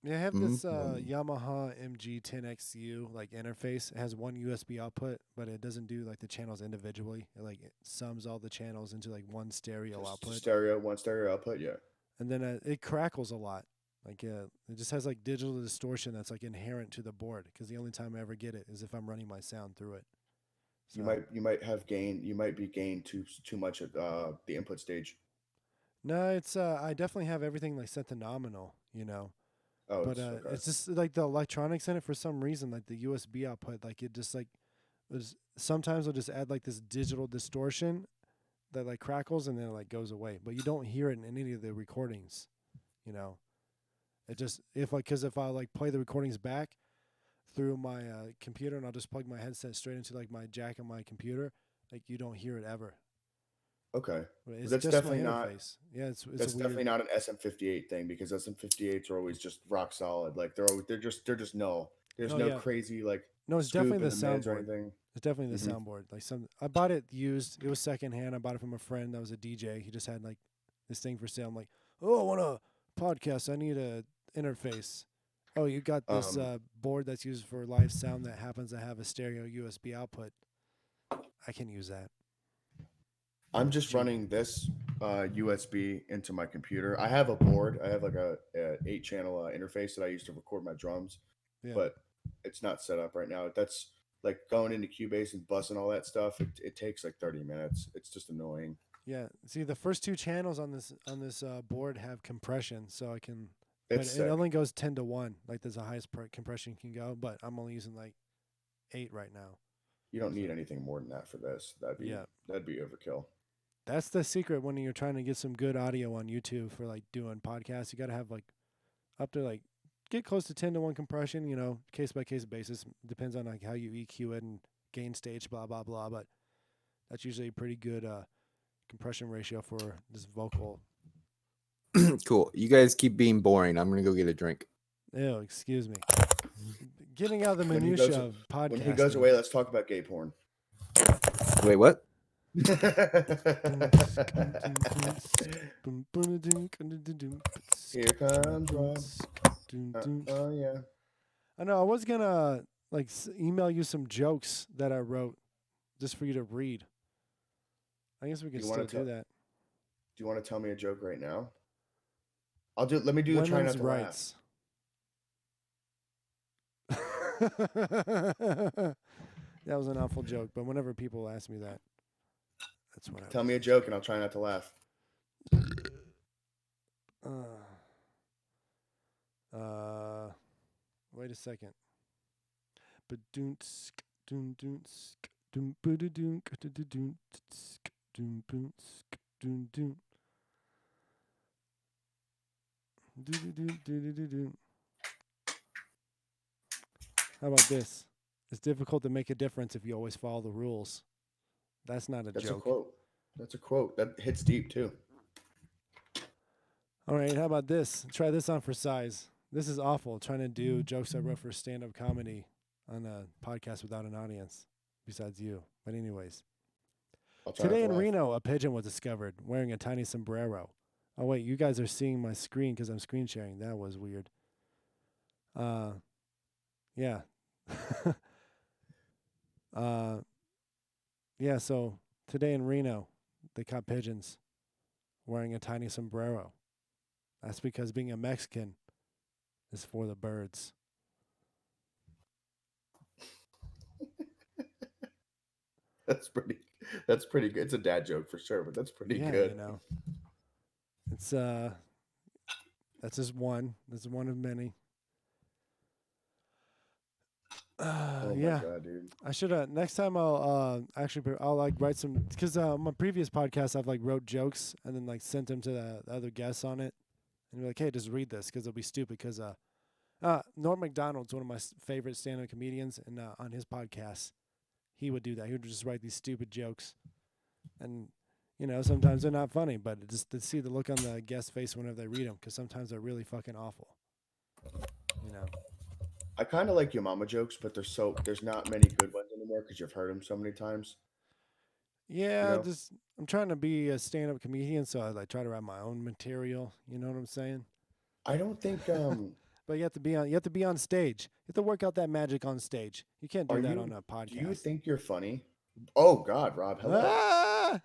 Yeah, I have this Mhm. Yamaha MG10XU like interface. It has one USB output, but it doesn't do like the channels individually. It sums all the channels into like one stereo output. One stereo output, yeah. And then it crackles a lot. Like it just has like digital distortion that's like inherent to the board. Because the only time I ever get it is if I'm running my sound through it. You might have gain. You might be gained too much at the input stage. No, it's I definitely have everything like set to nominal, you know. Oh, But it's okay. it's just like the electronics in it for some reason, like the USB output, like it just like sometimes it'll just add like this digital distortion that like crackles and then it like goes away. But you don't hear it in any of the recordings, you know. It just if I like play the recordings back through my computer and I'll just plug my headset straight into like my jack on my computer, like you don't hear it ever. Okay. But it's That's just my definitely not. interface. Yeah, it's That's a weird. definitely not an SM58 thing because SM58s are always just rock solid. Like they're just no. There's Oh, no yeah. crazy like No, it's scoop definitely in the the mids or soundboard. anything. It's definitely the Mhm. soundboard. Like I bought it used. It was secondhand. I bought it from a friend that was a DJ. He just had like this thing for sale. I'm like, oh, I want to podcast. I need a interface. Oh, you got this Um, board that's used for live sound that happens to have a stereo USB output. I can use that. I'm just Gee. running this USB into my computer. I have a board. I have like a 8-channel interface that I use to record my drums, Yeah. but it's not set up right now. That's like going into Cubase and bussing all that stuff. It takes like 30 minutes. It's just annoying. Yeah. See, the first two channels on this board have compression, so I can. But It's it sick. only goes 10-1. Like there's the highest compression can go, but I'm only using like 8 right now. You don't need anything more than that for this. Yeah. That'd be overkill. That's the secret when you're trying to get some good audio on YouTube for like doing podcasts. You got to have like up to like get close to 10-1 compression, you know, case by case basis. Depends on like how you EQ it and gain stage, blah, blah, blah. But that's usually a pretty good compression ratio for this vocal. Cool. You guys keep being boring. I'm gonna go get a drink. Ew, excuse me. Getting out of the When he minutia goes- of podcasting. When he goes away, let's talk about gay porn. Wait, what? Here comes Rob. Oh yeah. I know. I was gonna like email you some jokes that I wrote just for you to read. I guess we could You still wanna do tell- that. Do you want to tell me a joke right now? Let me do the try not Women's to rights. That was an awful joke, but whenever people ask me that, that's what I laugh. Tell me a joke and I'll try not to laugh. Wait a second. Ba-doon-tsk, doon-doon-tsk, doon-ba-da-doon, ka-da-da-doon-tsk, doon-boon-tsk, doon-doon. Do-do-do-do-do-do-do. How about this? It's difficult to make a difference if you always follow the rules. That's not a That's joke. a quote. That's a quote. That hits deep too. All right, how about this? Try this on for size. This is awful, trying to do jokes I wrote for stand-up comedy on a podcast without an audience, besides you. But anyways. I'll try not Today to in laugh. Reno, a pigeon was discovered wearing a tiny sombrero. Oh, wait, you guys are seeing my screen because I'm screen sharing. That was weird. Yeah. Yeah, so today in Reno, they caught pigeons wearing a tiny sombrero. That's because being a Mexican is for the birds. That's pretty good. It's a dad joke for sure, but that's pretty Yeah, good. you know. It's that's just one. That's one of many. Oh my Yeah. god, dude. I should next time I'll like write some because on my previous podcast I've like wrote jokes and then like sent them to the other guests on it and be like, hey, just read this because it'll be stupid because Norm Macdonald's one of my favorite stand-up comedians and on his podcast he would do that. He would just write these stupid jokes and you know sometimes they're not funny, but just to see the look on the guest's face whenever they read them because sometimes they're really fucking awful. You know. I kind of like your mama jokes, but there's not many good ones anymore because you've heard them so many times. Yeah, know? just I'm trying to be a stand-up comedian, so I like try to write my own material. You know what I'm saying? I don't think. But you have to be on stage. You have to work out that magic on stage. You can't do Are that you? on a podcast. Do you think you're funny? Oh God, Rob, hello. Ah!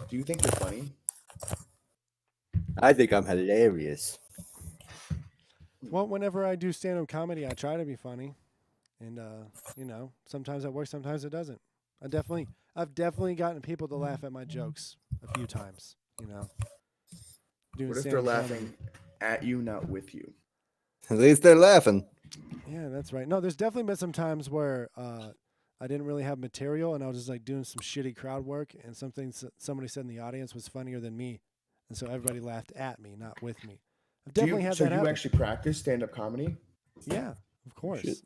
Do you think you're funny? I think I'm hilarious. Well, whenever I do stand-up comedy, I try to be funny, and you know, sometimes it works, sometimes it doesn't. I've definitely gotten people to laugh at my jokes a few times. You know. Doing What if they're stand-up laughing comedy. at you, not with you? At least they're laughing. Yeah, that's right. No, there's definitely been some times where I didn't really have material, and I was just like doing some shitty crowd work, and somebody said in the audience was funnier than me, and so everybody laughed at me, not with me. I've definitely had So that you happen. actually practice stand-up comedy? Yeah, of course. Shit.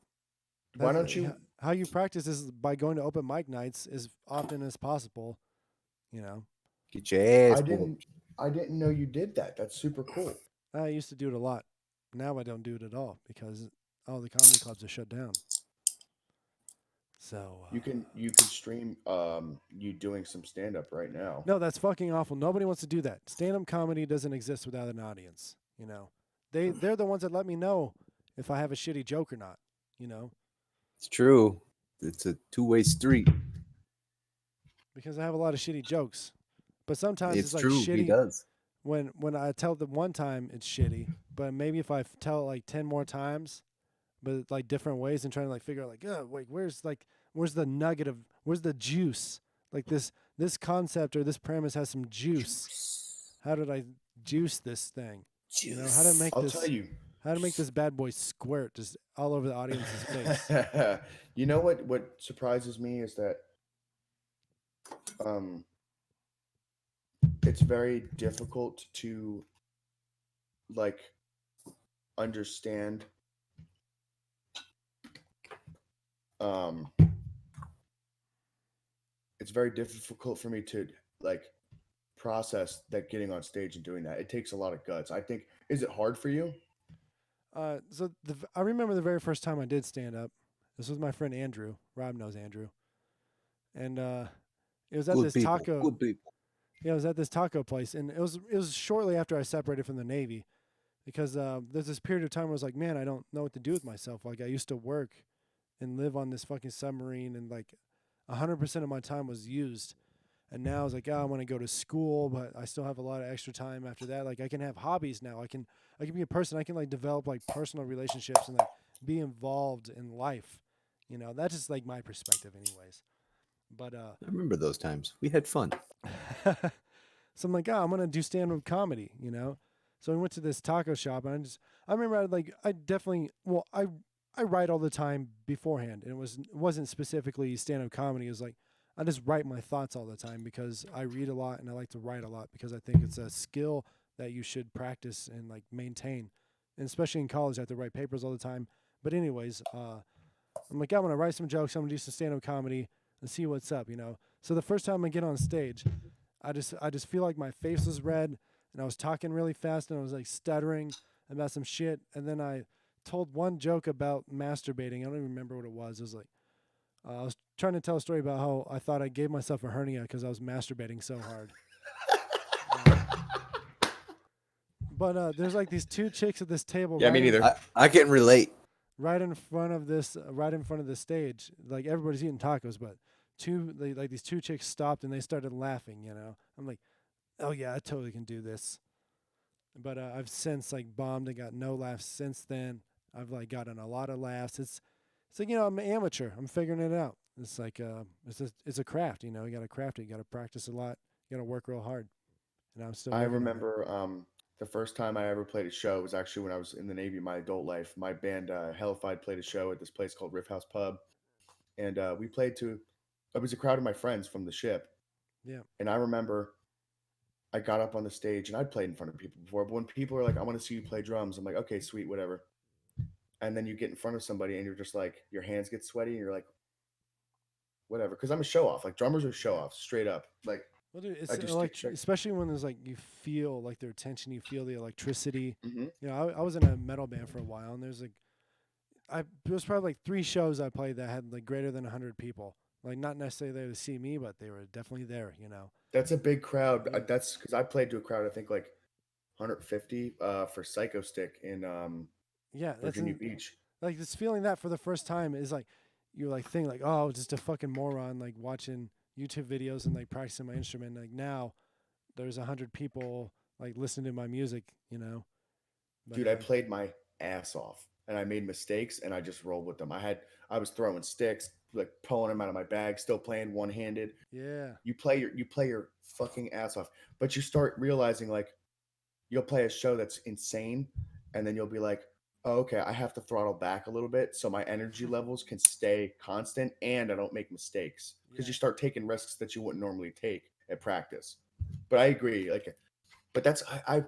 Why don't you? How you practice is by going to open mic nights as often as possible. You know, Get your ass I whooped. didn't know you did that. That's super cool. I used to do it a lot. Now I don't do it at all because all the comedy clubs are shut down. So You can stream you doing some stand up right now. No, that's fucking awful. Nobody wants to do that. Stand-up comedy doesn't exist without an audience. You know, they're the ones that let me know if I have a shitty joke or not. You know, It's true. It's a two-way street. because I have a lot of shitty jokes. But sometimes It's it's like true. He shitty does. when I tell them one time it's shitty, but maybe if I tell it like 10 more times, but like different ways and trying to like figure out like, oh wait, where's the nugget of where's the juice? Like this concept or this premise has some juice. How did I juice this thing? You know, how to make I'll this tell you. how to make this bad boy squirt just all over the audience's face. You know what surprises me is that it's very difficult to like understand it's very difficult for me to like process that getting on stage and doing that. It takes a lot of guts. I think is it hard for you? I remember the very first time I did stand up. This was my friend Andrew. Rob knows Andrew, and it was at Good this people. taco. Good people. Yeah, I was at this taco place, and it was shortly after I separated from the Navy, because there's this period of time where I was like, man, I don't know what to do with myself. Like I used to work and live on this fucking submarine, and like 100% of my time was used. And now I was like, oh, I want to go to school, but I still have a lot of extra time after that. Like I can have hobbies now. I can be a person. I can like develop like personal relationships and like be involved in life. You know, that's just like my perspective, anyways. But I remember those times. We had fun. so I'm like, oh, I'm gonna do stand-up comedy. You know, so we went to this taco shop, and I remember I write all the time beforehand, and it wasn't specifically stand-up comedy. It was like I just write my thoughts all the time because I read a lot and I like to write a lot because I think it's a skill that you should practice and like maintain. And especially in college, I have to write papers all the time. But anyways, I'm like, I'm gonna write some jokes. I'm gonna do some stand-up comedy and see what's up, you know. So the first time I get on stage, I just feel like my face was red and I was talking really fast and I was like stuttering about some shit. And then I told one joke about masturbating. I don't even remember what it was. It was like I was trying to tell a story about how I thought I gave myself a hernia because I was masturbating so hard. But there's like these two chicks at this table. Yeah, me neither. I can relate. Right in front of the stage. Like everybody's eating tacos, but these two chicks stopped and they started laughing. You know, I'm like, oh yeah, I totally can do this. But I've since like bombed and got no laughs since then. I've like gotten a lot of laughs. It's like, you know, I'm an amateur. I'm figuring it out. It's like it's a craft. You know, you got to craft it. You got to practice a lot. You got to work real hard. And I'm still. I working on it. remember the first time I ever played a show was actually when I was in the Navy, my adult life. My band, Hellified, played a show at this place called Riff House Pub. And we played to, it was a crowd of my friends from the ship. Yeah. And I remember I got up on the stage and I'd played in front of people before. But when people are like, I want to see you play drums, I'm like, okay, sweet, whatever. And then you get in front of somebody and you're just like, your hands get sweaty and you're like, whatever. Because I'm a show off. Like drummers are show offs, straight up. Like, Well, dude, I it's just especially when there's like you feel like their tension, you feel the electricity. mm-hmm. You know, I was in a metal band for a while, and there was probably like 3 shows I played that had like greater than 100 people. Like not necessarily there to see me, but they were definitely there. You know. That's a big crowd. Yeah. That's because I played to a crowd, I think like 150 for Psycho Stick in Yeah, Virginia Beach. like this feeling that for the first time is like you're like thinking like, oh, just a fucking moron like watching YouTube videos and like practicing my instrument. Like now there's 100 people like listening to my music, you know. But, Dude, I played my ass off and I made mistakes and I just rolled with them. I was throwing sticks, like pulling them out of my bag, still playing one-handed. yeah. You play your fucking ass off, but you start realizing like you'll play a show that's insane and then you'll be like, oh, okay, I have to throttle back a little bit so my energy levels can stay constant and I don't make mistakes because you start taking risks that you wouldn't normally take at practice. But I agree, like, but that's I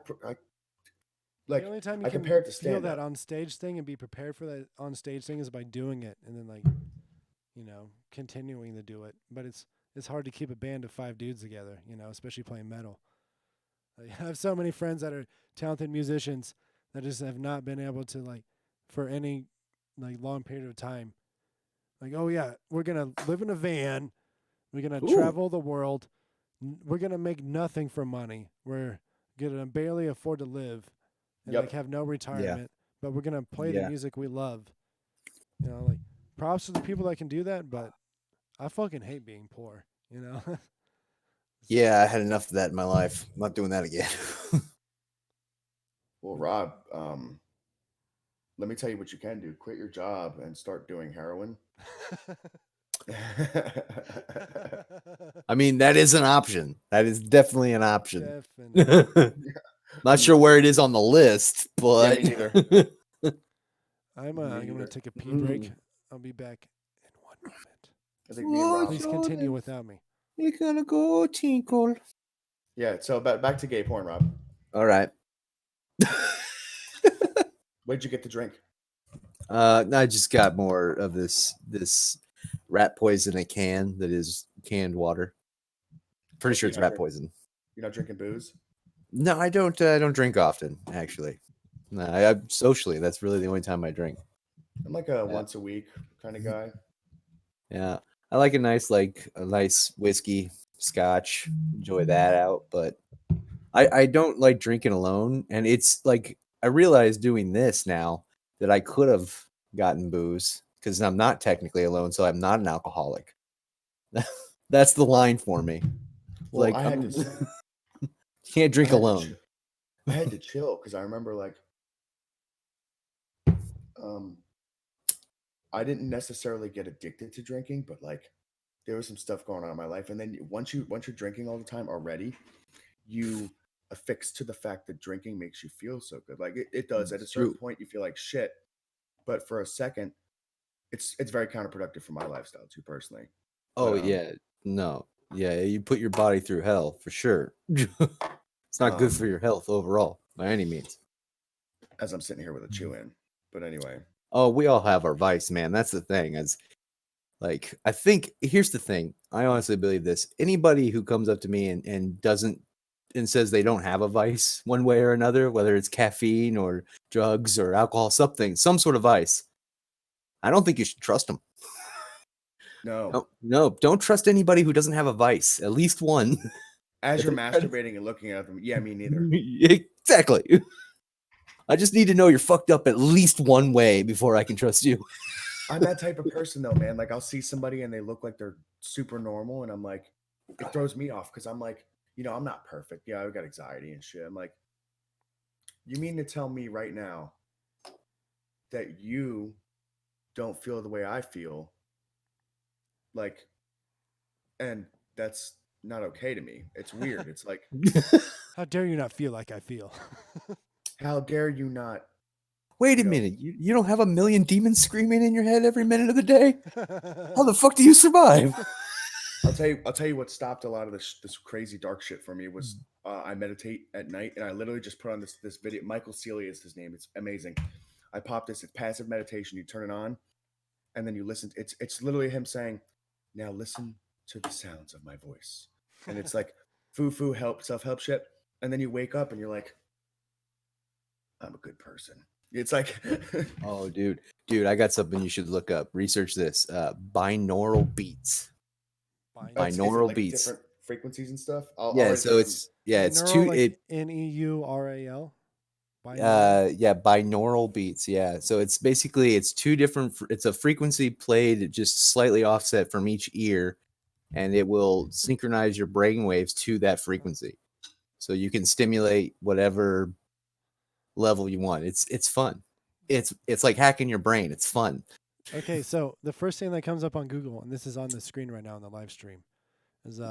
like the only time you I can compare it to feel stand that up. on stage thing and be prepared for that on stage thing is by doing it and then like, you know, continuing to do it. But it's hard to keep a band of 5 dudes together, you know, especially playing metal. Like, I have so many friends that are talented musicians that just have not been able to like for any like long period of time. Like, oh yeah, we're gonna live in a van, We're gonna Ooh. travel the world. We're gonna make nothing for money. We're gonna barely afford to live, and Yep. like have no retirement. But we're gonna play the Yeah. music we love. You know, like props to the people that can do that. But I fucking hate being poor. You know. Yeah, I had enough of that in my life. I'm not doing that again. Well, Rob, let me tell you what you can do. Quit your job and start doing heroin. I mean, that is an option. That is definitely an option. Definitely. Not sure where it is on the list, but me neither. I'm Me gonna neither. take a pee break. I'll be back in 1 moment. I think me and Rob. Please continue without me. You're gonna go tinkle. Yeah. So back to gay porn, Rob. All right. Where'd you get the drink? I just got more of this rat poison in a can that is canned water. Pretty sure it's rat poison. You're not drinking booze? No, I don't drink often, actually. No, I socially, that's really the only time I drink. I'm like a once a week kind of guy. Yeah. I like a nice whiskey, scotch, enjoy that out, but I don't like drinking alone. And it's like I realize doing this now that I could have gotten booze because I'm not technically alone, so I'm not an alcoholic. That's the line for me. Well, Like I had to. can't drink alone. I had to chill because I remember like, I didn't necessarily get addicted to drinking, but like, there was some stuff going on in my life, and then once you're drinking all the time already, you affix to the fact that drinking makes you feel so good. Like it does. At a certain point, you feel like shit, but for a second, it's very counterproductive for my lifestyle too, personally. Oh But, yeah, no, yeah, you put your body through hell for sure. It's not good for your health overall by any means. As I'm sitting here with a chew in, but anyway. Oh, we all have our vice, man. That's the thing. As like, I think here's the thing. I honestly believe this. Anybody who comes up to me and doesn't and says they don't have a vice one way or another, whether it's caffeine or drugs or alcohol, some sort of vice, I don't think you should trust them. No, don't trust anybody who doesn't have a vice. At least one. As you're masturbating and looking at them, yeah, me neither. Exactly. I just need to know you're fucked up at least one way before I can trust you. I'm that type of person though, man. Like I'll see somebody and they look like they're super normal, and I'm like, it throws me off because I'm like, I'm not perfect. Yeah, I've got anxiety and shit. I'm like, you mean to tell me right now that you don't feel the way I feel? Like, and that's not okay to me. It's weird. It's like, how dare you not feel like I feel? How dare you not? Wait a minute. You don't have a million demons screaming in your head every minute of the day? How the fuck do you survive? I'll tell you what stopped a lot of this crazy dark shit for me was I meditate at night, and I literally just put on this video. Michael Celia is his name. It's amazing. I popped this. It's passive meditation. You turn it on, and then you listen. It's literally him saying, "Now listen to the sounds of my voice," and it's like foo self-help shit. And then you wake up and you're like, I'm a good person. It's like, oh, dude, I got something you should look up. Research this. Binaural beats. Binaural beats. Different frequencies and stuff. It's two. Like NEURAL. Binaural beats. Yeah, so it's basically it's two different. It's a frequency played just slightly offset from each ear, and it will synchronize your brain waves to that frequency, so you can stimulate whatever level you want. It's fun. It's like hacking your brain. It's fun. Okay, so the first thing that comes up on Google, and this is on the screen right now on the live stream, is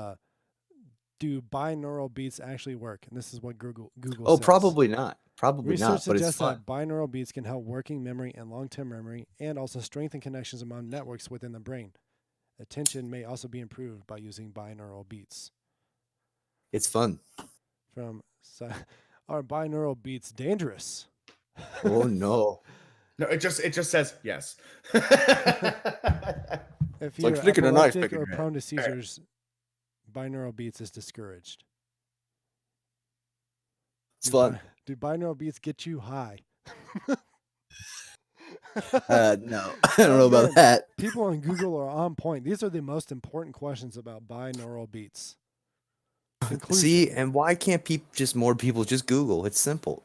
do binaural beats actually work? And this is what Google says. Probably not. Research but it's suggests fun. that binaural beats can help working memory and long-term memory, and also strengthen connections among networks within the brain. Attention may also be improved by using binaural beats. It's fun. Are binaural beats dangerous? Oh no. No, it just says yes. If you're epileptic or prone to seizures, binaural beats is discouraged. It's fun. Do binaural beats get you high? No, I don't know about Man, that. people on Google are on point. These are the most important questions about binaural beats. Conclusion. See, and why can't more people just Google? It's simple.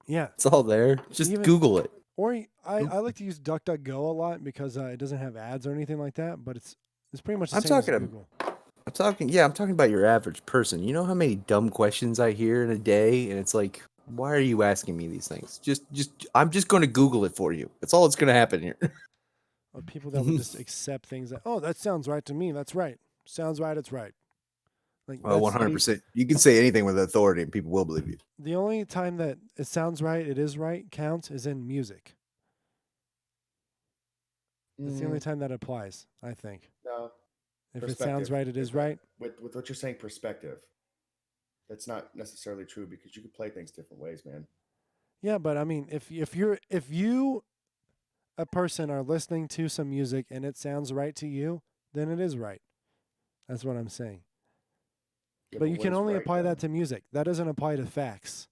Yeah. It's all there. Just Even Google it. or I like to use DuckDuckGo a lot because it doesn't have ads or anything like that, but it's pretty much the I'm same as talking. Google. I'm talking about your average person. You know how many dumb questions I hear in a day, and it's like, why are you asking me these things? I'm just going to Google it for you. That's all that's going to happen here. Or people that will just accept things that, oh, that sounds right to me. That's right. Sounds right. It's right. Like Oh, that's 100%. You can say anything with authority, and people will believe you. the only time that it sounds right, it is right, counts is in music. That's the only time that applies, I think. No. If it sounds right, it is right. With what you're saying, perspective. That's not necessarily true because you can play things different ways, man. Yeah, but I mean, if you a person are listening to some music and it sounds right to you, then it is right. That's what I'm saying. Yeah, But you what can is only right, apply though? that to music. That doesn't apply to facts.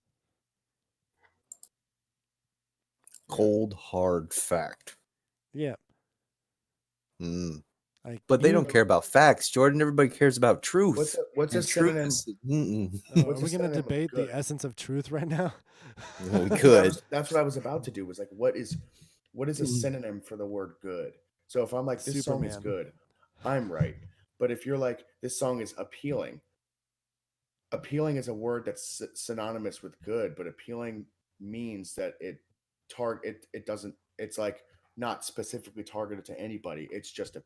Cold, hard fact. Yeah. Mm. Like But they you don't care about facts, Jordan. Everybody cares about truth. What's a And truth synonym? is- are What's a we going to synonym of debate the good? essence of truth right now? Well, we That's could. that's what I was about to do. Was like, what is a synonym for the word good? So if I'm like, this song is Superman. good, I'm right. But if you're like, this song is appealing, appealing is a word that's synonymous with good, but appealing means that it doesn't. It's like not specifically targeted to anybody. It's just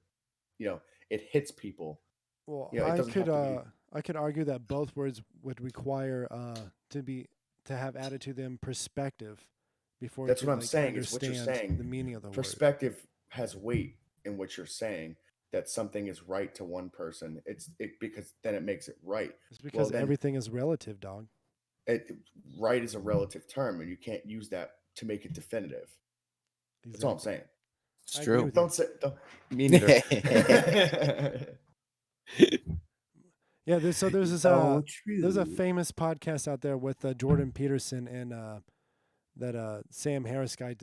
it hits people. Well, It doesn't have to be. I could argue that both words would require to have added to them perspective before you That's could what I'm like saying. Is what you're understand saying. the meaning of the word. Perspective has weight in what you're saying. That something is right to one person. Because then it makes it right. It's because Then everything is relative, dog. right is a relative term, and you can't use that to make it definitive. That's all I'm saying. It's I agree true. with you. Don't say. Don't, me neither. Yeah, there's this So there's a true. famous podcast out there with Jordan Peterson and that Sam Harris guy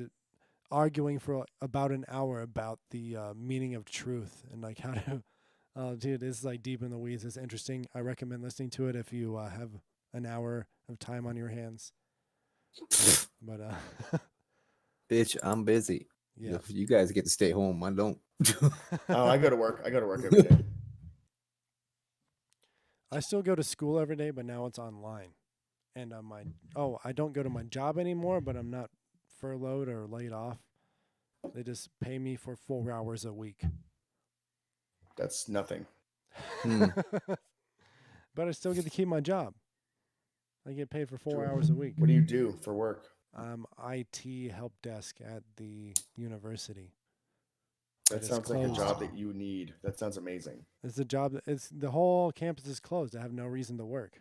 arguing for about an hour about the meaning of truth and like how to. Dude, it's like deep in the weeds. It's interesting. I recommend listening to it if you have an hour of time on your hands. But Bitch, I'm busy. yeah, You guys get to stay home. I don't. Oh, I go to work. I go to work every day. I still go to school every day, but now it's online. And I don't go to my job anymore, but I'm not furloughed or laid off. They just pay me for 4 hours a week. That's nothing. But I still get to keep my job. I get paid for 4 hours a week. What do you do for work? I'm IT help desk at the university. That sounds like a job that you need. That sounds amazing. It's a job. It's the whole campus is closed. I have no reason to work.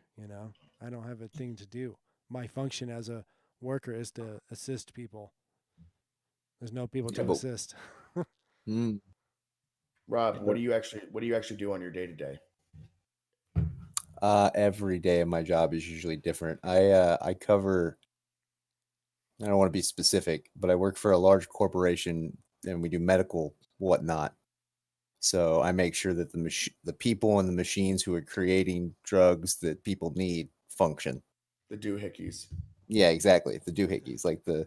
I don't have a thing to do. My function as a worker is to assist people. There's no people to assist. Rob, what do you actually do on your day to day? Every day of my job is usually different. I cover. I don't want to be specific, but I work for a large corporation and we do medical whatnot. So I make sure that the people and the machines who are creating drugs that people need function. The doohickeys. Yeah, exactly. The doohickeys, like the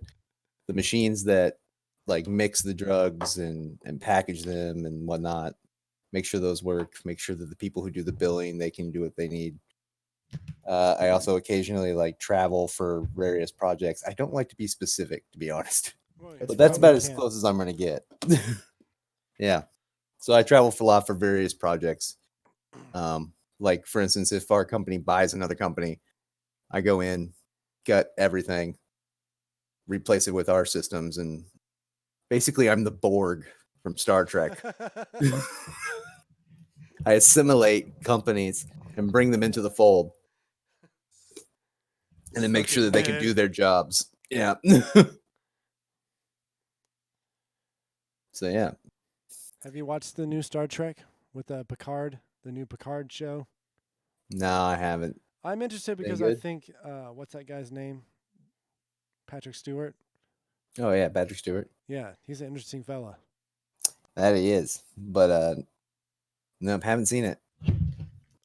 machines that like mix the drugs and package them and whatnot. Make sure those work. Make sure that the people who do the billing, they can do what they need. I also occasionally like travel for various projects. I don't like to be specific, to be honest, but that's about as close as I'm going to get. Yeah. So I travel for a lot for various projects. Like for instance, if our company buys another company, I go in, gut everything, replace it with our systems, and basically I'm the Borg from Star Trek. I assimilate companies and bring them into the fold, and then make sure that they can do their jobs. Yeah. So yeah. Have you watched the new Star Trek with Picard, the new Picard show? No, I haven't. I'm interested because I think what's that guy's name? Patrick Stewart. Oh yeah, Patrick Stewart. Yeah, he's an interesting fella. That he is. But nope, haven't seen it.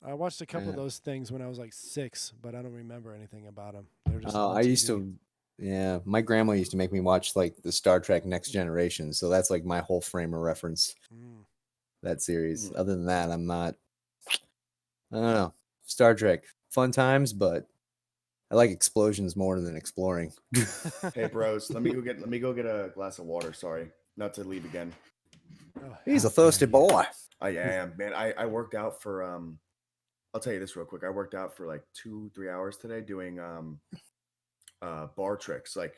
I watched a couple of Yeah. those things when I was like 6, but I don't remember anything about them. They were just Oh, on I TV. used to. Yeah, my grandma used to make me watch like the Star Trek Next Generation, so that's like my whole frame of reference. Mm. That series. Mm. Other than that, I'm not. I don't know. Star Trek, fun times, but I like explosions more than exploring. Hey, bros, let me go get a glass of water. Sorry, not to leave again. Oh, He's how a thirsty dare you. boy. I am, man. I worked out for I'll tell you this real quick. I worked out for like 2-3 hours today doing bar tricks. Like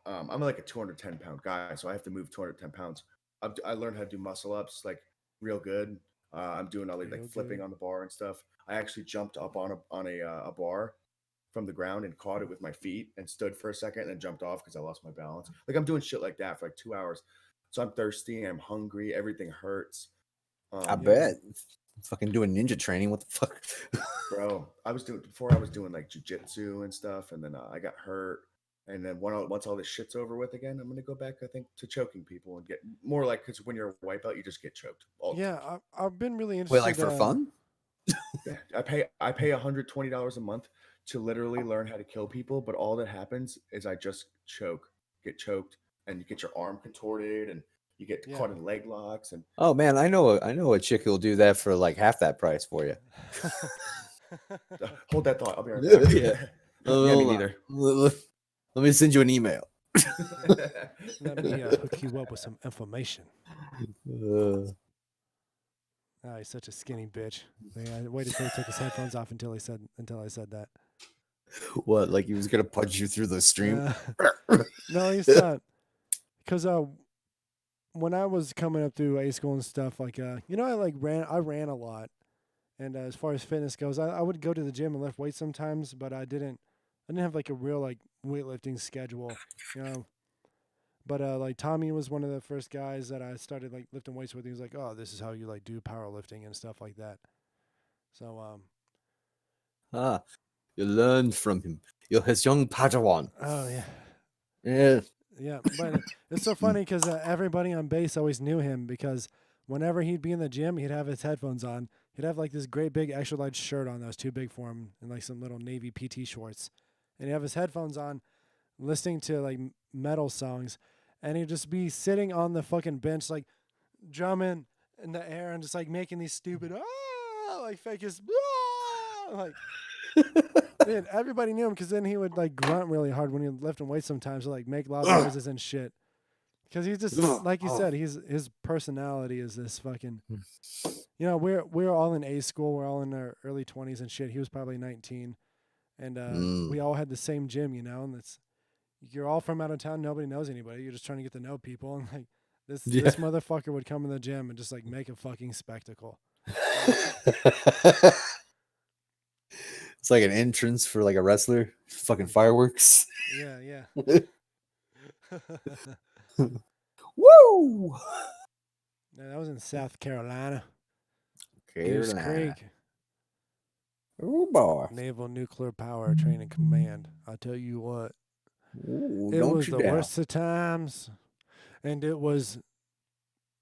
I'm like a 210-pound guy, so I have to move 210 pounds. I learned how to do muscle ups like real good. I'm doing all the like Real flipping good. on the bar and stuff. I actually jumped up on a bar from the ground and caught it with my feet and stood for a second and then jumped off because I lost my balance. Like I'm doing shit like that for like 2 hours. So I'm thirsty, I'm hungry, everything hurts. I Yeah. bet. Fucking doing ninja training. What the fuck? Bro, I was doing like jujitsu and stuff, and then I got hurt. And then once all this shit's over with again, I'm gonna go back, I think, to choking people and get more like because when you're a wipeout, you just get choked all the time. Yeah, I've been really Wait, like interested. for fun? Yeah, I pay $120 a month to literally learn how to kill people, but all that happens is I just get choked, and you get your arm contorted, and you get Yeah. caught in leg locks, and Oh man, I know a chick who'll do that for like half that price for you. hold that thought. I'll be right back. Yeah. Yeah, me Hold on. neither. Let me send you an email. Let me hook you up with some information. Uh, Oh, he's such a skinny bitch. Yeah, I waited till he took his headphones off until I said that. what? Like he was gonna punch you through the stream? No, he's not. Because when I was coming up through A school and stuff, like I ran a lot, and as far as fitness goes, I would go to the gym and lift weights sometimes, but I didn't have like a real like weightlifting schedule, you know. But like Tommy was one of the first guys that I started like lifting weights with. He was like, "Oh, this is how you like do powerlifting and stuff like that." So You learned from him. You're his young Padawan. oh yeah, Yeah. yeah. But it's so funny because everybody on base always knew him because whenever he'd be in the gym, he'd have his headphones on. He'd have like this great big extra large shirt on that was too big for him and like some little navy PT shorts, and he'd have his headphones on, listening to like metal songs, and he'd just be sitting on the fucking bench like drumming in the air and just like making these stupid like fakest like dude, everybody knew him because then he would like grunt really hard when he would lift and weight sometimes, or like make loud noises and shit. Because he's just like you said, his personality is this fucking. You know, we're all in A school. We're all in our early 20s and shit. He was probably 19, and we all had the same gym. You know, and it's you're all from out of town. Nobody knows anybody. You're just trying to get to know people, and like this motherfucker would come in the gym and just like make a fucking spectacle. It's like an entrance for like a wrestler. Fucking fireworks. Yeah, yeah. Woo! No, that was in South Carolina. Carolina. Goose Creek. Oh boy. Naval Nuclear Power Training Command. I tell you what, Ooh, it don't was you the dare. worst of times, and it was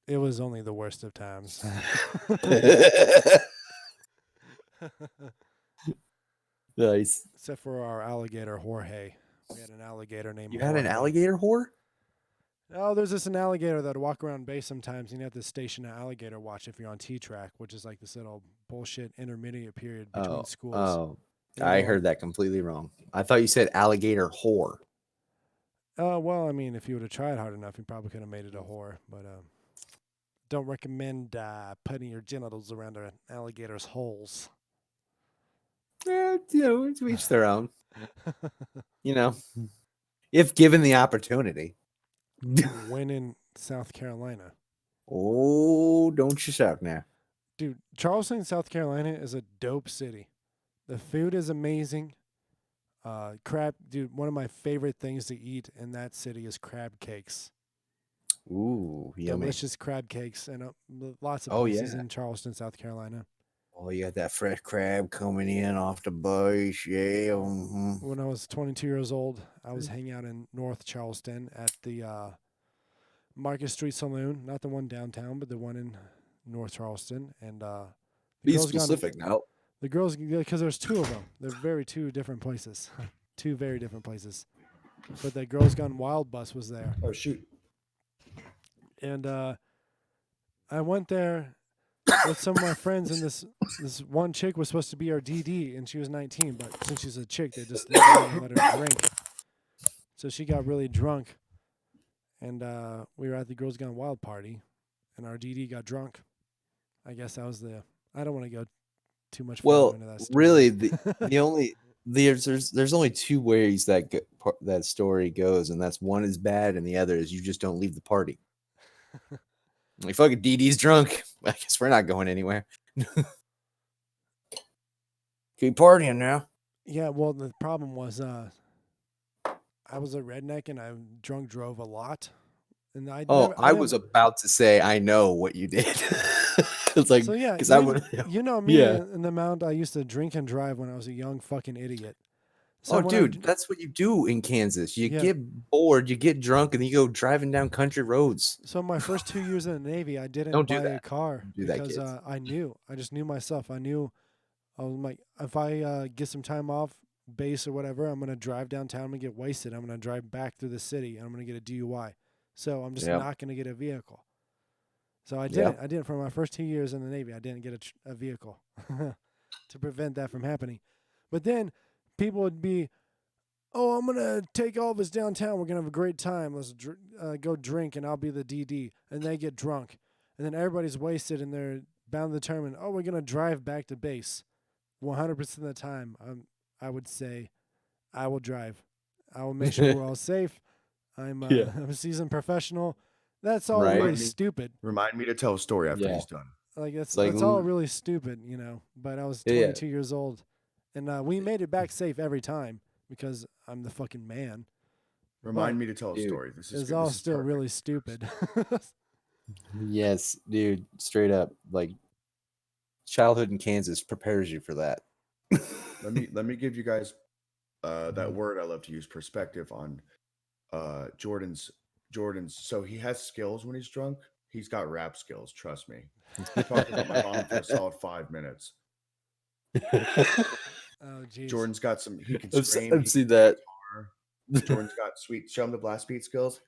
only the worst of times. Nice. Except for our alligator Jorge. We had an alligator named You had an Jorge. alligator whore? Oh, there's an alligator that would walk around base sometimes, and you have to station an alligator watch if you're on T-track, which is like this little bullshit intermediate period between schools. Oh, You I know, heard that completely wrong. I thought you said alligator whore. well, I mean, if you would have tried hard enough, you probably could have made it a whore. But don't recommend putting your genitals around an alligator's holes. To each their own. You know, if given the opportunity. When in South Carolina. Oh, don't you shout now. Dude, Charleston, South Carolina is a dope city. The food is amazing. Crab, dude, one of my favorite things to eat in that city is crab cakes. Ooh, yummy. Delicious crab cakes and lots of Oh, places yeah. in Charleston, South Carolina. Oh, you got that fresh crab coming in off the bush. Yeah. Mhm. When I was 22 years old, I was hanging out in North Charleston at the Market Street Saloon, not the one downtown, but the one in North Charleston. And the Be girls gone. specific now. The girls, because there's two of them. They're two different places, two very different places. But the Girls Gone Wild bus was there, Oh shoot. and I went there with some of my friends, and this one chick was supposed to be our DD, and she was 19, but since she's a chick, they just let her drink. So she got really drunk, and we were at the Girls Gone Wild party, and our DD got drunk. I guess that was the. I don't want to go too much further into that story. Really, the only there's only two ways that that story goes, and that's one is bad, and the other is you just don't leave the party. Like fucking DD's drunk. I guess we're not going anywhere. Keep partying now. Yeah, well, the problem was I was a redneck and I drunk drove a lot. And I was about to say I know what you did. It's like, so yeah, because I would. You know me Yeah. and the amount I used to drink and drive when I was a young fucking idiot. So Oh, dude, that's what you do in Kansas. You Yeah. get bored, you get drunk, and then you go driving down country roads. So my first 2 years in the Navy, I didn't Don't do buy a that. car Do that, because kids. I just knew myself. I knew I was like, if I get some time off base or whatever, I'm gonna drive downtown. I'm gonna get wasted. I'm gonna drive back through the city. And I'm gonna get a DUI. So I'm just Yep. not gonna get a vehicle. So I Yep. didn't. I didn't for my first 2 years in the Navy. I didn't get a vehicle to prevent that from happening. But then people would be, "Oh, I'm gonna take all of us downtown. We're gonna have a great time. Let's go drink, and I'll be the DD." And they get drunk, and then everybody's wasted, and they're bound to determine, "Oh, we're gonna drive back to base." 100% of the time, I would say, I will drive. I will make sure we're all safe. I'm Yeah. I'm a seasoned professional. That's all Right. really stupid. Remind me to tell a story after Yeah. he's done. Like that's like that's all l- really stupid, you know. But I was Yeah. 22 years old, and we made it back safe every time because I'm the fucking man. Remind me to tell a Dude, story. This is It's good. all This is still perfect. really stupid. Yes, dude, straight up, like childhood in Kansas prepares you for that. Let me give you guys that word I love to use, perspective on Jordan's. So he has skills when he's drunk. He's got rap skills. Trust me. He talked about my mom for a solid 5 minutes. Oh, jeez. Jordan's got some. He can I've scream. he seen can play that. guitar. Jordan's got sweet. Show him the blast beat skills.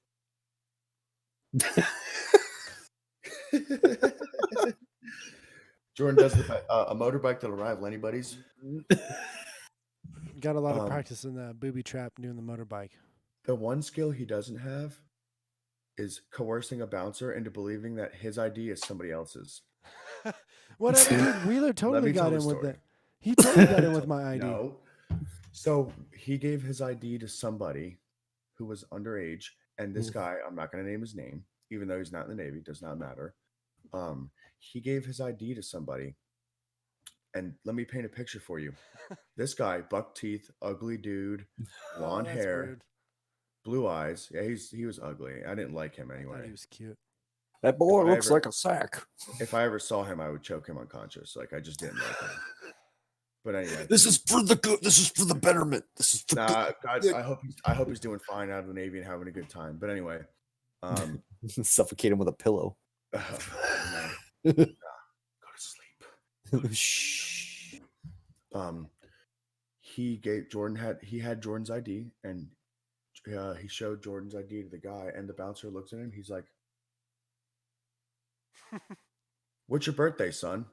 Jordan does a motorbike that'll rival anybody's. Got a lot of Um, practice in the booby trap doing the motorbike. The one skill he doesn't have is coercing a bouncer into believing that his ID is somebody else's. Whatever, dude. Wheeler totally me tell got the in with story. it. He totally got in with my ID. No. So he gave his ID to somebody who was underage, and this guy, I'm not going to name his name, even though he's not in the Navy, does not matter. He gave his ID to somebody, and let me paint a picture for you. This guy, buck teeth, ugly dude, blonde that's hair, weird. blue eyes. Yeah, he was ugly. I didn't like him I thought anyway. he was cute. That boy If I looks ever- like a sack. If I ever saw him, I would choke him unconscious. Like I just didn't like him. But anyway, This is for the good. This is for the betterment. This is for nah, God, I hope he's doing fine out of the Navy and having a good time. But anyway, suffocate him with a pillow. no. Go to sleep. Shh. He had Jordan's ID, and he showed Jordan's ID to the guy, and the bouncer looks at him. He's like, "What's your birthday, son?"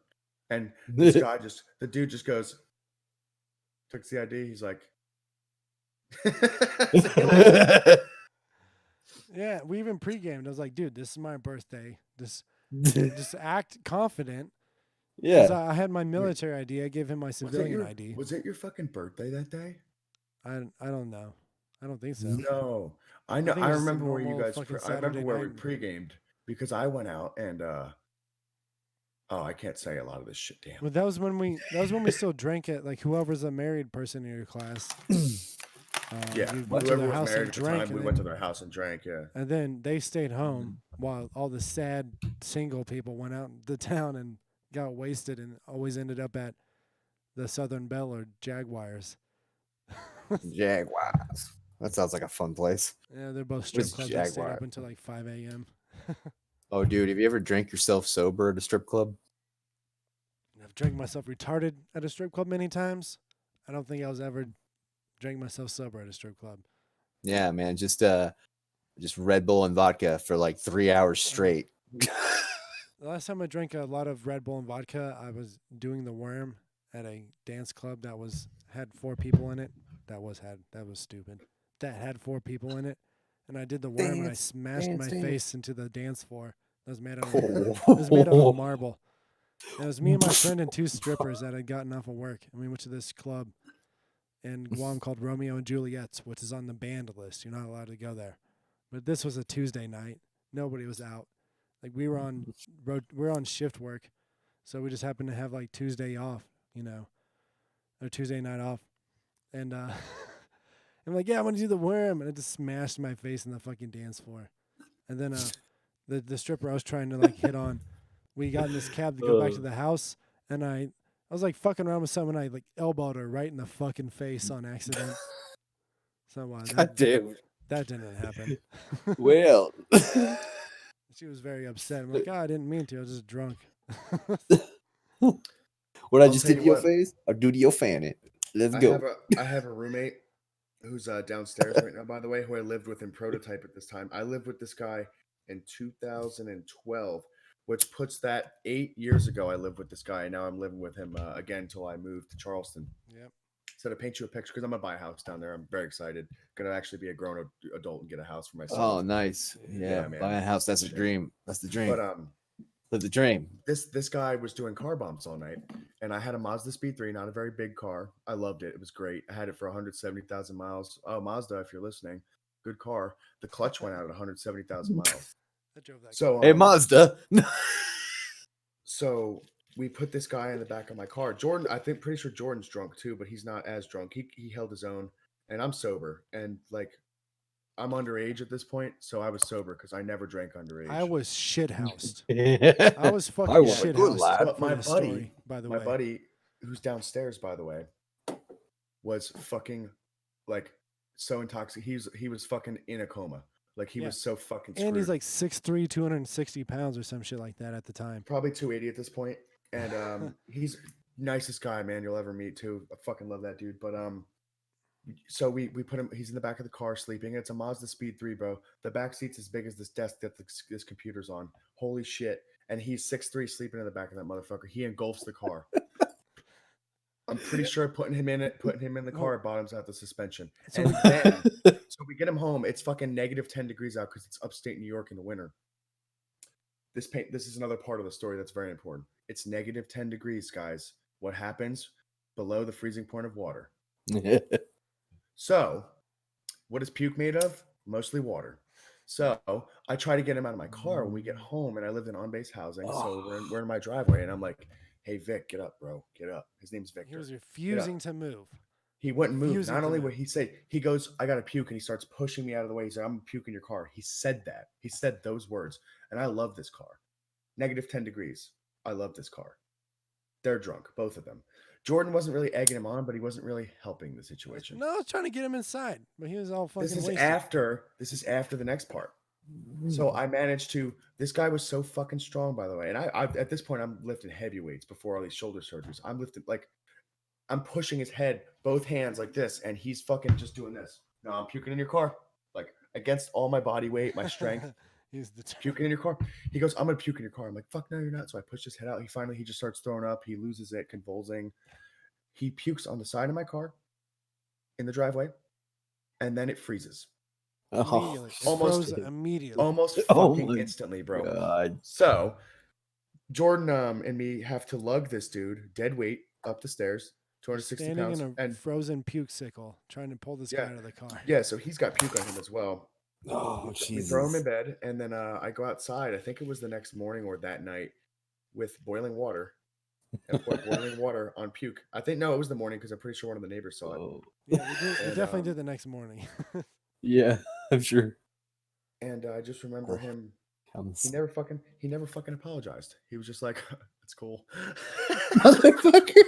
And this guy the dude just goes, took the ID. He's like, Yeah, we even pre-gamed. I was like, dude, this is my birthday. Just act confident. Because Yeah. I had my military ID. I gave him my was civilian ID. it your fucking birthday that day? I don't know. I don't think so. No, I know. think I it was a remember where you normal guys. fucking I remember Saturday where we night. pre-gamed because I went out and I can't say a lot of this shit. Damn. But that was when we still drank it. Like whoever's a married person in your class. Yeah, we went to whoever their was house married and at the drank. time, we and went to then- their house and drank. Yeah. And then they stayed home while all the sad single people went out to town and got wasted and always ended up at the Southern Belle or Jaguars. Jaguars. That sounds like a fun place. Yeah, they're both What strip is clubs that stayed Jaguar? up until like 5 a.m. Oh, dude, have you ever drank yourself sober at a strip club? I've drank myself retarded at a strip club many times. I don't think I was ever drank myself sober at a strip club. Yeah, man. Just Red Bull and vodka for like 3 hours straight. The last time I drank a lot of Red Bull and vodka, I was doing the worm at a dance club that had 4 people in it. That was stupid. That had 4 people in it, and I did the worm and I Dance, smashed my dance. face into the dance floor. That was made out of it was made out of marble. And it was me and my friend and 2 strippers that had gotten off of work, and we went to this club in Guam called Romeo and Juliet's, which is on the banned list. You're not allowed to go there. But this was a Tuesday night. Nobody was out. Like we were on shift work, so we just happened to have like Tuesday off, or Tuesday night off, and I'm like, yeah, I want to do the worm, and I just smashed my face in the fucking dance floor, and then the stripper I was trying to like hit on, we got in this cab to go back to the house, and I was like fucking around with someone, I like elbowed her right in the fucking face on accident. So God damn. that didn't happen. Well, She was very upset. I'm like, I didn't mean to. I was just drunk. what I I'll just tell did to you your what. face, I'll do to your fanny. Let's go. I have a roommate who's downstairs right now, by the way, who I lived with in Prototype at this time. I lived with this guy in 2012, which puts that 8 years ago. I lived with this guy, and now I'm living with him again until I moved to Charleston. Yep. So to paint you a picture, because I'm gonna buy a house down there, I'm very excited. Gonna actually be a grown adult and get a house for myself. Oh, nice. Yeah, man. buy a house. That's a dream. That's the dream. But live the dream. this guy was doing car bumps all night, and I had a Mazda Speed 3, not a very big car. I loved it. It was great. I had it for 170,000 miles. Oh, Mazda, if you're listening, good car. The clutch went out at 170,000 miles. I drove that. So Hey, Mazda. so we put this guy in the back of my car. Jordan, pretty sure Jordan's drunk too, but he's not as drunk. He held his own, and I'm sober, and like I'm underage at this point, so I was sober because I never drank underage. I was shithoused. I I was fucking was a good shithoused. lad. But my buddy, story, by the my way. buddy who's downstairs, by the way, was fucking like so intoxicated. He was fucking in a coma. Like he was so fucking screwed. And he's like 6'3", 260 pounds or some shit like that at the time. Probably 280 at this point. And he's nicest guy, man, you'll ever meet too. I fucking love that dude. But so we put him. He's in the back of the car sleeping. It's a Mazda Speed 3, bro. The back seat's as big as this desk that this computer's on. Holy shit! And he's 6'3", sleeping in the back of that motherfucker. He engulfs the car. I'm pretty sure putting him in the car bottoms out the suspension. So And then, so we get him home. It's fucking negative 10 degrees out because it's upstate New York in the winter. This is another part of the story that's very important. It's negative 10 degrees, guys. What happens below the freezing point of water? So, what is puke made of? Mostly water. So I try to get him out of my car when we get home, and I lived in on-base housing. So we're in my driveway, and I'm like, "Hey, Vic, get up, bro, get up." His name's Victor. He was refusing to move. He wouldn't move. Refusing Not to only move. would he say, he goes, "I got to puke," and he starts pushing me out of the way. He's like, "I'm gonna puke in your car." He said that. He said those words, and I love this car. Negative 10 degrees. I love this car. They're drunk, both of them. Jordan wasn't really egging him on, but he wasn't really helping the situation. No, I was trying to get him inside, but he was all fucking This is wasted. after the next part. So I managed to. This guy was so fucking strong, by the way. And I at this point I'm lifting heavy weights before all these shoulder surgeries. I'm lifting I'm pushing his head, both hands like this, and he's fucking just doing this. No, I'm puking in your car, like against all my body weight, my strength. He's the Puking in your car. He goes, "I'm gonna puke in your car." I'm like, "Fuck no, you're not." So I push his head out. He just starts throwing up. He loses it, convulsing. He pukes on the side of my car, in the driveway, and then it freezes. immediately. It Almost- froze immediately. Almost Oh fucking my instantly, bro. God. So Jordan and me have to lug this dude, dead weight, up the stairs, 260 Standing pounds. in a And frozen puke sickle, trying to pull this guy out of the car. yeah, so he's got puke on him as well. Oh, We throw him in Jesus. bed, and then I go outside. I think it was the next morning or that night with boiling water. And pour boiling water on puke. I think, no, it was the morning because I'm pretty sure one of the neighbors saw it. Oh. Yeah, we And, definitely did the next morning. Yeah, I'm sure. And I just remember him. Comes. He never fucking apologized. He was just like, That's cool. Motherfucker.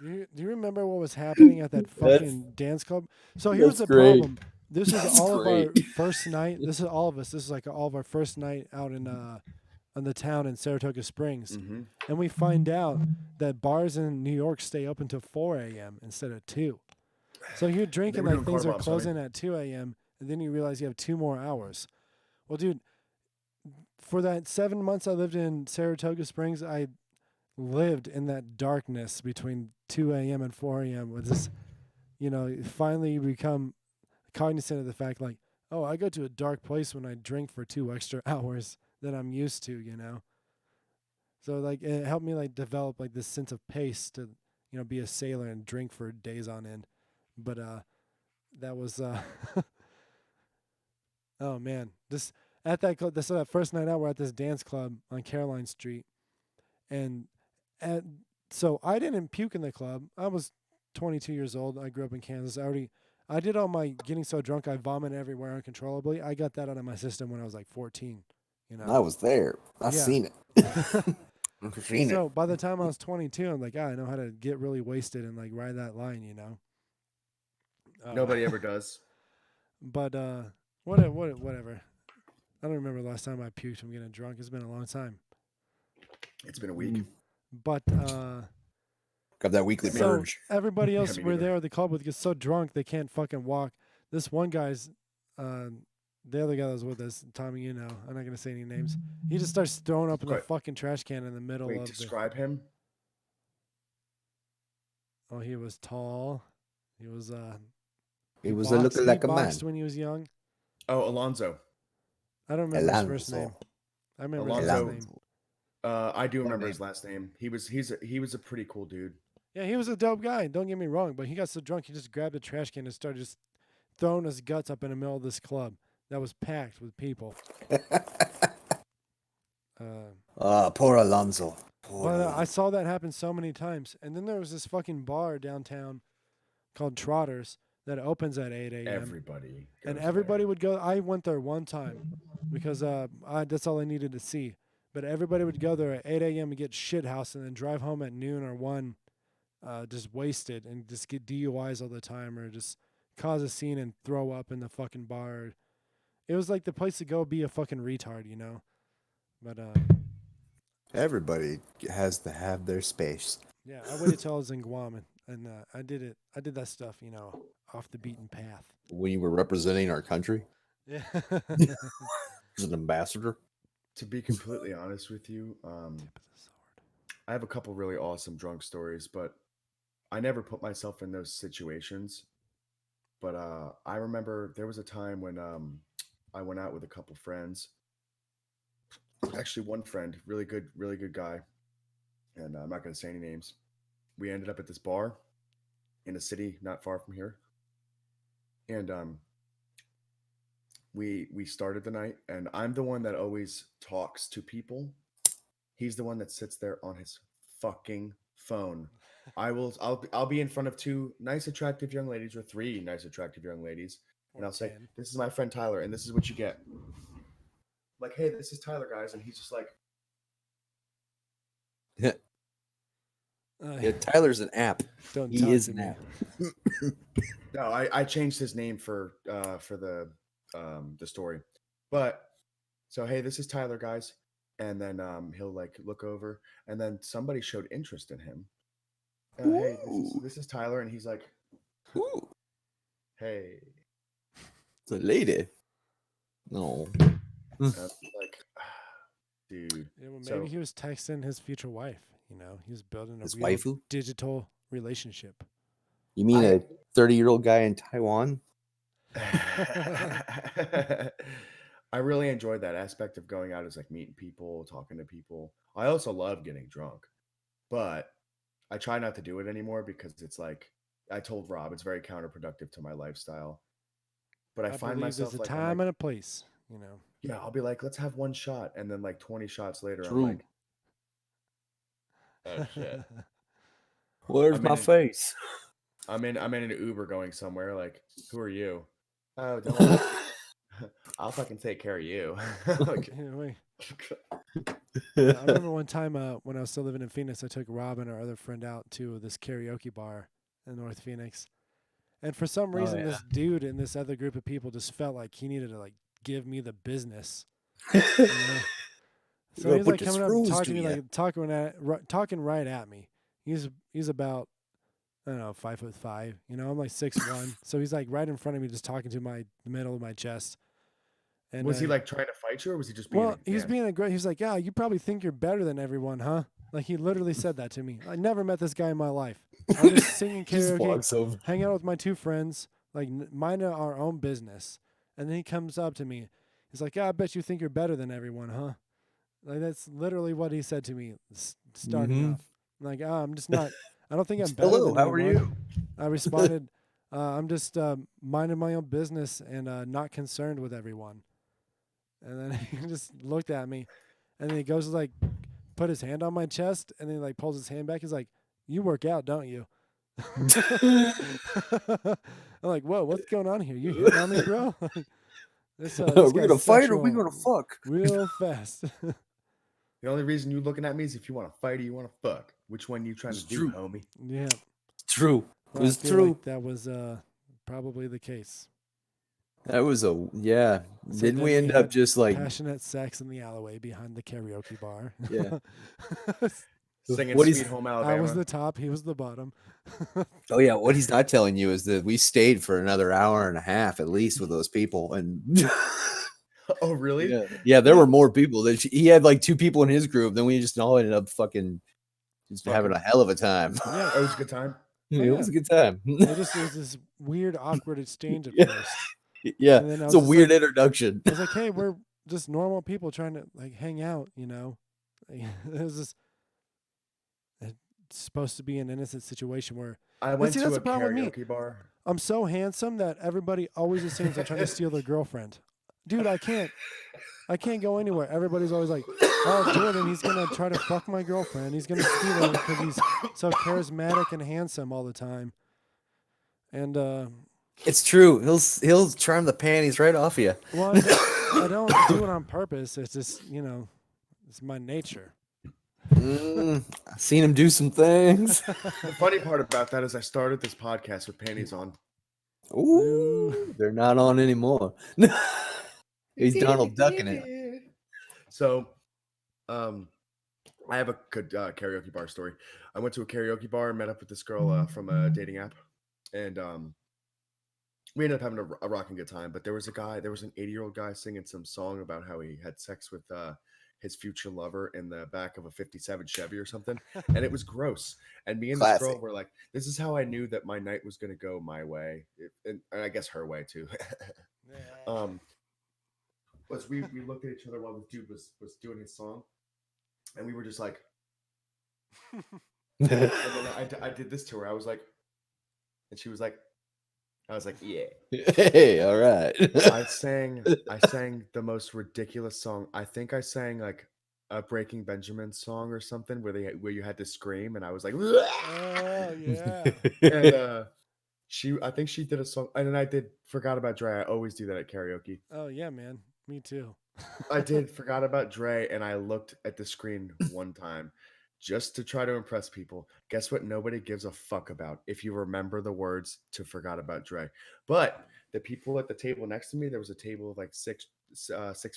Do you remember what was happening at that fucking dance club? So here's that's the great. problem. This is That's all of our great. first night. This is all of us. This is like all of our first night out in the town in Saratoga Springs. Mm-hmm. And we find out that bars in New York stay open till 4 a.m. instead of 2. So you're drinking were like doing things car are bombs, closing at 2 a.m. and then you realize you have 2 more hours. Well, dude, for that 7 months I lived in Saratoga Springs, I lived in that darkness between 2 a.m. and 4 a.m. with this, finally you become cognizant of the fact like, oh, I go to a dark place when I drink for 2 extra hours than I'm used to, So like it helped me like develop like this sense of pace to, be a sailor and drink for days on end. But that was oh man, this at that club, so that first night out we're at this dance club on Caroline Street, and so I didn't puke in the club. I was 22 years old. I grew up in Kansas. I did all my getting so drunk I vomit everywhere uncontrollably. I got that out of my system when I was like 14. I was there. I Yeah. seen it. I've seen So it. by the time I was 22, I'm like, I know how to get really wasted and like ride that line, Nobody ever does. But whatever. I don't remember the last time I puked from getting drunk. It's been a long time. It's been a week. But Got that weekly so purge. everybody else me were neither. there at the club with gets so drunk they can't fucking walk. This one guy's the other guy that was with us, Tommy, I'm not gonna say any names. He just starts throwing up in the Quite- fucking trash can in the middle Wait, of describe him. Oh, he was tall. He was He was looking like a man. boxed when he was young. Oh, Alonzo. I don't remember his first name. I remember his last Alonzo. name. I do remember his last name. He was a pretty cool dude. Yeah, he was a dope guy. Don't get me wrong, but he got so drunk he just grabbed a trash can and started just throwing his guts up in the middle of this club that was packed with people. Poor Alonzo. But I saw that happen so many times. And then there was this fucking bar downtown called Trotters that opens at 8 a.m. Everybody. And goes everybody there. would go. I went there one time because that's all I needed to see. But everybody would go there at 8 a.m. and get shithoused and then drive home at noon or 1 just wasted and just get DUIs all the time or just cause a scene and throw up in the fucking bar. It was like the place to go be a fucking retard, But Everybody has to have their space. yeah, I waited till I was in Guam and I did it. I did that stuff, off the beaten path. When you were representing our country Yeah. as an ambassador. To be completely honest with you, I have a couple really awesome drunk stories, but I never put myself in those situations. But I remember there was a time when I went out with a couple friends. Actually, one friend, really good guy, and I'm not going to say any names. We ended up at this bar in a city not far from here, and we started the night, and I'm the one that always talks to people. He's the one that sits there on his fucking phone. I'll be in front of 2 nice attractive young ladies or 3 nice attractive young ladies, and I'll say, "This is my friend Tyler, and this is what you get." Like, "Hey, this is Tyler, guys," and he's just like, Yeah, Tyler's an app. Don't He talk is to an me. app. "No, I changed his name for the story." But so, "Hey, this is Tyler, guys," and then he'll like look over, and then somebody showed interest in him. "Hey, this is Tyler," and he's like, Ooh, "Hey," it's a lady. No. and I was like, dude. Yeah, well, maybe So- he was texting his future wife. He was building a His real waifu? digital relationship. You mean a 30-year-old guy in Taiwan? I really enjoyed that aspect of going out, is like meeting people, talking to people. I also love getting drunk, but I try not to do it anymore because it's like I told Rob, it's very counterproductive to my lifestyle. But I find believe myself there's a like, I'm time like, and a place. yeah, I'll be like, let's have 1 shot, and then like 20 shots later, True. I'm like, oh shit. Where's I'm my in- face? I'm in an Uber going somewhere. Like, who are you? Oh, don't worry. I'll fucking take care of you. Like, Anyway, Yeah, I remember one time when I was still living in Phoenix, I took Rob and our other friend out to this karaoke bar in North Phoenix. And for some reason, this dude and this other group of people just felt like he needed to like give me the business. You know? So he's like coming up and talking to me, like talking right at me. He's about, I don't know, 5'5". You know, I'm like 6'1". So he's like right in front of me, just talking to the middle of my chest. And was he like trying to fight you, or was he just being? Well, he's being aggressive. He's like, "Yeah, you probably think you're better than everyone, huh?" Like he literally said that to me. I never met this guy in my life. I'm just singing karaoke, hanging out with my two friends, like minding our own business. And then he comes up to me. He's like, "Yeah, I bet you think you're better than everyone, huh?" Like that's literally what he said to me starting off. I'm like, I'm just not. I don't think I'm better Hello, than how anyone. are you? I responded, I'm just minding my own business and not concerned with everyone. And then he just looked at me, and then he goes to like put his hand on my chest, and then he like pulls his hand back. He's like, "You work out, don't you?" I'm like, "Whoa, what's going on here? You hitting on me, bro?" This We're gonna fight or we gonna fuck real fast. The only reason you looking at me is if you want to fight or you want to fuck. Which one you trying to do, homie? Yeah, true. Well, It was I feel true. like that was probably the case. That was yeah. So Didn't then we end up had just like passionate sex in the alleyway behind the karaoke bar? Yeah. Singing What Sweet he's- Home I Alabama? was the top, he was the bottom. Oh yeah, what he's not telling you is that we stayed for another hour and a half at least with those people, and Oh, really? yeah, there were more people. He had like 2 people in his group. Then we just all ended up fucking just having a hell of a time. Yeah, It was a good time. It was a good time. It was this weird, awkward exchange at Yeah. first. Yeah, And then I it's a was just weird like- introduction. I was like, "Hey, we're just normal people trying to like hang out, you know." It was just it's supposed to be an innocent situation where I went see, to that's a the problem with me. karaoke bar. I'm so handsome that everybody always assumes I'm trying to steal their girlfriend. Dude, I can't go anywhere. Everybody's always like, "Oh, Jordan, he's gonna try to fuck my girlfriend. He's gonna steal her because he's so charismatic and handsome all the time." And It's true. He'll charm the panties right off you. well, I don't do it on purpose. It's just, you know, it's my nature. I've seen him do some things. The funny part about that is I started this podcast with panties on. Ooh, they're not on anymore. He's Donald Ducking it. So, I have a good karaoke bar story. I went to a karaoke bar and met up with this girl from a dating app, and we ended up having a rocking good time. But there was an 80-year-old guy singing some song about how he had sex with his future lover in the back of a 57 Chevy or something, and it was gross. And me and this girl were like, this is how I knew that my night was going to go my way, and I guess her way too. Was we looked at each other while this dude was doing his song, and we were just like, and then I did this to her. I was like, and she was like, I was like, yeah. Hey, all right. I sang the most ridiculous song. I think I sang like a Breaking Benjamin song or something where you had to scream, and I was like, oh yeah. And I think she did a song, and then I did Forgot About Dre. I always do that at karaoke. Oh yeah, man. Me too. I did Forgot About Dre, and I looked at the screen one time just to try to impress people. Guess what? Nobody gives a fuck about if you remember the words to Forgot About Dre. But the people at the table next to me, there was a table of like six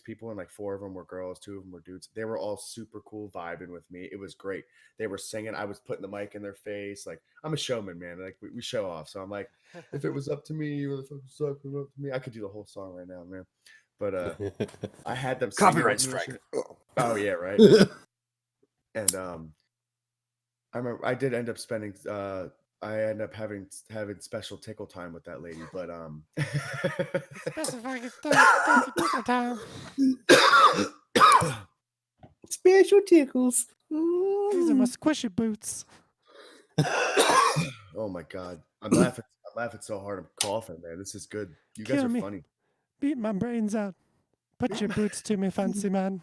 people, and like 4 of them were girls, 2 of them were dudes. They were all super cool vibing with me. It was great. They were singing. I was putting the mic in their face. Like, I'm a showman, man. Like we show off. So I'm like, if it was up to me, I could do the whole song right now, man. But I had them Copyright strike. Oh yeah, right. And I remember I did end up spending I ended up having special tickle time with that lady, but Special tickles. These are my squishy boots. Oh my god. I'm laughing so hard I'm coughing, man. This is good. You guys Kill are me. funny. Beat my brains out. Put your boots to me, fancy man.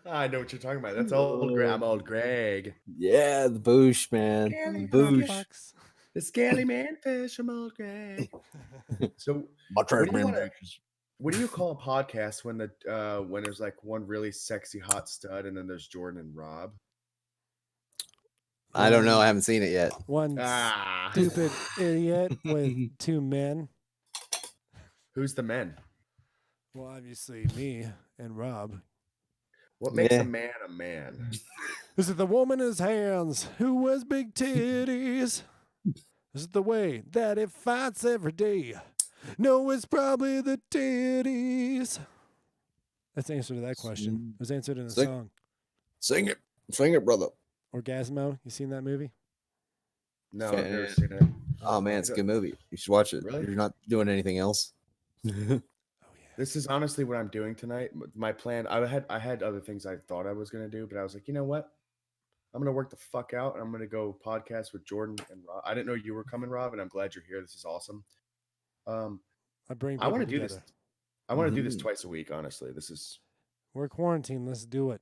I know what you're talking about. That's old Greg. I'm old Greg. Yeah, the boosh, man. Scaly Boosh. Fox. The scaly man fish from old Greg. So My what do you wanna- what do you call a podcast when when there's like one really sexy hot stud and then there's Jordan and Rob? I don't know. I haven't seen it yet. One Ah, stupid idiot with two men. who's the men? Well, obviously me and Rob. What makes Yeah. a man a man? Is it the woman in his hands who has big titties? Is it the way that it fights every day? No, it's probably the titties. That's the answer to that question. It was answered in a Sing- song. Sing it, brother. Orgasmo. You seen that movie? No, I've never seen it. Oh man, it's a good movie. You should watch it. Really? You're not doing anything else. Oh yeah. This is honestly what I'm doing tonight. My plan. I had other things I thought I was gonna do, but I was like, you know what? I'm gonna work the fuck out, and I'm gonna go podcast with Jordan and Rob. I didn't know you were coming, Rob, and I'm glad you're here. This is awesome. I bring I people want to do together. this. I want to do this Mhm. twice a week. Honestly, this is We're quarantined. Let's do it.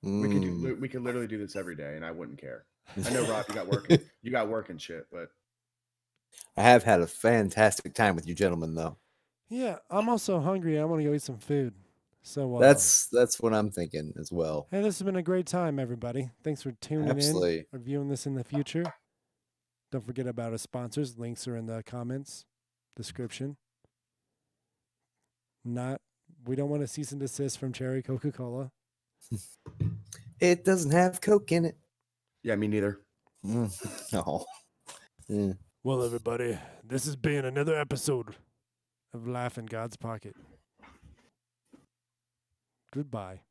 we could literally do this every day, and I wouldn't care. I know, Rob, you got work and shit, but I have had a fantastic time with you gentlemen, though. Yeah, I'm also hungry. I want to go eat some food. So That's what I'm thinking as well. hey, this has been a great time, everybody. Thanks for tuning Absolutely. in or viewing this in the future. Don't forget about our sponsors. Links are in the comments, description. We don't want to cease and desist from Cherry Coca-Cola. It doesn't have Coke in it. yeah, me neither. No. Mm. Well, everybody, this has been another episode of Laugh in God's Pocket. Goodbye.